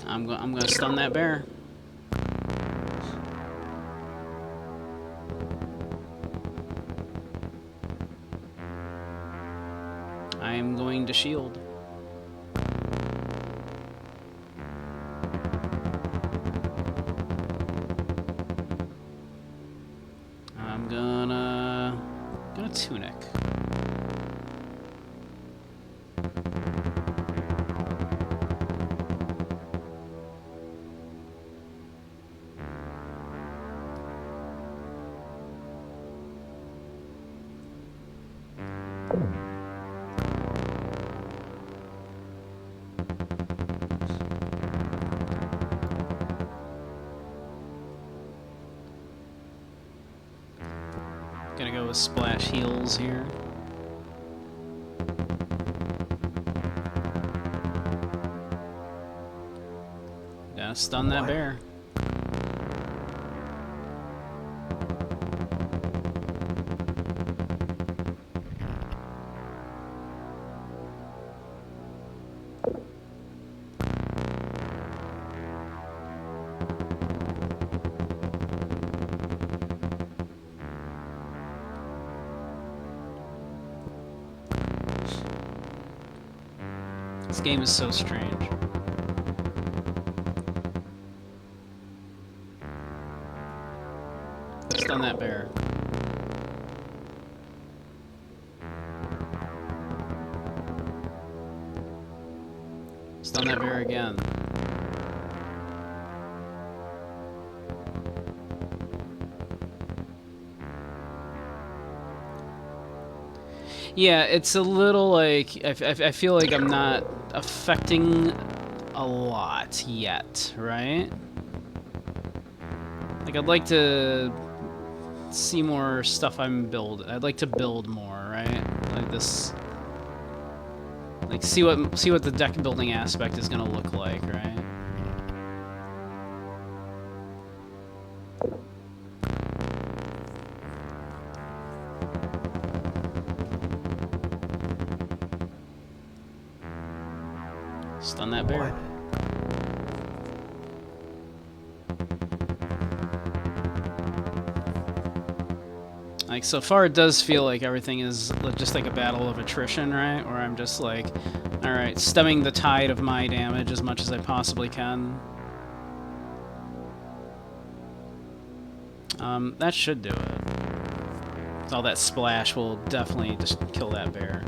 I'm gonna stun that bear. I am going to shield. I'm gonna tunic. Gonna go with splash heals here. stun that bear. This game is so strange. Stun that bear. Stun that bear again. Yeah, it's a little like I feel like I'm not affecting a lot yet, right? Like I'd like to see more stuff I'm building. I'd like to build more, right? Like this, like see what the deck building aspect is gonna look like, right? Stun that bear. Like, so far it does feel like everything is just like a battle of attrition, right? Where I'm just like, alright, stemming the tide of my damage as much as I possibly can. That should do it. All that splash will definitely just kill that bear.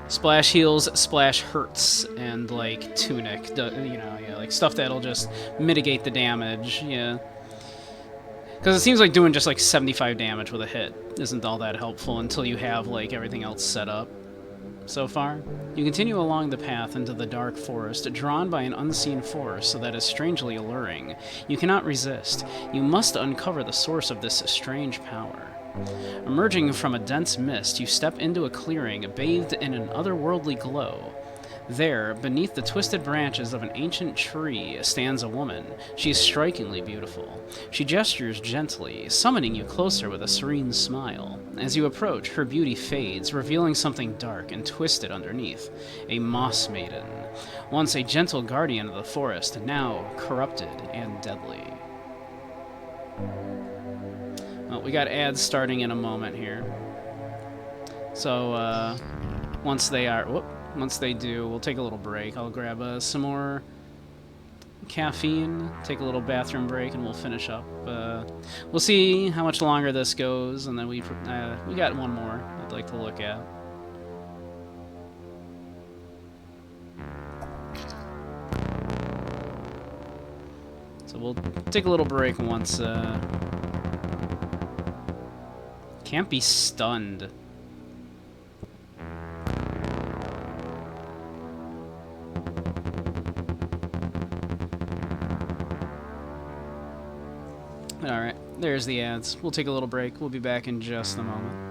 Splash heals, splash hurts, and like tunic, you know, yeah, like stuff that'll just mitigate the damage, yeah. Because it seems like doing just like 75 damage with a hit isn't all that helpful until you have like everything else set up. So far, you continue along the path into the dark forest, drawn by an unseen force that is strangely alluring. You cannot resist. You must uncover the source of this strange power. Emerging from a dense mist, you step into a clearing bathed in an otherworldly glow. There, beneath the twisted branches of an ancient tree, stands a woman. She is strikingly beautiful. She gestures gently, summoning you closer with a serene smile. As you approach, her beauty fades, revealing something dark and twisted underneath. A moss maiden. Once a gentle guardian of the forest, now corrupted and deadly. Well, we got ads starting in a moment here. So, once they do, we'll take a little break. I'll grab some more caffeine, take a little bathroom break, and we'll finish up. We'll see how much longer this goes, and then we got one more I'd like to look at. So we'll take a little break once. Can't be stunned. Alright, there's the ads. We'll take a little break. We'll be back in just a moment.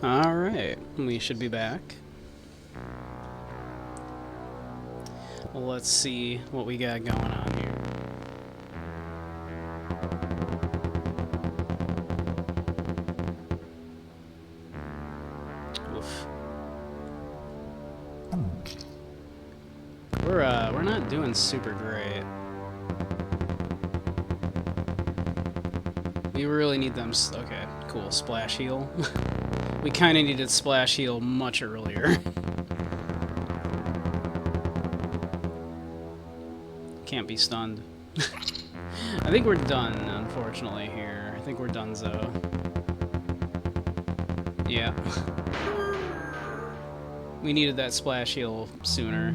Alright, we should be back. Well, let's see what we got going on here. Oof. We're not doing super great. We really need them. Okay, cool. Splash heal. We kind of needed splash heal much earlier. Can't be stunned. I think we're done, unfortunately, here. I think we're donezo. Yeah. We needed that splash heal sooner.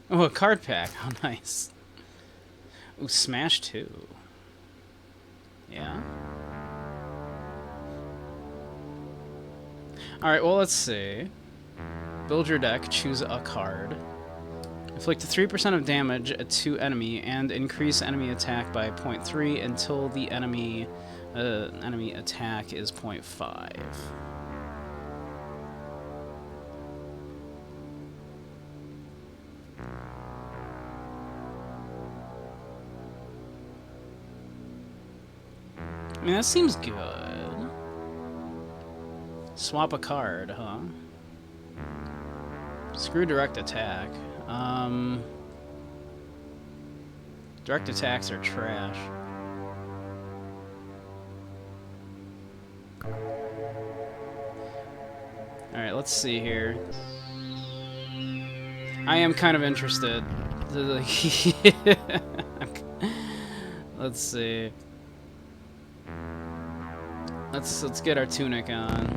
Oh, a card pack. How nice. Ooh, Smash 2. Yeah. Alright, well, let's see. Build your deck, choose a card. Inflict 3% of damage to enemy and increase enemy attack by 0.3 until the enemy attack is 0.5. I mean, that seems good. Swap a card, huh? Screw direct attack. Direct attacks are trash. Alright, let's see here. I am kind of interested. Let's see. Let's get our tunic on.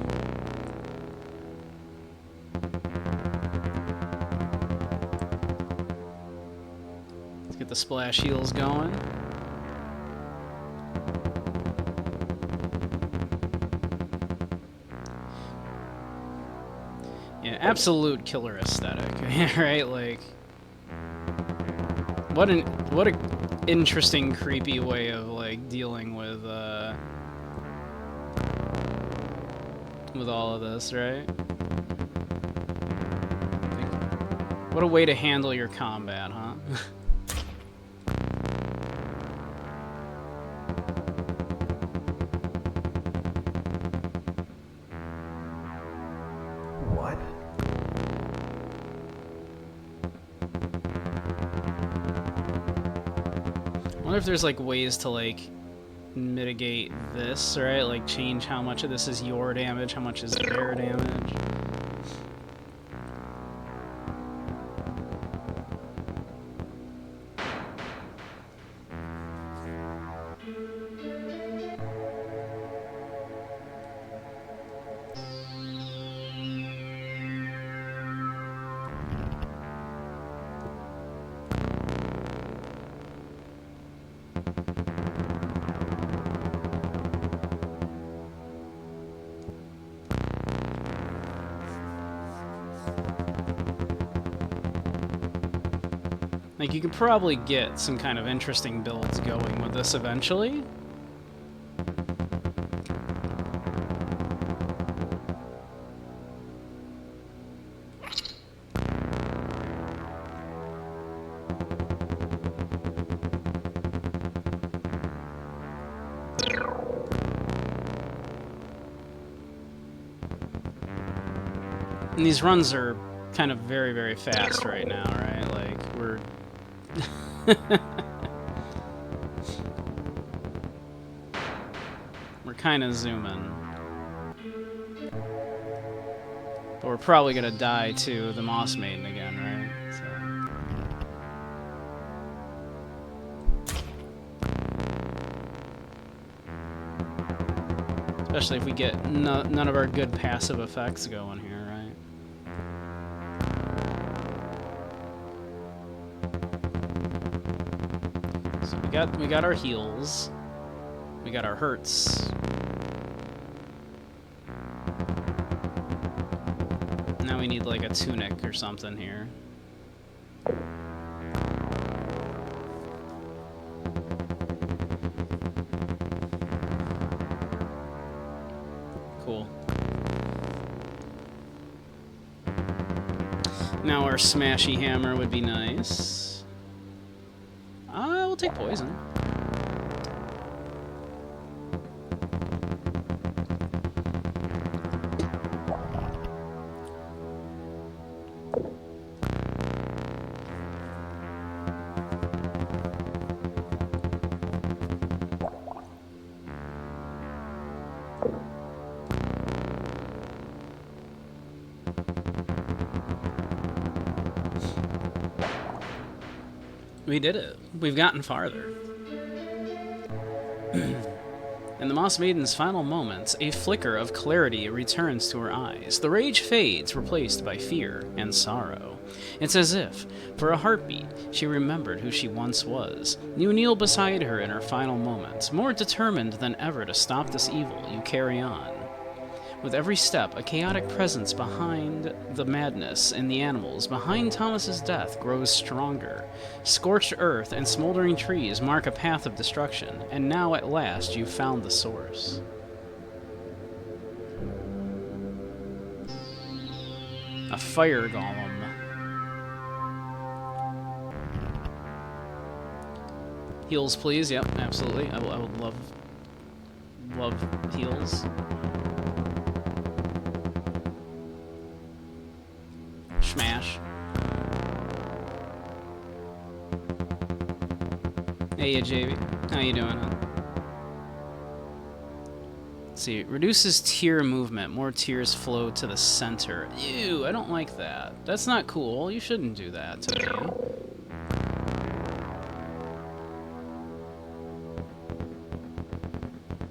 Let's get the splash heals going. Yeah, absolute killer aesthetic, right? Like, what a interesting, creepy way of like dealing with all of this, right? What a way to handle your combat, huh? What? I wonder if there's like ways to like mitigate this, right? Like change how much of this is your damage, how much is their damage. Like, you could probably get some kind of interesting builds going with this eventually. And these runs are kind of very, very fast right now, right? Like, we're... we're kind of zooming. But we're probably gonna die to the Moss Maiden again, right? So. Especially if we get none of our good passive effects going here, right? We got our heals. We got our hurts. Now we need like a tunic or something here. more smashy hammer would be nice. We'll take poison. We did it. We've gotten farther. In the Moss Maiden's final moments, a flicker of clarity returns to her eyes. The rage fades, replaced by fear and sorrow. It's as if, for a heartbeat, she remembered who she once was. You kneel beside her in her final moments, more determined than ever to stop this evil. You carry on. With every step, a chaotic presence behind the madness in the animals, behind Thomas's death, grows stronger. Scorched earth and smoldering trees mark a path of destruction, and now at last you've found the source. A fire golem. Heals, please. Yep, absolutely. I would love heals. Smash. Hey, JV. How you doing, huh? Let's see. Reduces tear movement. More tears flow to the center. Ew, I don't like that. That's not cool. You shouldn't do that to me.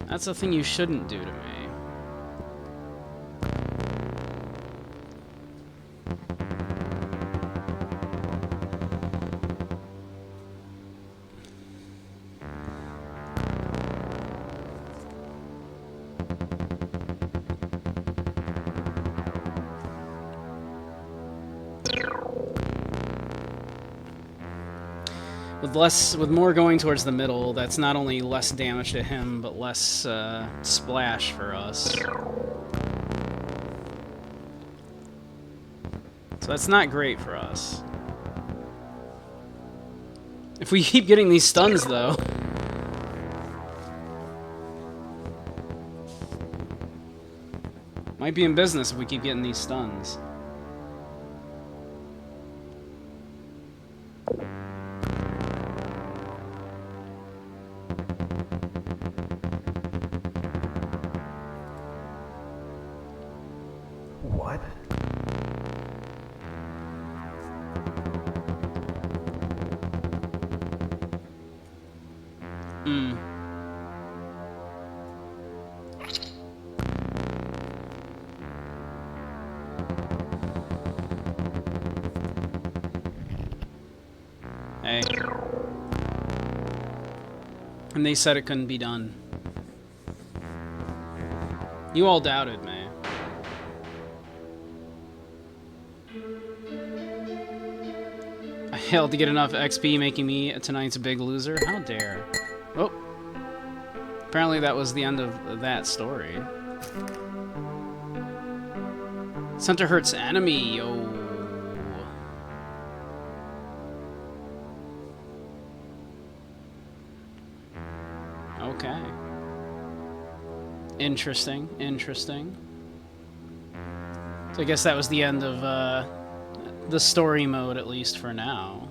That's the thing you shouldn't do to me. With more going towards the middle, that's not only less damage to him, but less splash for us. So that's not great for us. If we keep getting these stuns, though... might be in business if we keep getting these stuns. What? Hey. And they said it couldn't be done. You all doubted me. I failed to get enough XP, making me tonight's big loser. How dare. Oh. Apparently that was the end of that story. Center hurts enemy, yo. Okay. Interesting, interesting. So I guess that was the end of the story mode, at least for now.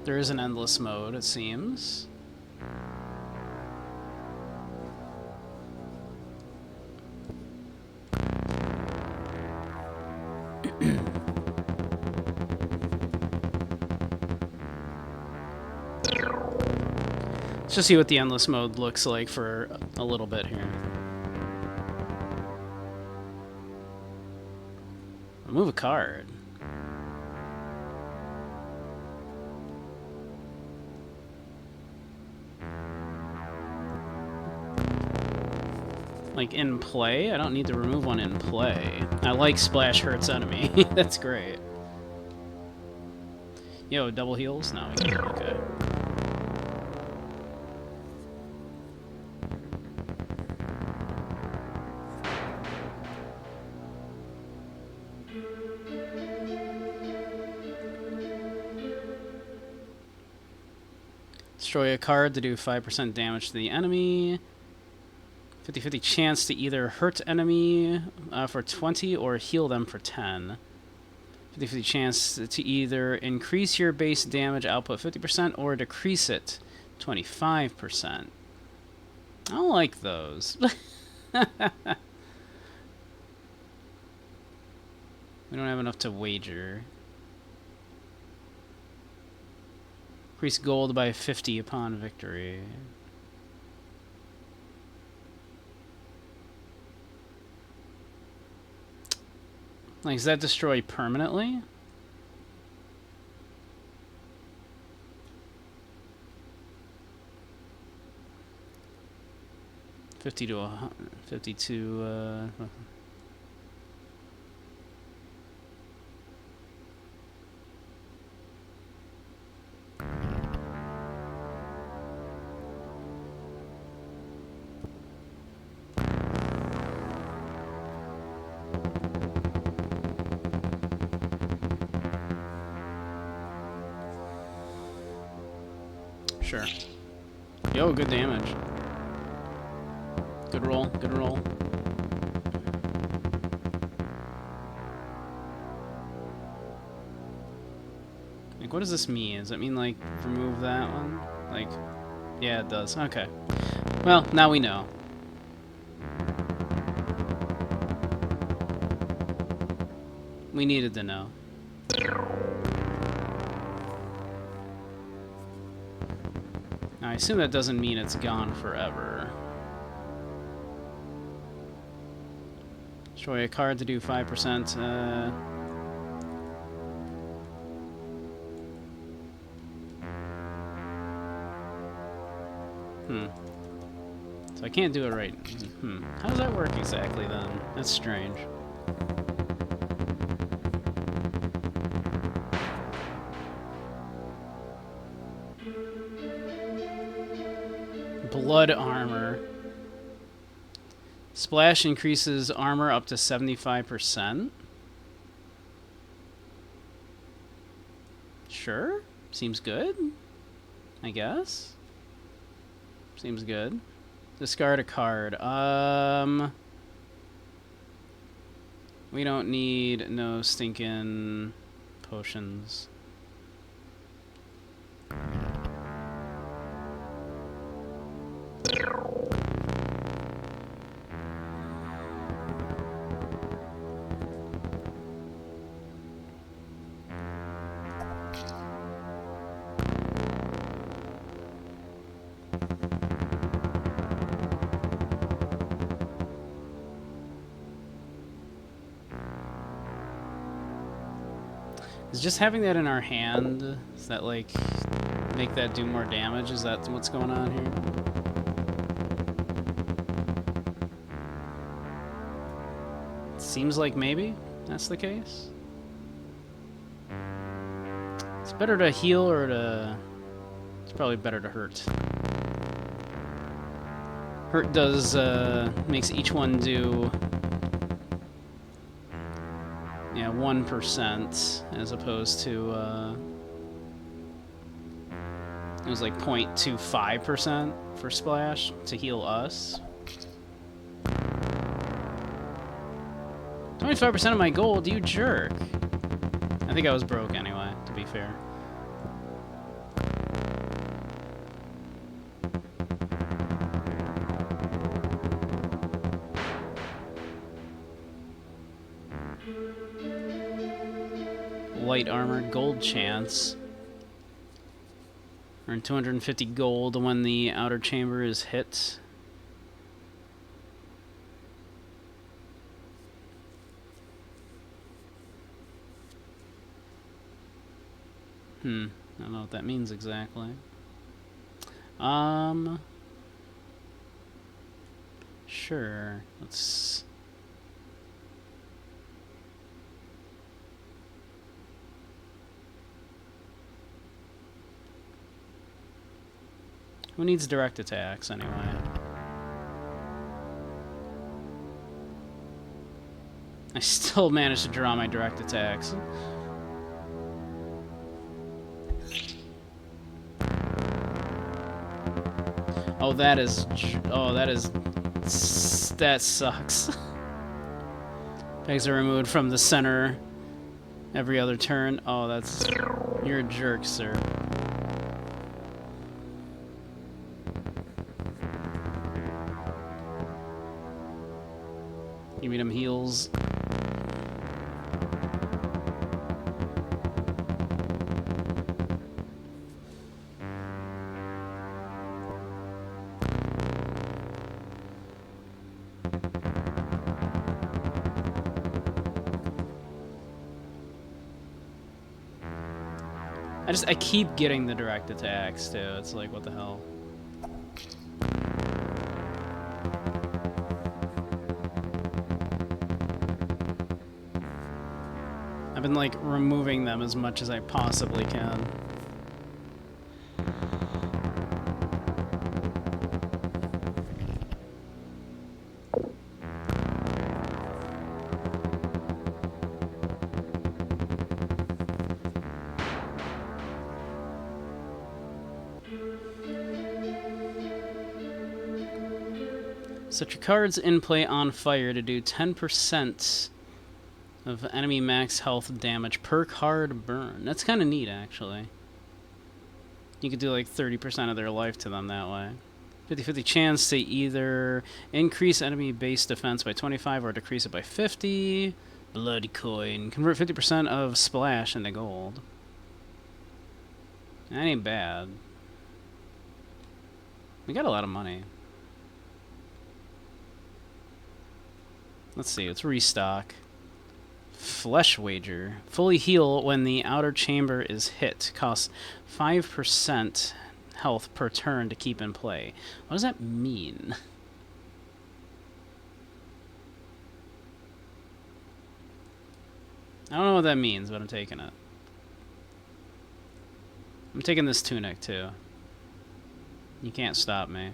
There is an endless mode, it seems. Let's just see what the endless mode looks like for a little bit here. Remove a card. Like in play? I don't need to remove one in play. I like splash hurts enemy. That's great. Yo, double heals? No, we can't. Okay. Destroy a card to do 5% damage to the enemy. 50-50 chance to either hurt enemy for 20 or heal them for 10. 50-50 chance to either increase your base damage output 50% or decrease it 25%. I don't like those. We don't have enough to wager. Increase gold by 50 upon victory. Like, does that destroy permanently? $50 to $50 to Sure. Yo, good damage. Good roll, good roll. Like, what does this mean? Does it mean, like, remove that one? Like, yeah, it does. Okay. Well, now we know. We needed to know. Now, I assume that doesn't mean it's gone forever. Destroy a card to do 5%. So I can't do it right. How does that work exactly then? That's strange. Blood armor. Splash increases armor up to 75%. Sure. Seems good. I guess. Seems good. Discard a card. We don't need no stinking potions. Is just having that in our hand, does that, like, make that do more damage? Is that what's going on here? Seems like maybe that's the case. It's better to heal or to... It's probably better to hurt. Hurt does, makes each one do... Yeah, 1% as opposed to, it was like 0.25% for Splash to heal us. 25% of my gold, you jerk. I think I was broke anyway, to be fair. Light armor, gold chance. Earn 250 gold when the outer chamber is hit. I don't know what that means exactly. Sure. Let's... Who needs direct attacks, anyway? I still managed to draw my direct attacks. Oh, that is... Oh, that is... That sucks. Pegs are removed from the center every other turn. Oh, that's... You're a jerk, sir. You mean him heals? I keep getting the direct attacks too. It's like, what the hell? I've been like removing them as much as I possibly can. Set your cards in play on fire to do 10% of enemy max health damage per card burn. That's kind of neat, actually. You could do like 30% of their life to them that way. 50-50 chance to either increase enemy base defense by 25 or decrease it by 50. Blood coin. Convert 50% of splash into gold. That ain't bad. We got a lot of money. Let's see, let's restock. Flesh Wager. Fully heal when the outer chamber is hit. Costs 5% health per turn to keep in play. What does that mean? I don't know what that means, but I'm taking it. I'm taking this tunic, too. You can't stop me.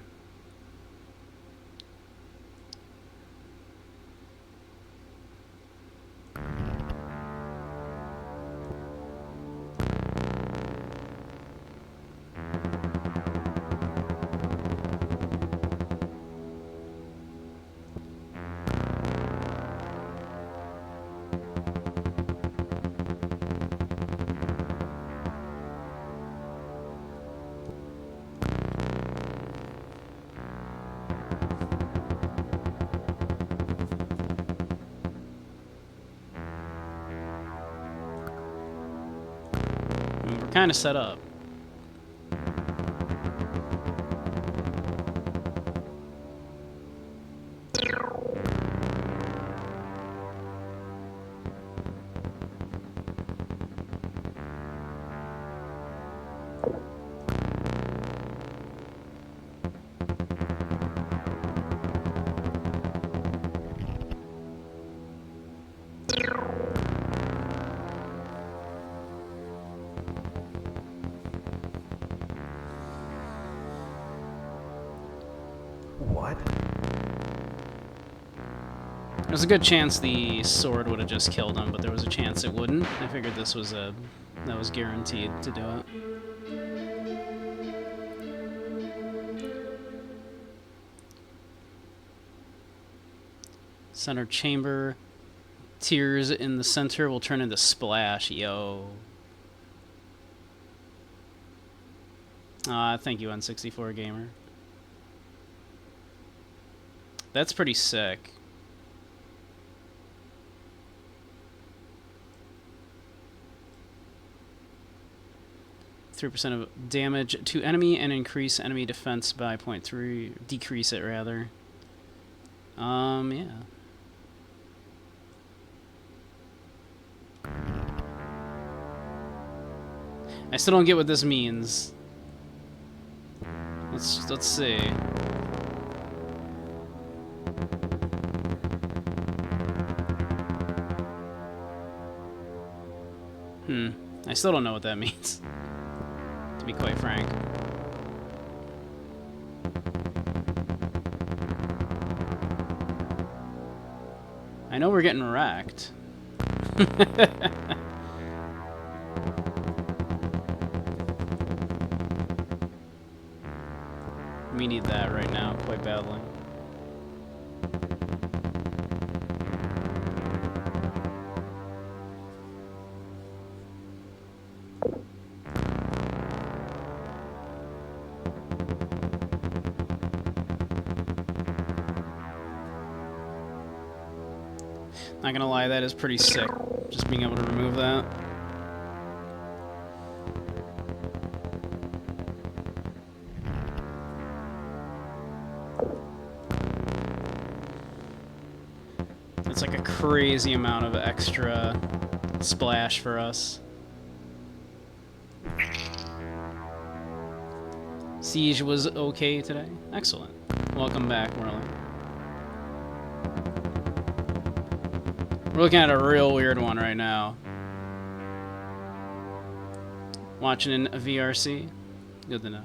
We're kind of set up. What? There's a good chance the sword would have just killed him, but there was a chance it wouldn't. I figured this was that was guaranteed to do it. Center chamber. Tears in the center will turn into splash. Yo. Thank you, N64 Gamer. That's pretty sick. %3 of damage to enemy and increase enemy defense by 0.3. Decrease it, rather. Yeah. I still don't get what this means. Let's see. I still don't know what that means, to be quite frank. I know we're getting wrecked. We need that right now quite badly. Not gonna lie, that is pretty sick. Just being able to remove that. It's like a crazy amount of extra splash for us. Siege was okay today. Excellent. Welcome back, Merlin. We're looking at a real weird one right now. Watching in a VRC. Good to know.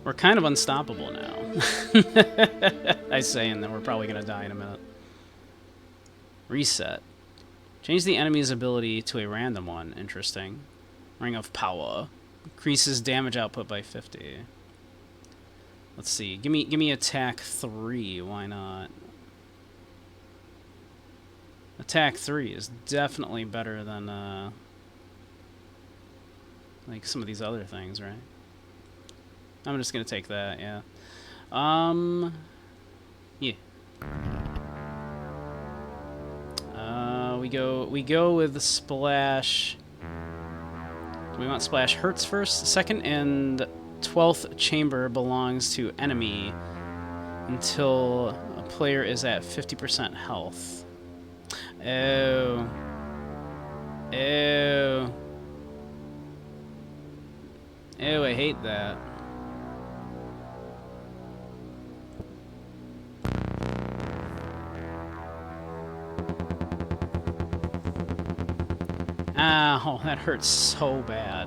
We're kind of unstoppable now. I say, and then we're probably going to die in a minute. Reset. Change the enemy's ability to a random one. Interesting. Ring of Power. Increases damage output by 50. Let's see. Give me attack 3. Why not? Attack 3 is definitely better than like some of these other things, right? I'm just gonna take that, yeah. Yeah. We go with the splash. Do we want splash hurts first? Second and 12th chamber belongs to enemy until a player is at 50% health. Oh. Oh. Oh, I hate that. Ow, that hurts so bad.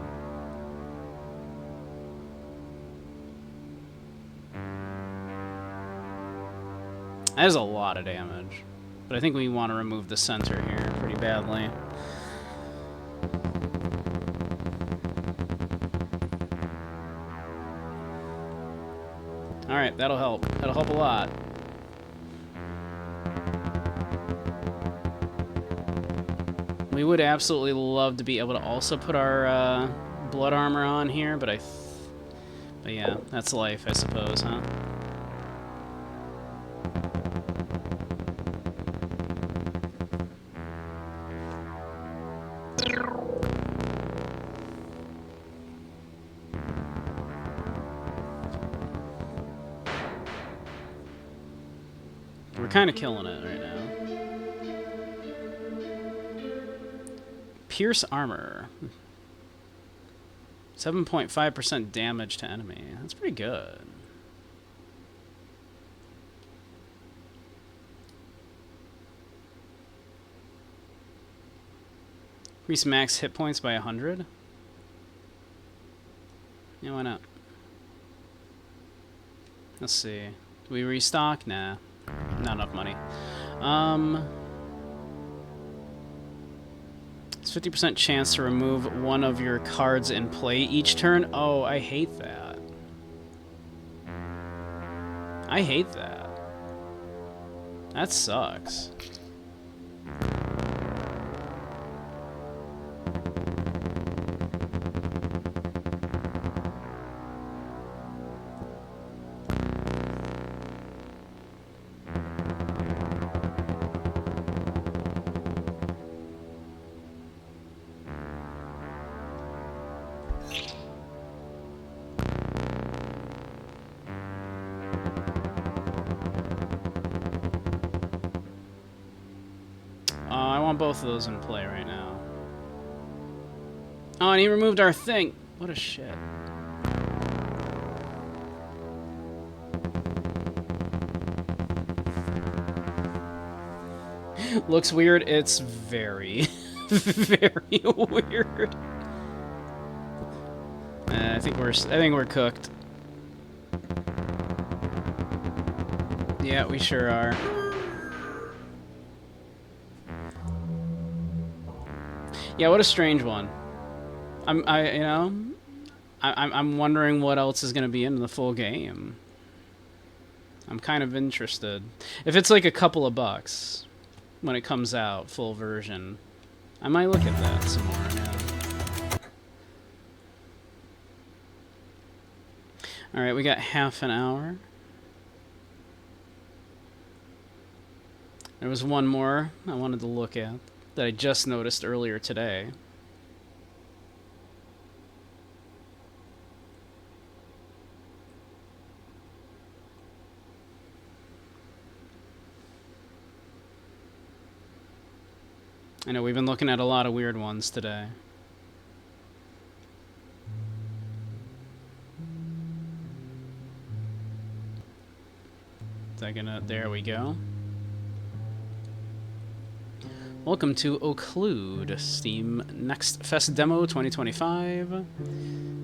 That is a lot of damage. But I think we want to remove the center here pretty badly. Alright, that'll help. That'll help a lot. We would absolutely love to be able to also put our blood armor on here, but but yeah, that's life, I suppose, huh? We're kind of killing it right now. Pierce armor. 7.5% damage to enemy. That's pretty good. Increase max hit points by 100. Yeah, why not? Let's see. Do we restock? Nah. Not enough money. It's 50% chance to remove one of your cards in play each turn. Oh, I hate that. I hate that. That sucks. I want both of those in play right now. Oh, and he removed our thing. What a shit. Looks weird. It's very, Very weird. I think we're cooked. Yeah, we sure are. Yeah, what a strange one. I'm wondering what else is going to be in the full game. I'm kind of interested. If it's like a couple of bucks when it comes out, full version, I might look at that some more, yeah. Alright, we got half an hour. There was one more I wanted to look at that I just noticed earlier today. I know we've been looking at a lot of weird ones today. There we go. Welcome to Occlude, Steam Next Fest Demo 2025.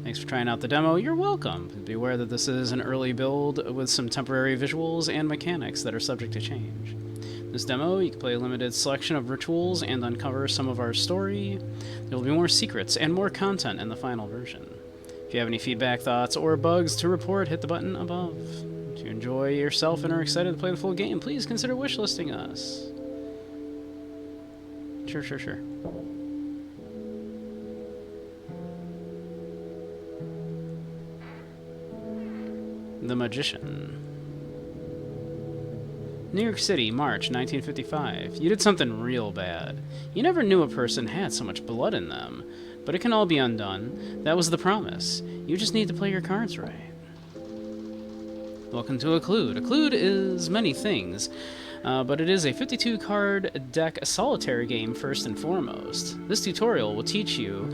Thanks for trying out the demo. You're welcome. Be aware that this is an early build with some temporary visuals and mechanics that are subject to change. In this demo, you can play a limited selection of rituals and uncover some of our story. There will be more secrets and more content in the final version. If you have any feedback, thoughts, or bugs to report, hit the button above. If you enjoy yourself and are excited to play the full game, please consider wishlisting us. Sure. The Magician. New York City, March 1955. You did something real bad. You never knew a person had so much blood in them. But it can all be undone. That was the promise. You just need to play your cards right. Welcome to Occlude. Occlude is many things. But it is a 52-card deck solitaire game first and foremost. This tutorial will teach you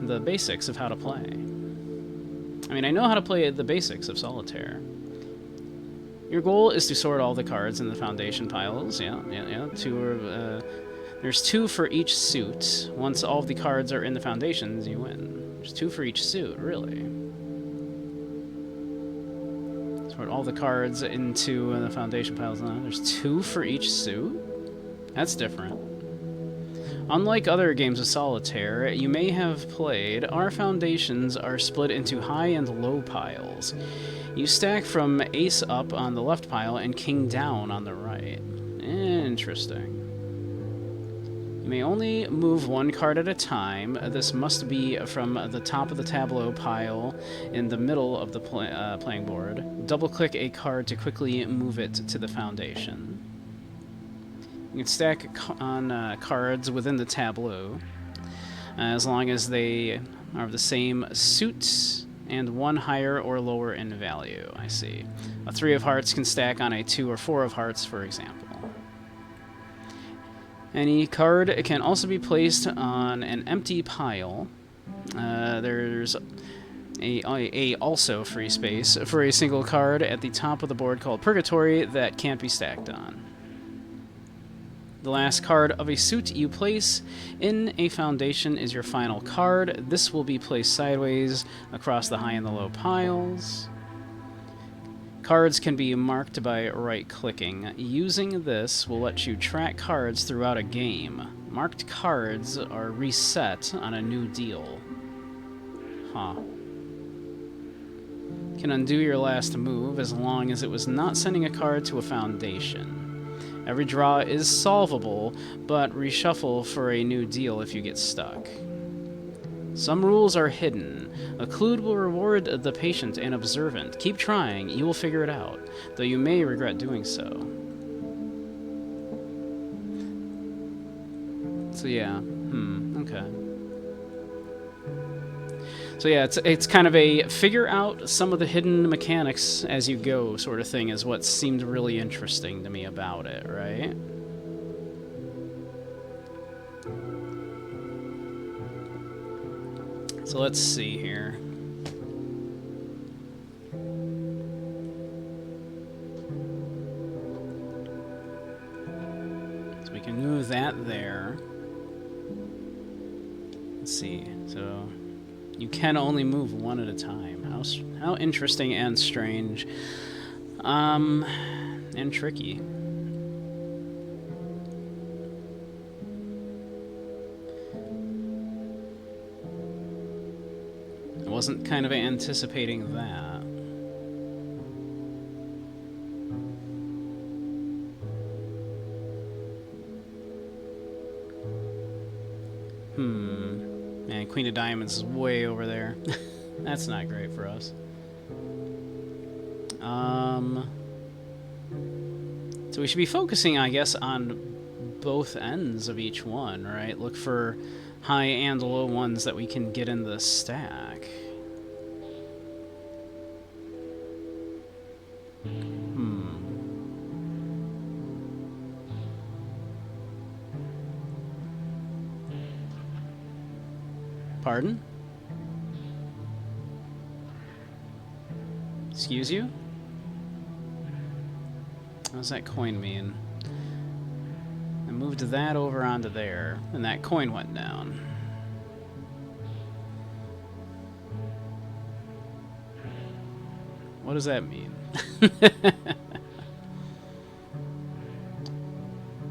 the basics of how to play. I mean, I know how to play the basics of solitaire. Your goal is to sort all the cards in the foundation piles. Yeah. There's 2 for each suit. Once all of the cards are in the foundations, you win. There's 2 for each suit, really. Sort all the cards into the foundation piles. There's 2 for each suit? That's different. Unlike other games of solitaire you may have played, our foundations are split into high and low piles. You stack from ace up on the left pile and king down on the right. Interesting. You may only move 1 card at a time. This must be from the top of the tableau pile in the middle of the playing board. Double-click a card to quickly move it to the foundation. You can stack on cards within the tableau, as long as they are of the same suit and 1 higher or lower in value. I see. A 3 of hearts can stack on a 2 or 4 of hearts, for example. Any card can also be placed on an empty pile. There's a also free space for a single card at the top of the board called Purgatory that can't be stacked on. The last card of a suit you place in a foundation is your final card. This will be placed sideways across the high and the low piles. Cards can be marked by right-clicking. Using this will let you track cards throughout a game. Marked cards are reset on a new deal. Huh. You can undo your last move as long as it was not sending a card to a foundation. Every draw is solvable, but reshuffle for a new deal if you get stuck. Some rules are hidden. Occlude will reward the patient and observant. Keep trying, you will figure it out, though you may regret doing so. So yeah, okay. So yeah, it's kind of a figure out some of the hidden mechanics as you go sort of thing is what seemed really interesting to me about it, right? So let's see here. So we can move that there. Let's see. So you can only move one at a time. How interesting and strange. And tricky. I wasn't kind of anticipating that. Man, Queen of Diamonds is way over there. That's not great for us. So we should be focusing, I guess, on both ends of each one, right? Look for high and low ones that we can get in the stack. Pardon? Excuse you? What does that coin mean? I moved that over onto there, and that coin went down. What does that mean?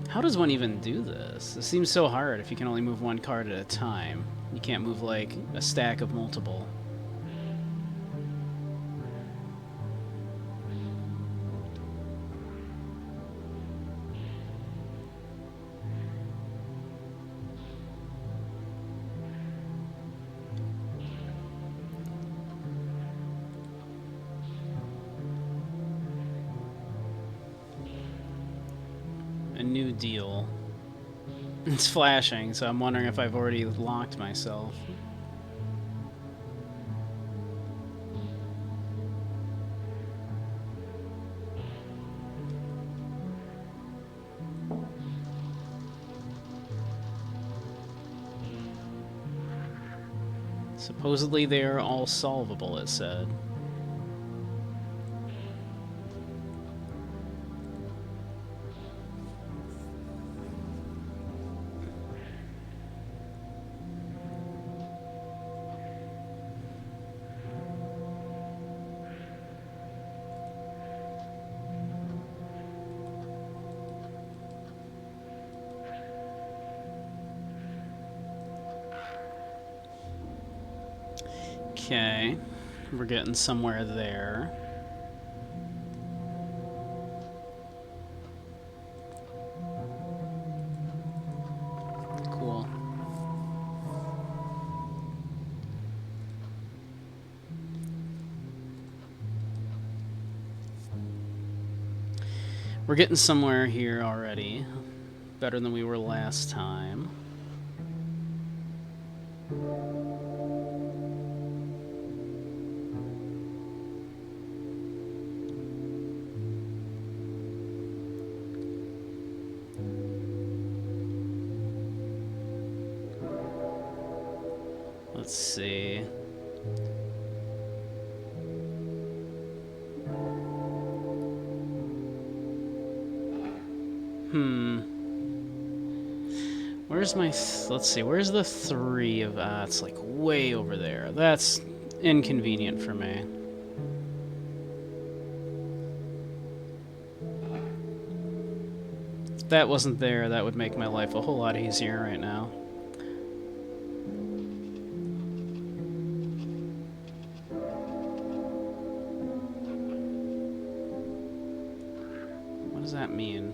How does one even do this? It seems so hard if you can only move one card at a time. You can't move, like, a stack of multiple. A new deal. It's flashing, so I'm wondering if I've already locked myself. Supposedly they are all solvable, it said. Okay, we're getting somewhere there. Cool. We're getting somewhere here already. Better than we were last time. Let's see. Where's my... let's see, where's the 3 of... it's like way over there. That's inconvenient for me. If that wasn't there, that would make my life a whole lot easier right now. What does that mean?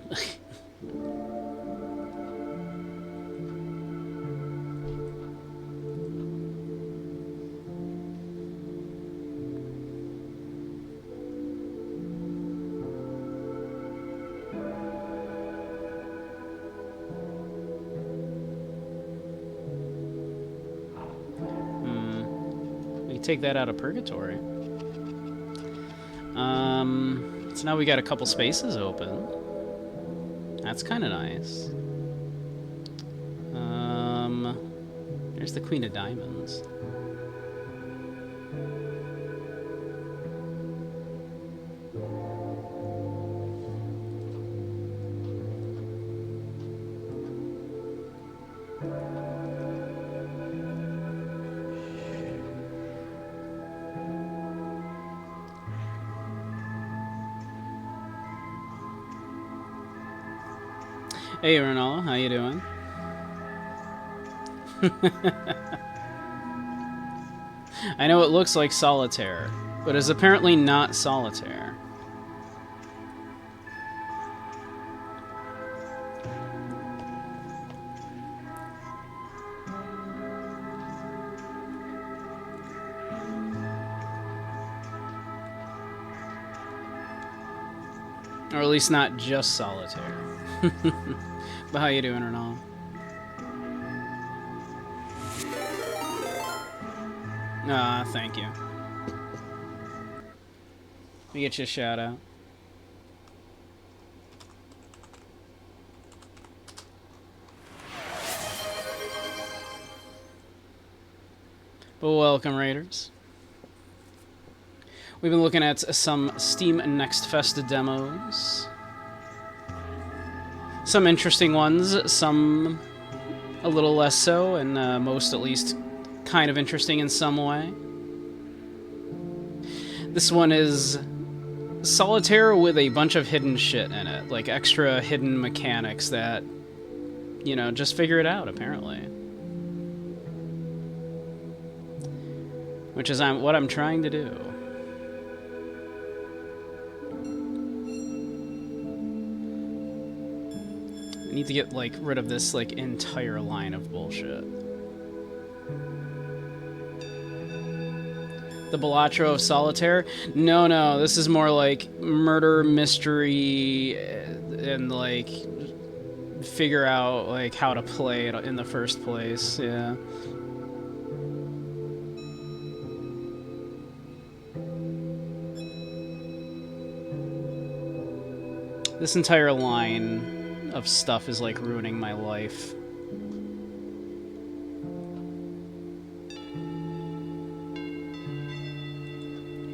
Take that out of purgatory. So now we got a couple spaces open. That's kind of nice. There's the Queen of Diamonds. Hey, Renala, how you doing? I know it looks like solitaire, but is apparently not solitaire. Or at least not just solitaire. But how you doing, Renal? Ah, thank you. Let me get you a shout out. But welcome, Raiders. We've been looking at some Steam Next Fest demos. Some interesting ones, some a little less so, and most at least kind of interesting in some way. This one is solitaire with a bunch of hidden shit in it, like extra hidden mechanics that, you know, just figure it out, apparently. Which is what I'm trying to do. I need to get, like, rid of this, like, entire line of bullshit. The Balatro of Solitaire? No, this is more like murder, mystery, and, like, figure out, like, how to play it in the first place, yeah. This entire line of stuff is, like, ruining my life.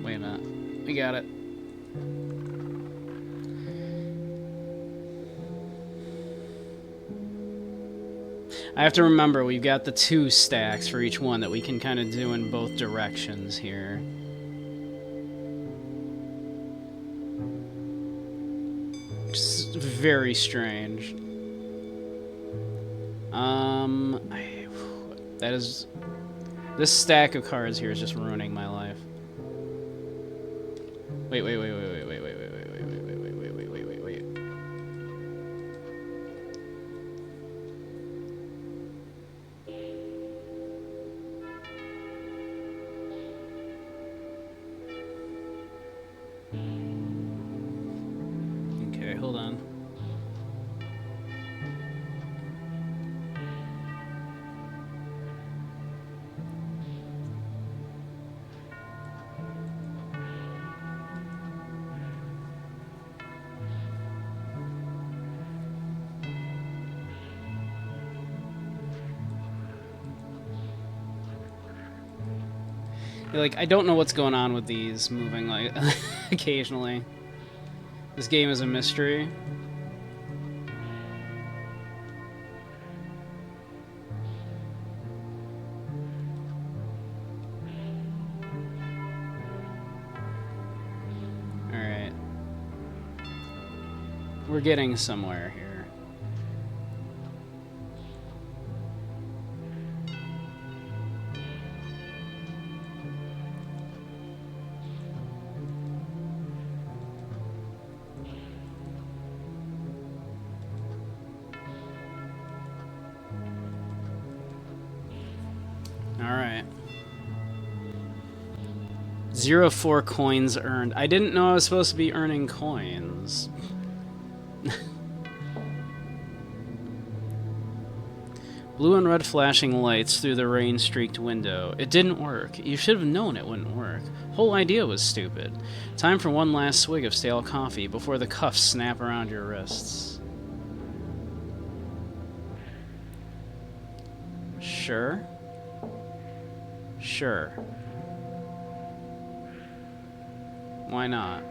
Wait a minute. We got it. I have to remember we've got the 2 stacks for each one that we can kind of do in both directions here. Just very strange. That is... This stack of cards here is just ruining my life. Wait. Okay, hold on. Like, I don't know what's going on with these moving, like, occasionally. This game is a mystery. Alright. We're getting somewhere here. Alright. 0.4 coins earned. I didn't know I was supposed to be earning coins. Blue and red flashing lights through the rain-streaked window. It didn't work. You should have known it wouldn't work. Whole idea was stupid. Time for one last swig of stale coffee before the cuffs snap around your wrists. Sure. Sure. Why not?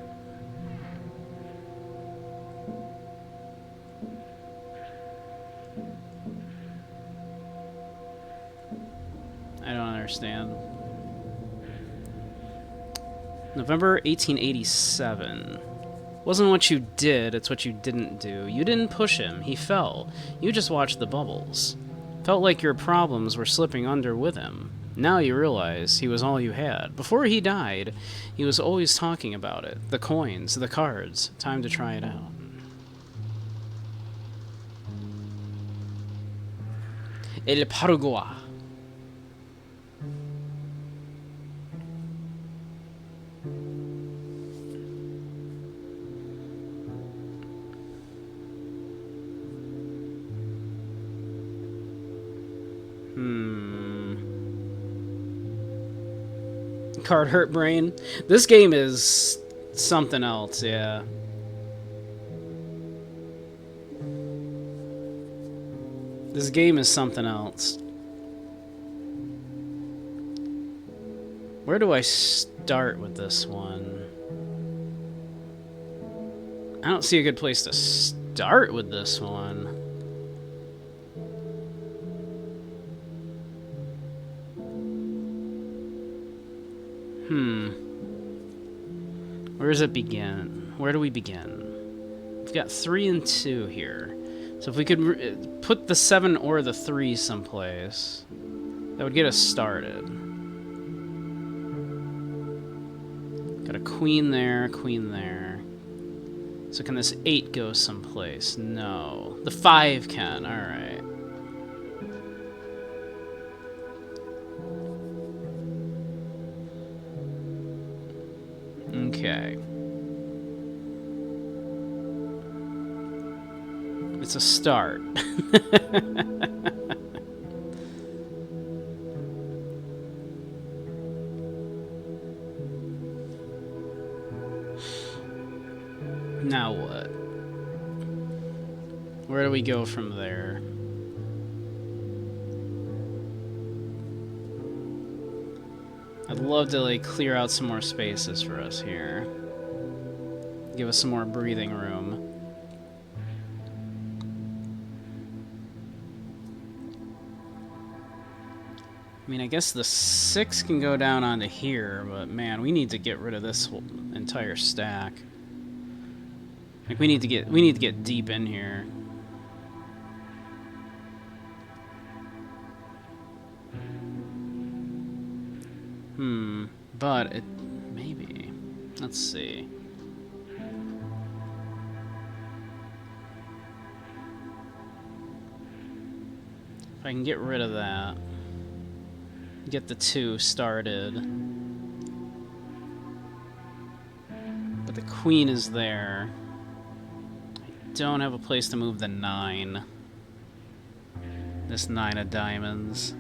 I don't understand. November 1887. Wasn't what you did, it's what you didn't do. You didn't push him, he fell. You just watched the bubbles. Felt like your problems were slipping under with him. Now you realize he was all you had. Before he died, he was always talking about it. The coins, the cards. Time to try it out. El Parugua. Card hurt brain. This game is something else, yeah. This game is something else. Where do I start with this one? I don't see a good place to start with this one. Where does it begin? Where do we begin? We've got 3 and 2 here. So if we could put the 7 or the 3 someplace, that would get us started. Got a queen there, queen there. So can this 8 go someplace? No. The 5 can, alright. Okay. It's a start. Now what? Where do we go from there? I'd love to, like, clear out some more spaces for us here. Give us some more breathing room. I mean, I guess the 6 can go down onto here, but man, we need to get rid of this whole entire stack. Like, we need to get deep in here. But it maybe. Let's see. If I can get rid of that. Get the 2 started. But the queen is there. I don't have a place to move the 9. This 9 of diamonds.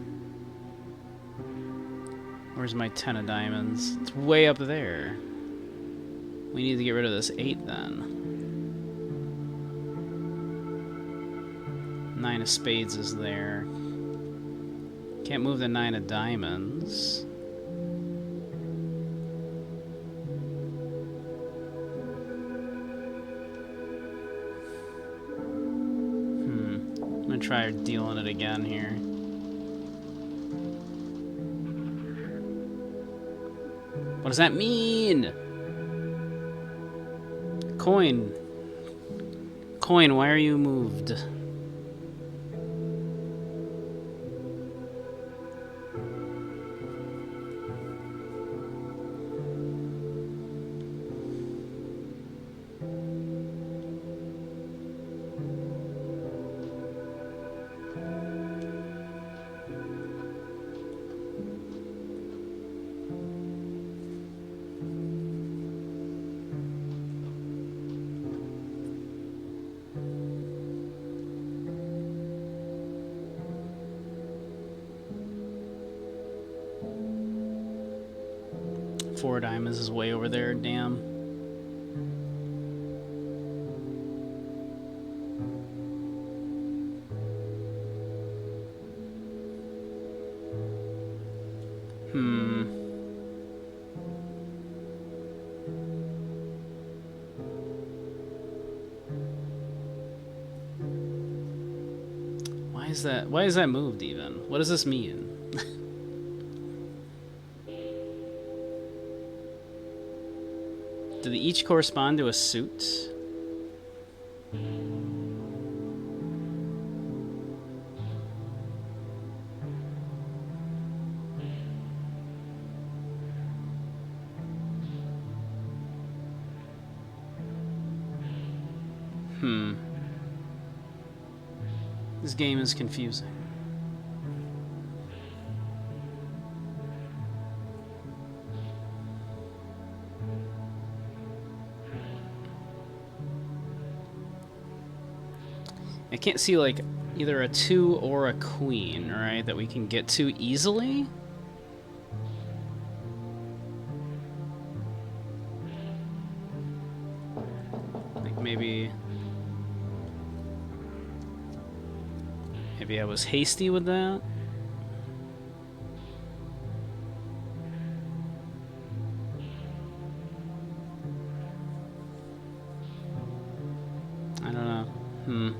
Where's my 10 of diamonds? It's way up there. We need to get rid of this 8 then. 9 of spades is there. Can't move the 9 of diamonds. I'm gonna try dealing it again here. What does that mean? Coin. Coin, why are you moved? Four diamonds is way over there, damn. Why is that moved even? What does this mean? Do they each correspond to a suit? This game is confusing. I can't see, like, either a 2 or a queen, right, that we can get to easily? Like, maybe I was hasty with that? I don't know.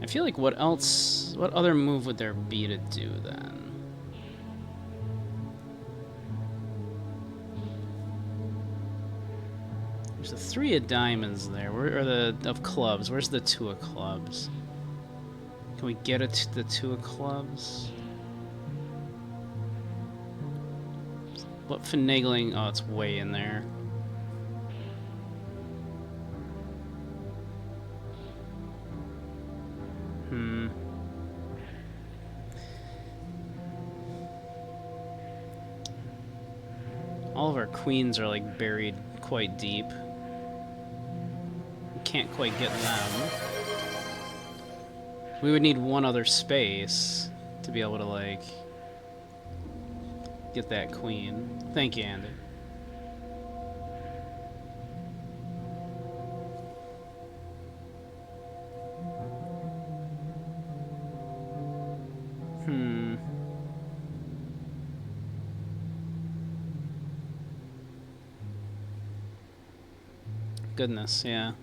I feel like what other move would there be to do then? There's the 3 of diamonds there, or of clubs. Where's the 2 of clubs? Can we get it to the 2 of clubs? What finagling? Oh, it's way in there. All of our queens are, like, buried quite deep. We can't quite get them. We would need one other space to be able to, like, get that queen. Thank you, Andy. Goodness, yeah.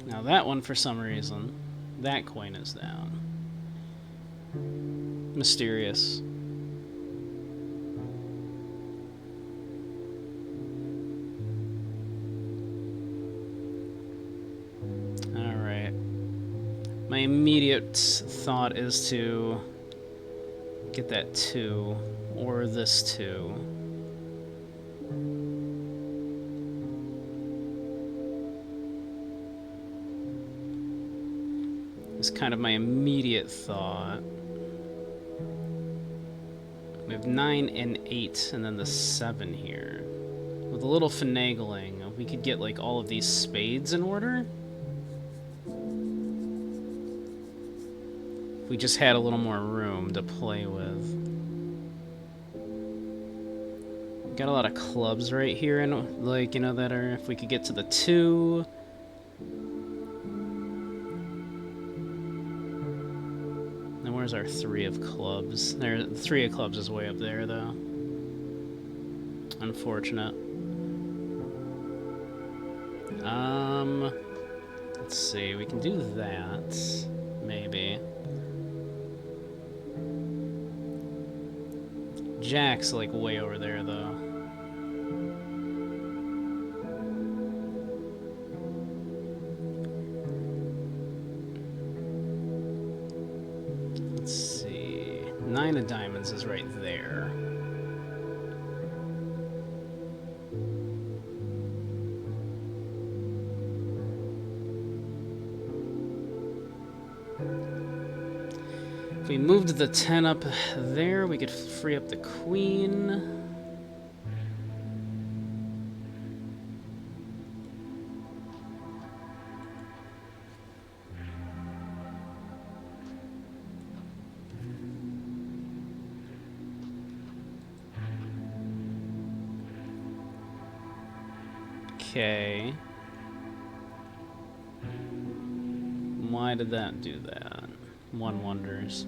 Now that one, for some reason, that coin is down. Mysterious. Alright. My immediate thought is to get that 2, or this 2. It's kind of my immediate thought. We have 9 and 8, and then the 7 here. With a little finagling, we could get, like, all of these spades in order. We just had a little more room to play with. Got a lot of clubs right here, and, like, you know, that are, if we could get to the 2. And where's our 3 of clubs? There, 3 of clubs is way up there, though. Unfortunate. Let's see, we can do that, maybe. Jack's, like, way over there, though. Let's see. 9 of diamonds is right there. If we moved the 10 up there, we could free up the queen. Okay. Why did that do that? One wonders.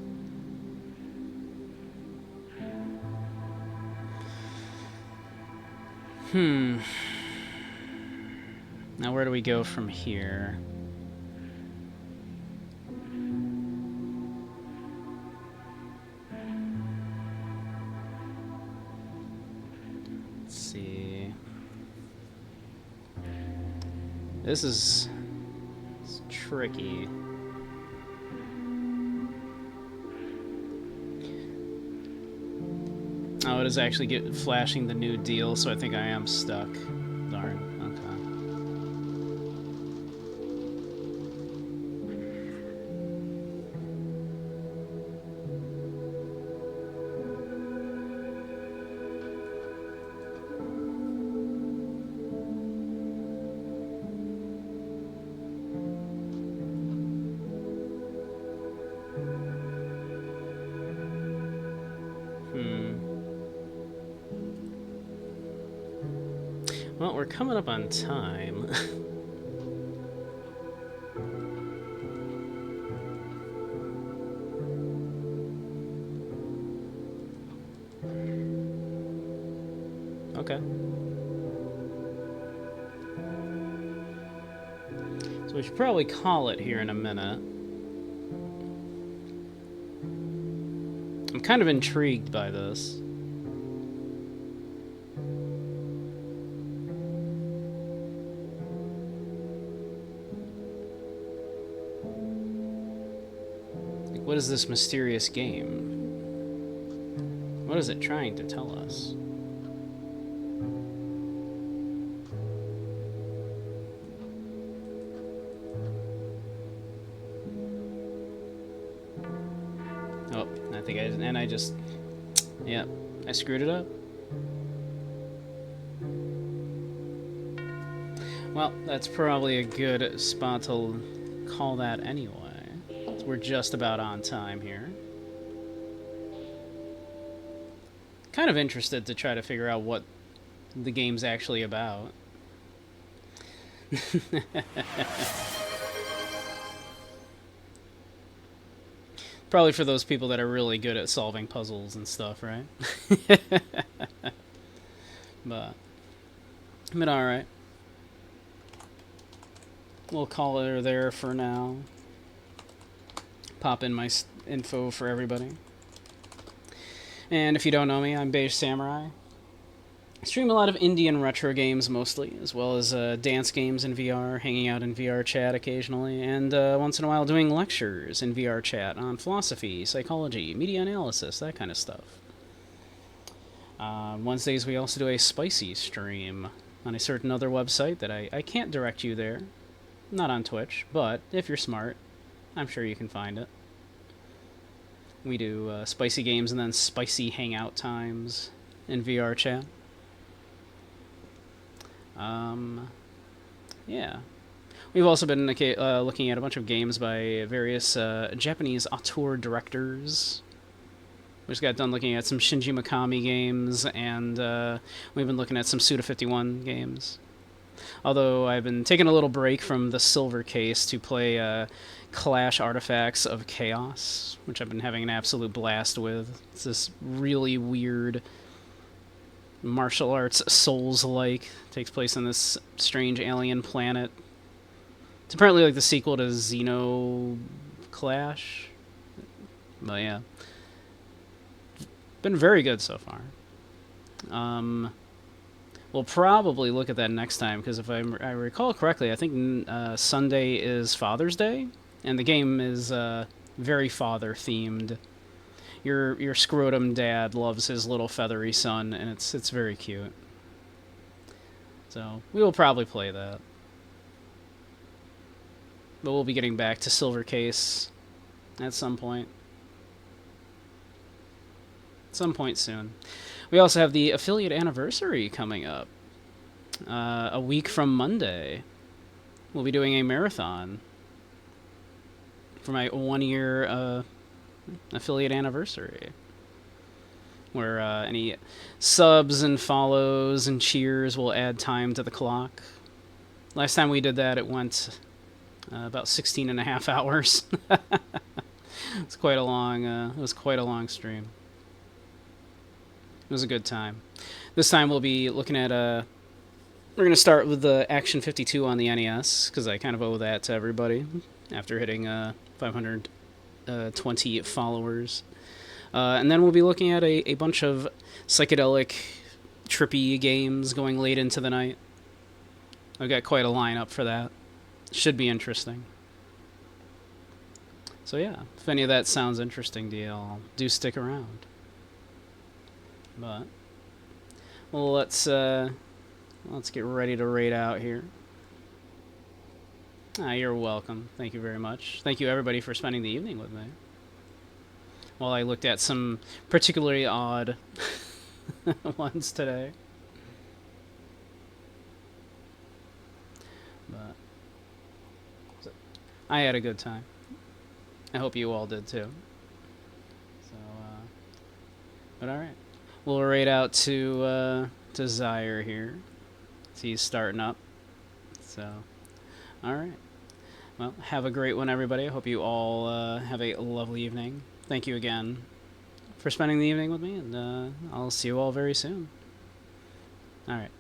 Now where do we go from here? This is tricky. Oh, it is actually flashing the new deal, so I think I am stuck. Darn. Well, we're coming up on time. Okay. So we should probably call it here in a minute. I'm kind of intrigued by this. What is this mysterious game? What is it trying to tell us? Oh, I think I just... Yep, I screwed it up. Well, that's probably a good spot to call that anyway. We're just about on time here. Kind of interested to try to figure out what the game's actually about. Probably for those people that are really good at solving puzzles and stuff, right? But alright. We'll call it there for now. Pop in my info for everybody. And if you don't know me, I'm Beige Samurai. I stream a lot of indie and retro games mostly, as well as dance games in VR, hanging out in VR chat occasionally, and once in a while doing lectures in VR chat on philosophy, psychology, media analysis, that kind of stuff. Wednesdays we also do a spicy stream on a certain other website that I can't direct you there. Not on Twitch, but if you're smart, I'm sure you can find it. We do spicy games and then spicy hangout times in VR chat. Yeah. We've also been looking at a bunch of games by various Japanese auteur directors. We just got done looking at some Shinji Mikami games, and we've been looking at some Suda51 games. Although I've been taking a little break from the Silver Case to play Clash Artifacts of Chaos, which I've been having an absolute blast with. It's this really weird martial arts Souls-like. Takes place on this strange alien planet. It's apparently like the sequel to Xeno Clash. But yeah. Been very good so far. We'll probably look at that next time, because if I recall correctly, I think Sunday is Father's Day, and the game is very father-themed. Your scrotum dad loves his little feathery son, and it's very cute. So we will probably play that. But we'll be getting back to Silver Case at some point. Some point soon. We also have the affiliate anniversary coming up. A week from Monday, we'll be doing a marathon for my 1-year affiliate anniversary, where any subs and follows and cheers will add time to the clock. Last time we did that, it went about 16 and a half hours. It's quite a long. It was quite a long stream. It was a good time. This time we'll be looking at we're going to start with the Action 52 on the NES, because I kind of owe that to everybody after hitting 520 followers. And then we'll be looking at a bunch of psychedelic, trippy games going late into the night. I've got quite a lineup for that. Should be interesting. So yeah, if any of that sounds interesting to you, do stick around. But well, let's get ready to raid out here. Ah, you're welcome. Thank you very much. Thank you everybody for spending the evening with me. While I looked at some particularly odd ones today. But I had a good time. I hope you all did too. So, but all right, we'll raid out to Zyre here. He's starting up. So, all right. Well, have a great one, everybody. I hope you all have a lovely evening. Thank you again for spending the evening with me, and I'll see you all very soon. All right.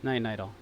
Night, night, all.